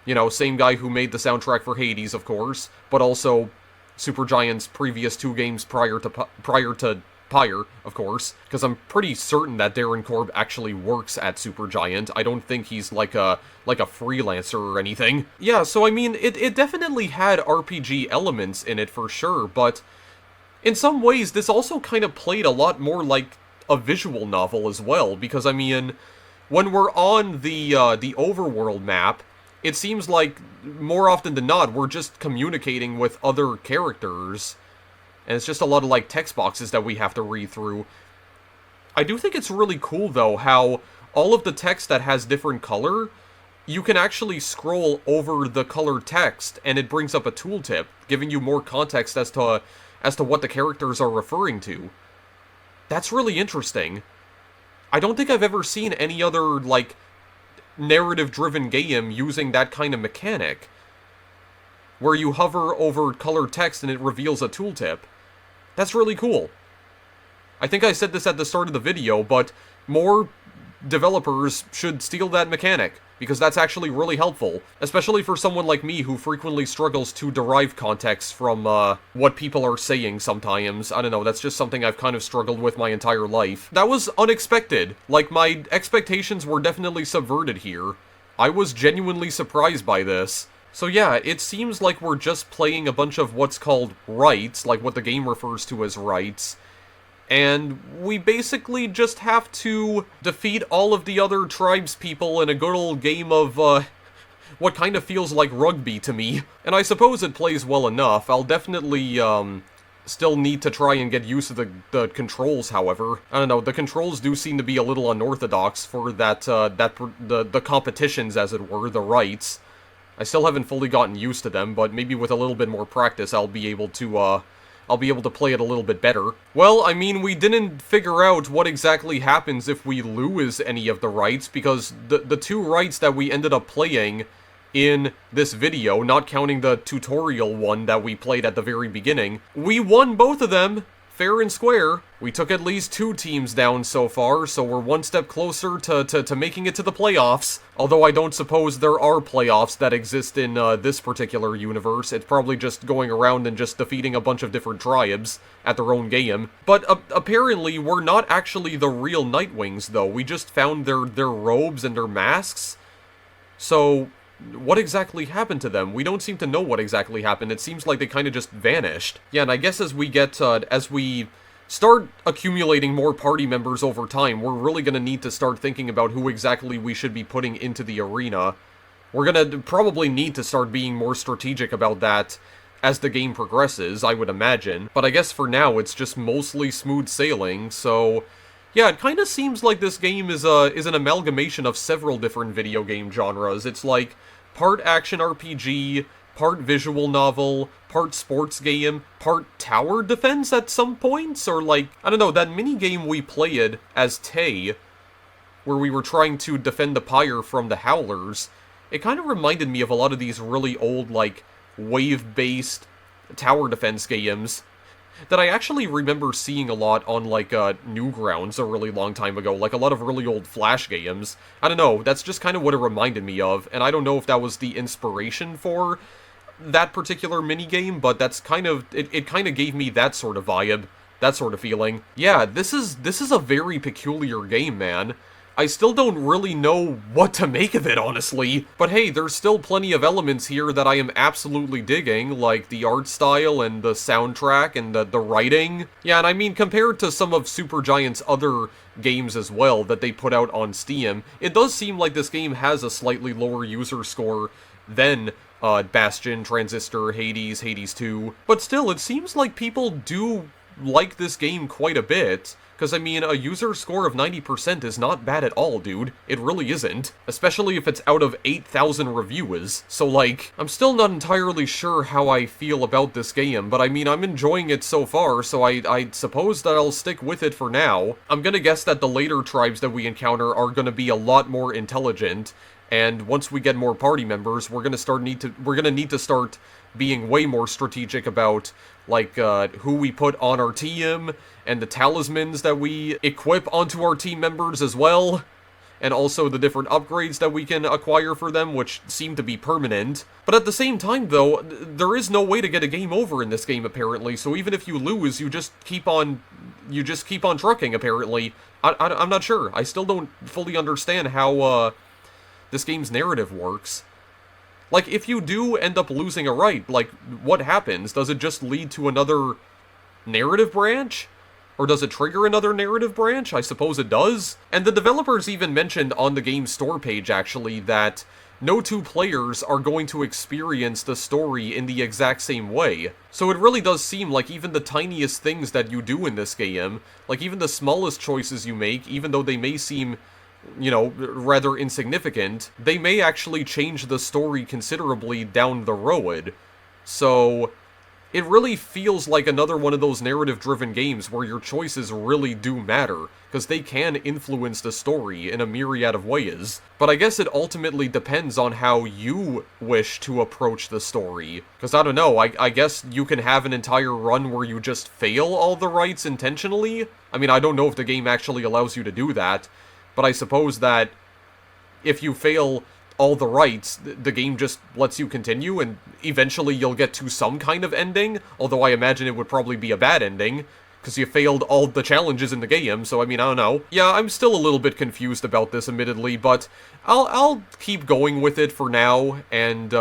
You know, same guy who made the soundtrack for Hades, of course, but also Supergiant's previous 2 games prior to Pyre, of course, because I'm pretty certain that Darren Korb actually works at Supergiant. I don't think he's like a freelancer or anything. Yeah, so I mean, it definitely had RPG elements in it for sure, but in some ways this also kind of played a lot more like a visual novel as well, because I mean, when we're on the overworld map, it seems like, more often than not, we're just communicating with other characters. And it's just a lot of, like, text boxes that we have to read through. I do think it's really cool, though, how all of the text that has different color, you can actually scroll over the colored text, and it brings up a tooltip, giving you more context as to what the characters are referring to. That's really interesting. I don't think I've ever seen any other, like, narrative-driven game using that kind of mechanic, where you hover over colored text and it reveals a tooltip. That's really cool. I think I said this at the start of the video, but more developers should steal that mechanic, because that's actually really helpful, especially for someone like me who frequently struggles to derive context from what people are saying sometimes. I don't know, that's just something I've kind of struggled with my entire life. That was unexpected. Like, my expectations were definitely subverted here. I was genuinely surprised by this. So yeah, it seems like we're just playing a bunch of what's called rites, like what the game refers to as rites, and we basically just have to defeat all of the other tribespeople in a good old game of, what kind of feels like rugby to me. And I suppose it plays well enough. I'll definitely, still need to try and get used to the controls, however. I don't know, the controls do seem to be a little unorthodox for the competitions, as it were, the rites. I still haven't fully gotten used to them, but maybe with a little bit more practice I'll be able to play it a little bit better. Well, I mean, we didn't figure out what exactly happens if we lose any of the rites, because the 2 rites that we ended up playing in this video, not counting the tutorial one that we played at the very beginning, we won both of them, fair and square. We took at least 2 teams down so far, so we're one step closer to making it to the playoffs. Although I don't suppose there are playoffs that exist in this particular universe. It's probably just going around and just defeating a bunch of different tribes at their own game. But apparently we're not actually the real Nightwings, though. We just found their robes and their masks. So what exactly happened to them? We don't seem to know what exactly happened. It seems like they kind of just vanished. Yeah, and I guess as we start accumulating more party members over time, we're really gonna need to start thinking about who exactly we should be putting into the arena. We're gonna probably need to start being more strategic about that as the game progresses, I would imagine. But I guess for now, it's just mostly smooth sailing, so yeah, it kind of seems like this game is an amalgamation of several different video game genres. It's like part action RPG, part visual novel, part sports game, part tower defense at some points, or like, I don't know, that mini-game we played as Tay, where we were trying to defend the Pyre from the Howlers, it kind of reminded me of a lot of these really old, like, wave-based tower defense games that I actually remember seeing a lot on, like, Newgrounds a really long time ago, like a lot of really old Flash games. I don't know, that's just kind of what it reminded me of, and I don't know if that was the inspiration for that particular minigame, but that's kind of, it kind of gave me that sort of vibe, that sort of feeling. Yeah, this is a very peculiar game, man. I still don't really know what to make of it, honestly. But hey, there's still plenty of elements here that I am absolutely digging, like the art style and the soundtrack and the writing. Yeah, and I mean, compared to some of Supergiant's other games as well that they put out on Steam, it does seem like this game has a slightly lower user score than Bastion, Transistor, Hades, Hades 2. But still, it seems like people do like this game quite a bit. Because, I mean, a user score of 90% is not bad at all, dude. It really isn't. Especially if it's out of 8,000 reviewers. So, like, I'm still not entirely sure how I feel about this game, but I mean, I'm enjoying it so far, so I suppose that I'll stick with it for now. I'm gonna guess that the later tribes that we encounter are gonna be a lot more intelligent, and once we get more party members, we're gonna need to start being way more strategic about, like, who we put on our team, and the talismans that we equip onto our team members as well, and also the different upgrades that we can acquire for them, which seem to be permanent. But at the same time, though, there is no way to get a game over in this game, apparently, so even if you lose, you just keep on trucking, apparently. I'm not sure. I still don't fully understand how, this game's narrative works. Like, if you do end up losing a rite, like, what happens? Does it just lead to another narrative branch? Or does it trigger another narrative branch? I suppose it does. And the developers even mentioned on the game's store page, actually, that no two players are going to experience the story in the exact same way. So it really does seem like even the tiniest things that you do in this game, like even the smallest choices you make, even though they may seem, you know, rather insignificant, they may actually change the story considerably down the road. So it really feels like another one of those narrative-driven games where your choices really do matter, because they can influence the story in a myriad of ways. But I guess it ultimately depends on how you wish to approach the story. Because I don't know, I guess you can have an entire run where you just fail all the rites intentionally? I mean, I don't know if the game actually allows you to do that, but I suppose that if you fail all the rites, the game just lets you continue, and eventually you'll get to some kind of ending, although I imagine it would probably be a bad ending, because you failed all the challenges in the game, so I mean, I don't know. Yeah, I'm still a little bit confused about this, admittedly, but I'll keep going with it for now, and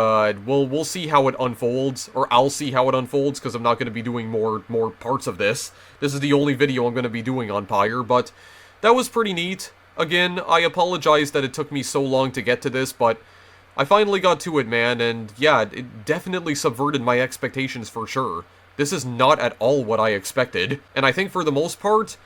we'll see how it unfolds, or I'll see how it unfolds, because I'm not going to be doing more parts of this. This is the only video I'm going to be doing on Pyre, but that was pretty neat. Again, I apologize that it took me so long to get to this, but I finally got to it, man, and yeah, it definitely subverted my expectations for sure. This is not at all what I expected, and I think for the most part,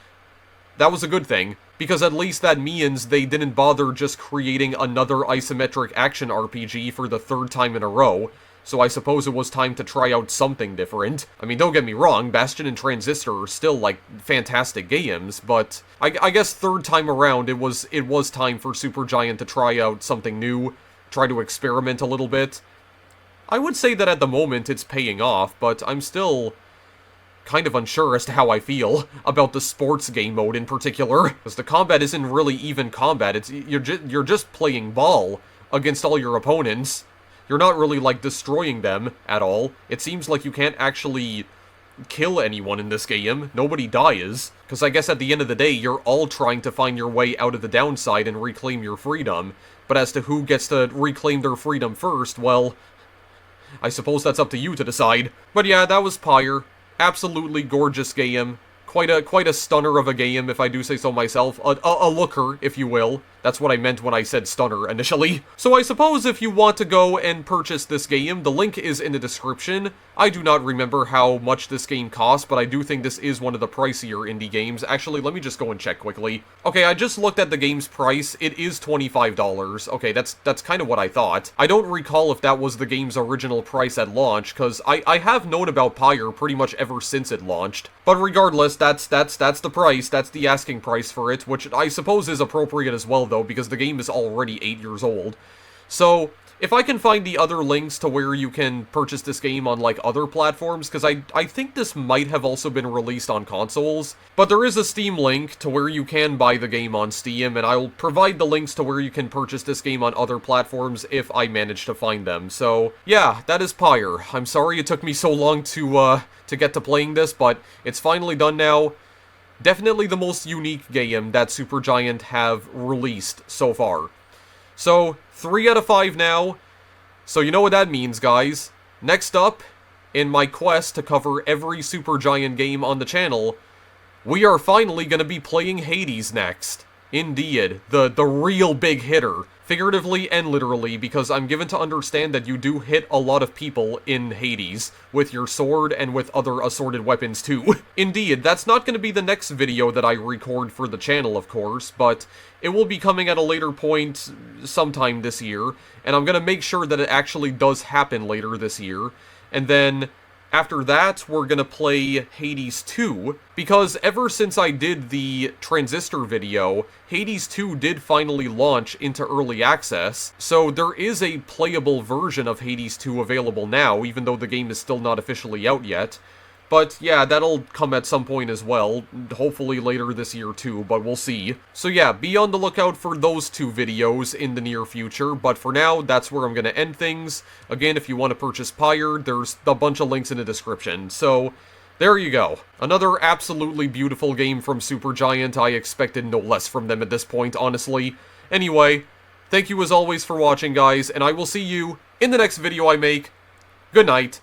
that was a good thing, because at least that means they didn't bother just creating another isometric action RPG for the third time in a row. So I suppose it was time to try out something different. I mean, don't get me wrong, Bastion and Transistor are still, like, fantastic games, but I guess third time around, it was time for Supergiant to try out something new, try to experiment a little bit. I would say that at the moment it's paying off, but I'm still kind of unsure as to how I feel about the sports game mode in particular, because the combat isn't really even combat, you're just playing ball against all your opponents. You're not really, like, destroying them at all. It seems like you can't actually kill anyone in this game. Nobody dies. Because I guess at the end of the day, you're all trying to find your way out of the downside and reclaim your freedom. But as to who gets to reclaim their freedom first, well, I suppose that's up to you to decide. But yeah, that was Pyre. Absolutely gorgeous game. Quite a stunner of a game, if I do say so myself. A looker, if you will. That's what I meant when I said stunner initially. So I suppose if you want to go and purchase this game, the link is in the description. I do not remember how much this game costs, but I do think this is one of the pricier indie games. Actually, let me just go and check quickly. Okay, I just looked at the game's price. It is $25. Okay, that's kind of what I thought. I don't recall if that was the game's original price at launch, because I have known about Pyre pretty much ever since it launched. But regardless, that's the price. That's the asking price for it, which I suppose is appropriate as well, though, because the game is already 8 years old. So if I can find the other links to where you can purchase this game on, like, other platforms, because I think this might have also been released on consoles, but there is a Steam link to where you can buy the game on Steam, and I'll provide the links to where you can purchase this game on other platforms if I manage to find them. So yeah, that is Pyre. I'm sorry it took me so long to get to playing this, but it's finally done now. Definitely the most unique game that Supergiant have released so far. So, 3 out of 5 now. So you know what that means, guys. Next up, in my quest to cover every Supergiant game on the channel, we are finally going to be playing Hades next. Indeed, the real big hitter, figuratively and literally, because I'm given to understand that you do hit a lot of people in Hades, with your sword and with other assorted weapons too. Indeed, that's not going to be the next video that I record for the channel, of course, but it will be coming at a later point sometime this year, and I'm going to make sure that it actually does happen later this year, and then after that, we're gonna play Hades 2, because ever since I did the Transistor video, Hades 2 did finally launch into early access, so there is a playable version of Hades 2 available now, even though the game is still not officially out yet. But yeah, that'll come at some point as well, hopefully later this year too, but we'll see. So yeah, be on the lookout for those two videos in the near future, but for now, that's where I'm going to end things. Again, if you want to purchase Pyre, there's a bunch of links in the description, so there you go. Another absolutely beautiful game from Supergiant. I expected no less from them at this point, honestly. Anyway, thank you as always for watching, guys, and I will see you in the next video I make. Good night.